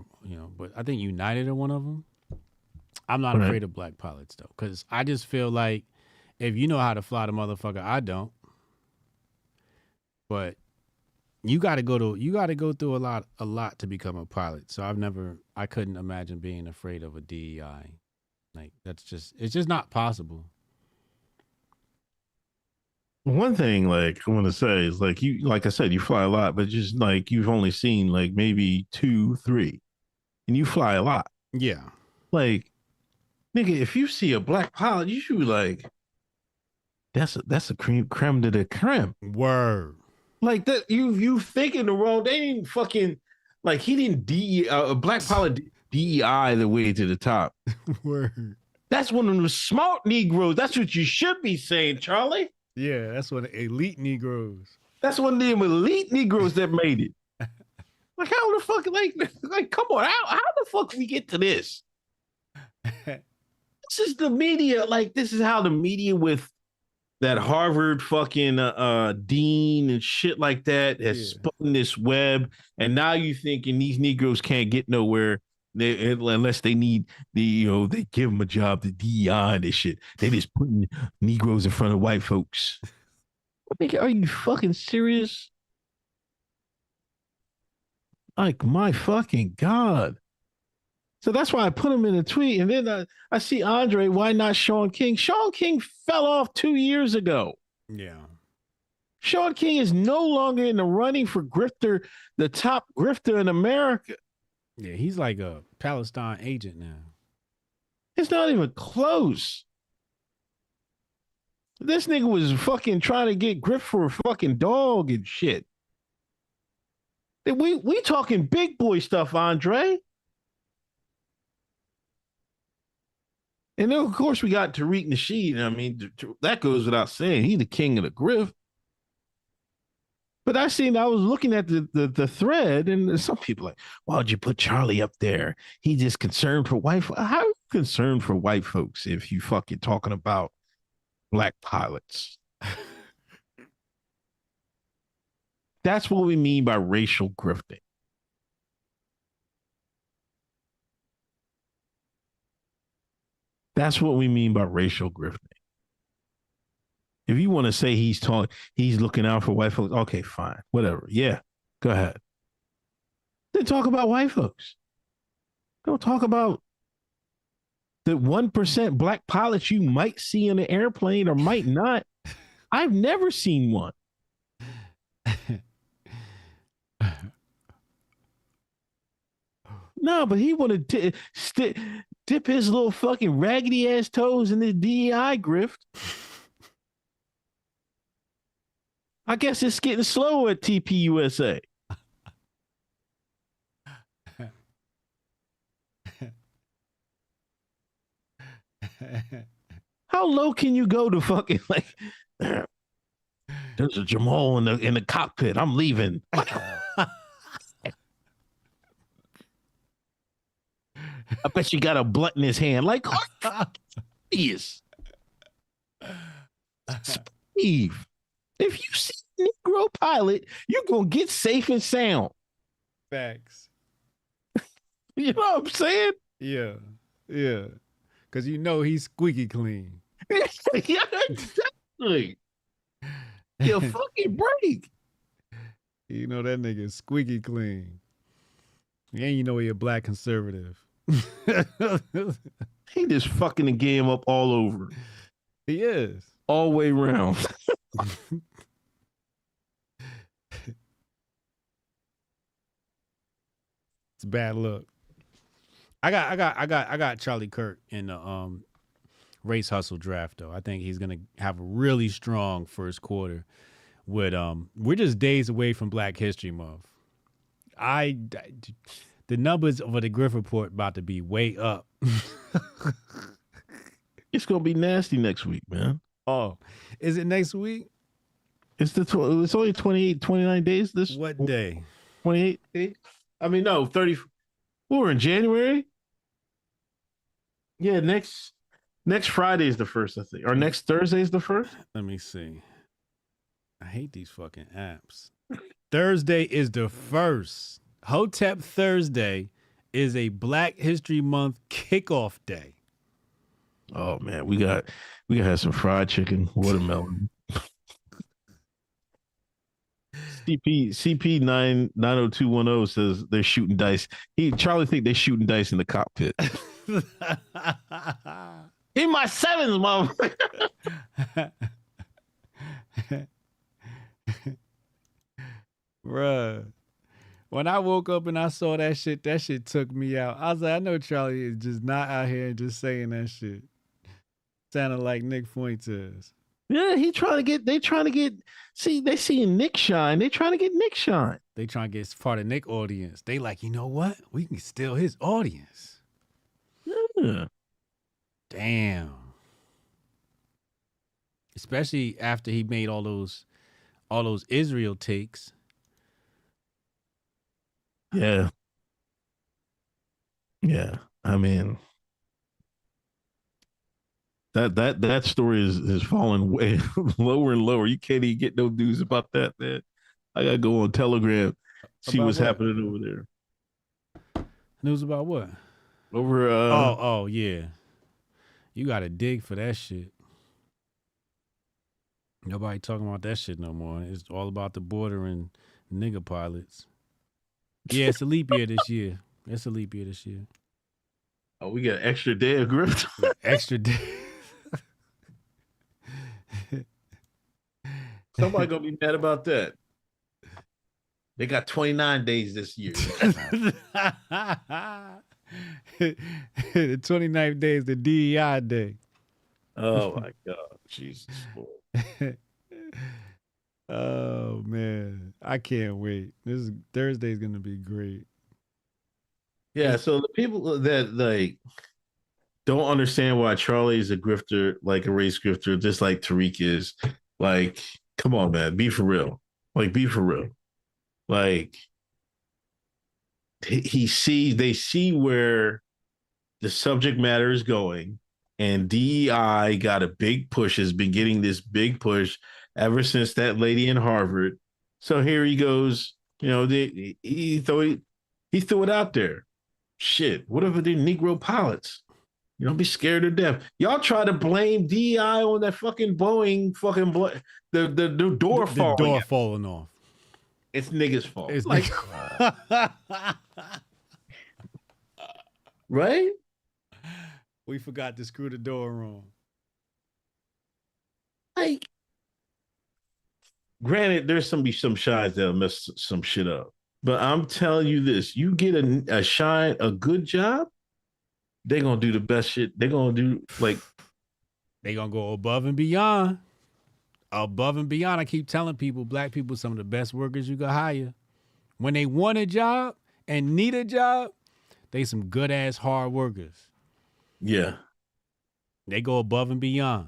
S2: but I think United are one of them. I'm not afraid of black pilots, though, because I just feel like if you know how to fly the motherfucker, I don't. But you got to go through a lot to become a pilot. So I couldn't imagine being afraid of a DEI. Like, it's just not possible.
S3: One thing, like, I want to say is, like, like I said, you fly a lot, but just like you've only seen like maybe 2, 3, and you fly a lot.
S2: Yeah.
S3: Like, nigga, if you see a black pilot, you should be like, that's a creme de la creme.
S2: Word.
S3: Like that, you thinking the wrong. They didn't fucking, like, he didn't a black pilot DEI the way to the top.
S2: Word.
S3: That's one of them smart Negroes. That's what you should be saying, Charlie.
S2: Yeah, that's one of the elite Negroes.
S3: That's one of them elite Negroes that made it. Like how the fuck? Like come on, how the fuck we get to this? This is the media. Like this is how the media with that Harvard fucking dean and shit like that has spun this web, and now you thinking these Negroes can't get nowhere unless they need they give them a job to DEI and this shit. They just putting Negroes in front of white folks. Are you fucking serious? Like my fucking God. So that's why I put him in a tweet. And then I see Andre, why not Sean King? Sean King fell off 2 years ago.
S2: Yeah.
S3: Sean King is no longer in the running for grifter, the top grifter in America.
S2: Yeah, he's like a Palestine agent now.
S3: It's not even close. This nigga was fucking trying to get grift for a fucking dog and shit. We talking big boy stuff, Andre. And then, of course, we got Tariq Nasheed. I mean, that goes without saying. He's the king of the grift. But I was looking at the thread, and some people like, why would you put Charlie up there? He's just concerned for white folks. How are you concerned for white folks if you fucking talking about black pilots? That's what we mean by racial grifting. That's what we mean by racial grifting. If you want to say he's looking out for white folks, okay, fine, whatever. Yeah, go ahead. Then talk about white folks. Don't talk about the 1% black pilots you might see in an airplane or might not. I've never seen one. No, but he want to dip his little fucking raggedy ass toes in the DEI grift. I guess it's getting slow at TPUSA. How low can you go to fucking like? There's a Jamal in the cockpit. I'm leaving. I bet you got a blunt in his hand. Like, yes. Steve, if you see a Negro pilot, you're going to get safe and sound.
S2: Facts.
S3: You know what I'm saying?
S2: Yeah. Yeah. Because you know he's squeaky clean.
S3: Yeah, exactly. He'll fucking break.
S2: You know that nigga is squeaky clean. And you know he a black conservative.
S3: He just fucking the game up all over.
S2: He is.
S3: All the way around.
S2: It's bad luck. I got Charlie Kirk in the race hustle draft though. I think he's gonna have a really strong first quarter. With we're just days away from Black History Month. The numbers for the Griff report about to be way up.
S3: It's gonna be nasty next week, man.
S2: Oh, is it next week?
S3: It's only 29 days this.
S2: What day?
S3: 28 days? I mean, no, 30. We're in January. Yeah, next Friday is the first, I think. Or next Thursday is the first.
S2: Let me see. I hate these fucking apps. Thursday is the first. Hotep Thursday is a Black History Month kickoff day.
S3: Oh man, we gotta have some fried chicken, watermelon. CP 90210 says they're shooting dice. Charlie think they're shooting dice in the cockpit. In my sevens, mom.
S2: Bruh. When I woke up and I saw that shit took me out. I was like, I know Charlie is just not out here and just saying that shit. Sounded like Nick Fuentes.
S3: Yeah, they trying to get, see, they seeing Nick shine. They trying to get Nick shine.
S2: They trying to get part of Nick audience. They like, you know what? We can steal his audience.
S3: Yeah.
S2: Damn. Especially after he made all those Israel takes.
S3: Yeah. Yeah. I mean, that story is falling way lower and lower. You can't even get no news about that, man. I gotta go on Telegram, see
S2: About
S3: what's
S2: what?
S3: happening over there.
S2: News about what?
S3: Over
S2: Oh yeah. You gotta dig for that shit. Nobody talking about that shit no more. It's all about the border and nigga pilots. Yeah, it's a leap year this year. It's a leap year this year.
S3: Oh, we got extra day of grift.
S2: Extra day.
S3: Somebody gonna be mad about that. They got 29 days this year.
S2: The 29th day is the DEI day.
S3: Oh my God. Jesus Lord.
S2: Oh man. I can't wait. This Thursday's gonna be great.
S3: Yeah, so the people that like don't understand why Charlie is a grifter, like a race grifter, just like Tariq is. Like, come on, man, be for real. Like, be for real. Like, they see where the subject matter is going, and DEI got a big push, has been getting this big push ever since that lady in Harvard. So here he goes, you know, he threw it out there. Shit, what if they're Negro pilots? You don't be scared to death. Y'all try to blame DEI on that fucking Boeing the door falling.
S2: The door falling off.
S3: It's niggas' fault.
S2: It's
S3: like, right?
S2: We forgot to screw the door on.
S3: Like, granted, there's some shies that'll mess some shit up. But I'm telling you this, you get a good job, they're going to do the best shit. They're going to do, like...
S2: They're going to go above and beyond. Above and beyond. I keep telling people, black people, some of the best workers you can hire. When they want a job and need a job, they some good-ass hard workers.
S3: Yeah.
S2: They go above and beyond.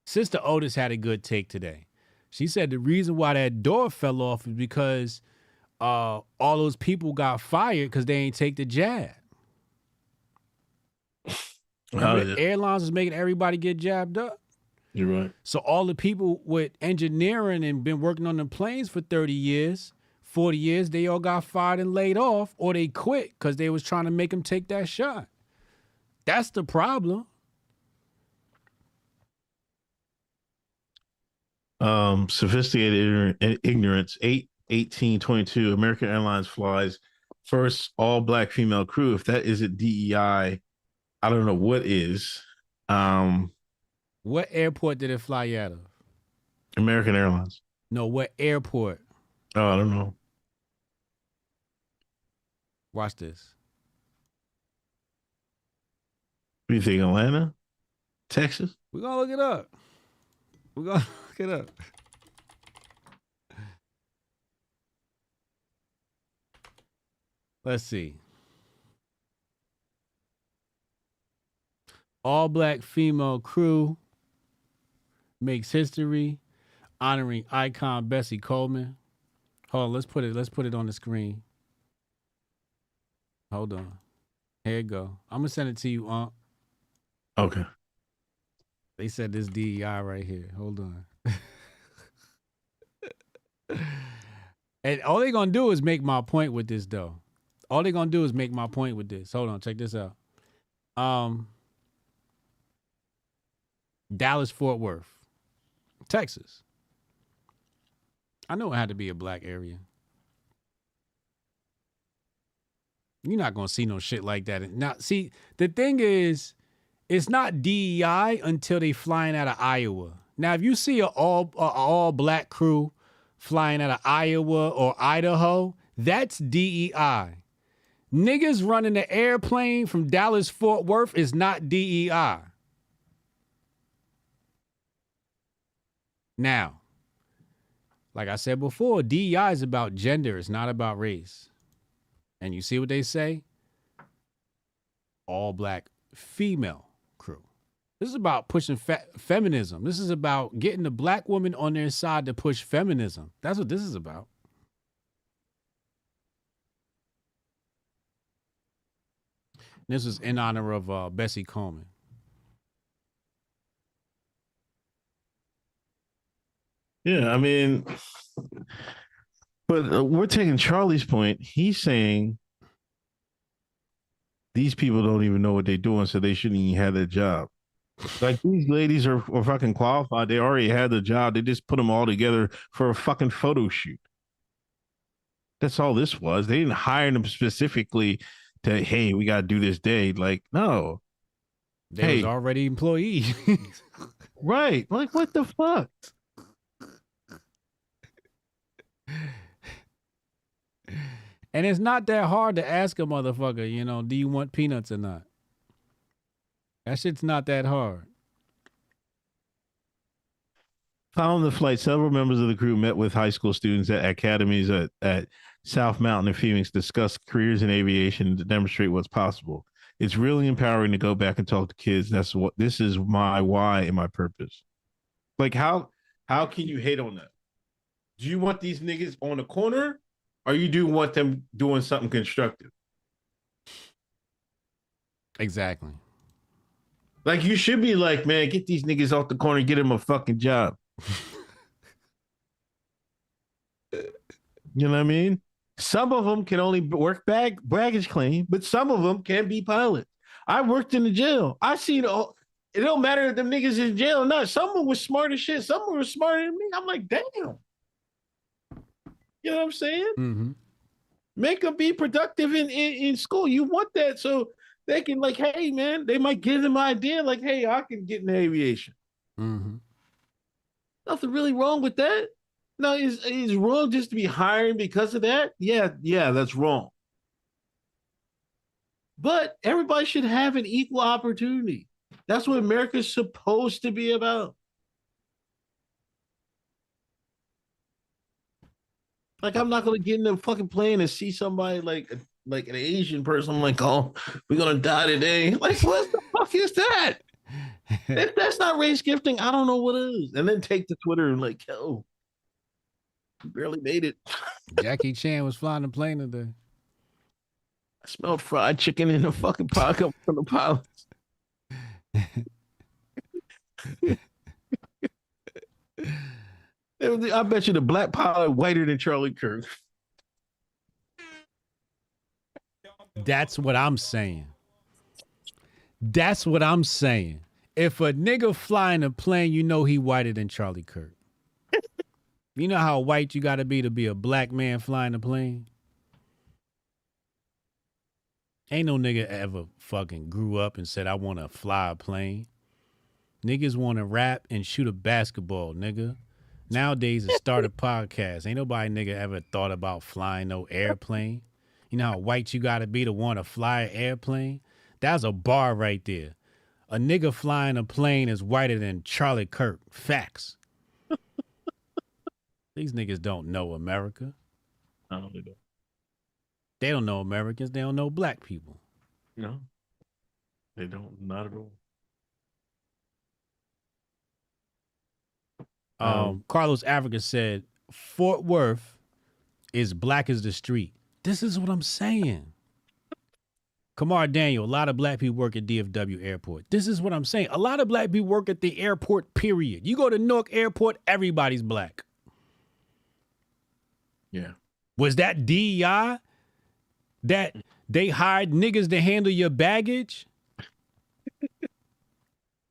S2: Sister Otis had a good take today. She said the reason why that door fell off is because all those people got fired because they ain't take the jab. Remember, airlines is making everybody get jabbed up.
S3: You're right.
S2: So all the people with engineering and been working on the planes for 30 years, 40 years, they all got fired and laid off, or they quit because they was trying to make them take that shot. That's the problem.
S3: Sophisticated ignorance, 8/18/22, American Airlines flies first all-black female crew. If that isn't DEI, I don't know what is.
S2: What airport did it fly out of?
S3: American Airlines.
S2: No, what airport?
S3: Oh, I don't know.
S2: Watch this.
S3: What do you think, Atlanta? Texas?
S2: We're going to look it up. We're going to look it up. Let's see. All black female crew makes history, honoring icon Bessie Coleman. Hold on, let's put it on the screen. Hold on. Here you go. I'm gonna send it to you, Aunt.
S3: Okay.
S2: They said this DEI right here. Hold on. And all they're gonna do is make my point with this, though. All they're gonna do is make my point with this. Hold on, check this out. Dallas, Fort Worth, Texas. I know it had to be a black area. You're not going to see no shit like that. Now, see, the thing is, it's not DEI until they flying out of Iowa. Now, if you see an all black crew flying out of Iowa or Idaho, that's DEI. Niggas running the airplane from Dallas, Fort Worth is not DEI. Now, like I said before, DEI is about gender. It's not about race. And you see what they say? All black female crew. This is about pushing feminism. This is about getting the black woman on their side to push feminism. That's what this is about. This was in honor of Bessie Coleman.
S3: Yeah, I mean, but we're taking Charlie's point. He's saying these people don't even know what they're doing, so they shouldn't even have that job. Like, these ladies are fucking qualified. They already had the job. They just put them all together for a fucking photo shoot. That's all this was. They didn't hire them specifically to, hey, we got to do this day. Like, no.
S2: They was already employees.
S3: Right. Like, what the fuck?
S2: And it's not that hard to ask a motherfucker, you know, do you want peanuts or not? That shit's not that hard.
S3: Following the flight, several members of the crew met with high school students at academies at South Mountain and Phoenix, discuss careers in aviation to demonstrate what's possible. It's really empowering to go back and talk to kids. This is my why and my purpose. Like, how can you hate on that? Do you want these niggas on the corner, or you do want them doing something constructive?
S2: Exactly.
S3: Like, you should be like, man, get these niggas off the corner and get them a fucking job. You know what I mean? Some of them can only work baggage claim, but some of them can be pilots. I worked in the jail. I seen all. It don't matter if them niggas in jail or not. Some of them were smart as shit. Some of them were smarter than me. I'm like, damn. You know what I'm saying?
S2: Mm-hmm.
S3: Make them be productive in school. You want that so they can, like, hey, man, they might give them an idea like, hey, I can get in aviation.
S2: Mm-hmm.
S3: Nothing really wrong with that. No, is wrong just to be hiring because of that? Yeah, that's wrong. But everybody should have an equal opportunity. That's what America's supposed to be about. Like, I'm not gonna get in the fucking plane and see somebody like an Asian person. I'm like, oh, we're gonna die today. Like, what the fuck is that? If that's not race gifting, I don't know what is. And then take to Twitter and like, yo, you barely made it.
S2: Jackie Chan was flying the plane today.
S3: I smelled fried chicken in the fucking pocket from the pilots. I bet you the black pilot whiter than Charlie Kirk.
S2: That's what I'm saying. That's what I'm saying. If a nigga flying a plane, you know he whiter than Charlie Kirk. You know how white you got to be a black man flying a plane? Ain't no nigga ever fucking grew up and said, I want to fly a plane. Niggas want to rap and shoot a basketball, nigga. Nowadays, it start a podcast. Ain't nobody nigga ever thought about flying no airplane. You know how white you got to be to want to fly an airplane? That's a bar right there. A nigga flying a plane is whiter than Charlie Kirk. Facts. These niggas don't know America.
S3: I don't know.
S2: They don't know Americans. They don't know black people.
S3: No, they don't. Not at all.
S2: Carlos Africa said, Fort Worth is black as the street. This is what I'm saying. Kamar Daniel, a lot of black people work at DFW Airport. This is what I'm saying. A lot of black people work at the airport, period. You go to Newark Airport, everybody's black.
S3: Yeah.
S2: Was that DEI? That they hired niggas to handle your baggage?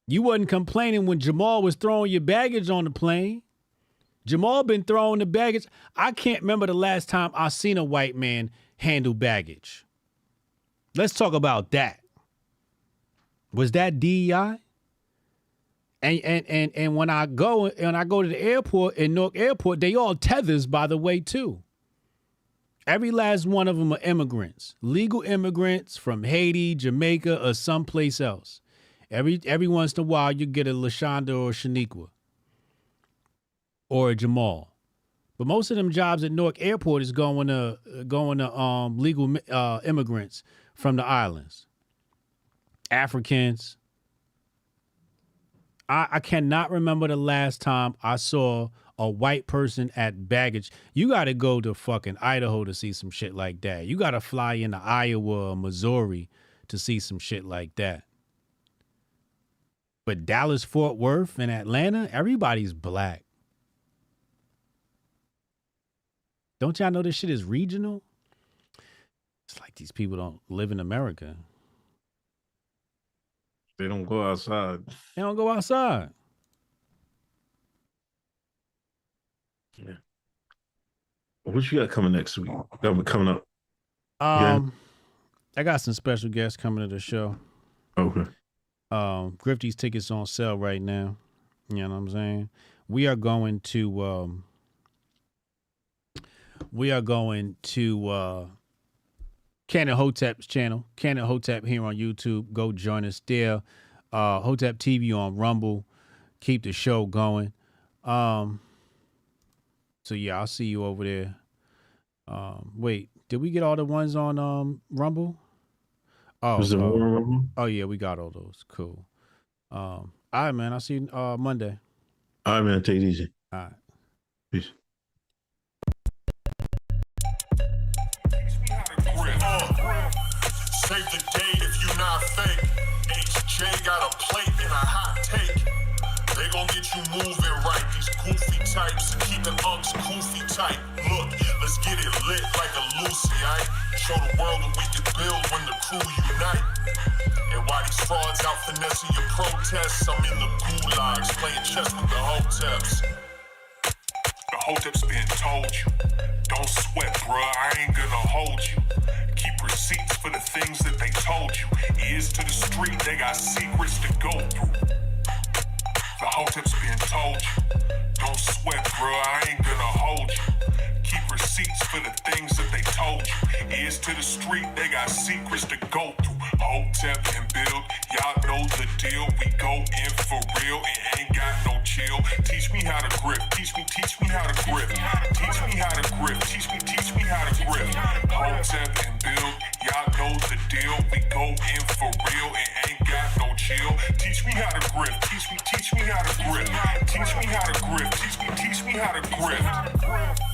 S2: You wasn't complaining when Jamal was throwing your baggage on the plane. Jamal been throwing the baggage. I can't remember the last time I seen a white man handle baggage. Let's talk about that. Was that DEI? And when I go to the airport in Newark Airport, they all tethers, by the way, too. Every last one of them are immigrants, legal immigrants from Haiti, Jamaica, or someplace else. Every once in a while, you get a LaShonda or a Shaniqua or a Jamal. But most of them jobs at Newark Airport is going to legal immigrants from the islands, Africans. I cannot remember the last time I saw a white person at baggage. You got to go to fucking Idaho to see some shit like that. You got to fly into Iowa or Missouri to see some shit like that. But Dallas, Fort Worth, and Atlanta, everybody's black. Don't y'all know this shit is regional? It's like these people don't live in America.
S3: They don't go outside.
S2: They don't go outside.
S3: Yeah. What you got coming next week? Coming up.
S2: I got some special guests coming to the show.
S3: Okay.
S2: Grifties tickets on sale right now. You know what I'm saying? We are going to Katt and Hotep's channel, Katt and Hotep here on YouTube. Go join us there. Hotep TV on Rumble. Keep the show going. So yeah, I'll see you over there. Wait, did we get all the ones on Rumble? Oh yeah, we got all those. Cool. All right, man. I'll see you Monday.
S3: All right, man. Take it easy.
S2: All right.
S3: Peace.
S1: Save the date if you not fake. HJ got a plate and a hot take. They gon' get you moving right. These goofy types and keeping unks goofy tight. Look, let's get it lit like a Lucy, aight? Show the world what we can build when the crew unite. And while these frauds out finessing your protests, I'm in the gulags playing chess with the Hoteps. The Hoteps been told you. Don't sweat, bruh, I ain't gonna hold you. Keep receipts for the things that they told you. Ears to the street, they got secrets to go through. The Hoteps been told you. Don't sweat, bruh, I ain't gonna hold you. Keep receipts for the things that they told you. Ears to the street, they got secrets to go through. Hotep and build, y'all know the deal. We go in for real and ain't got no chill. Teach me how to grip, teach me how to grip. Teach me how to grip, teach me how to grip. Hotep and build, y'all know the deal. We go in for real and ain't got no chill. Teach me how to grip, teach me how to grip. Teach me how to grip, teach me how to grip.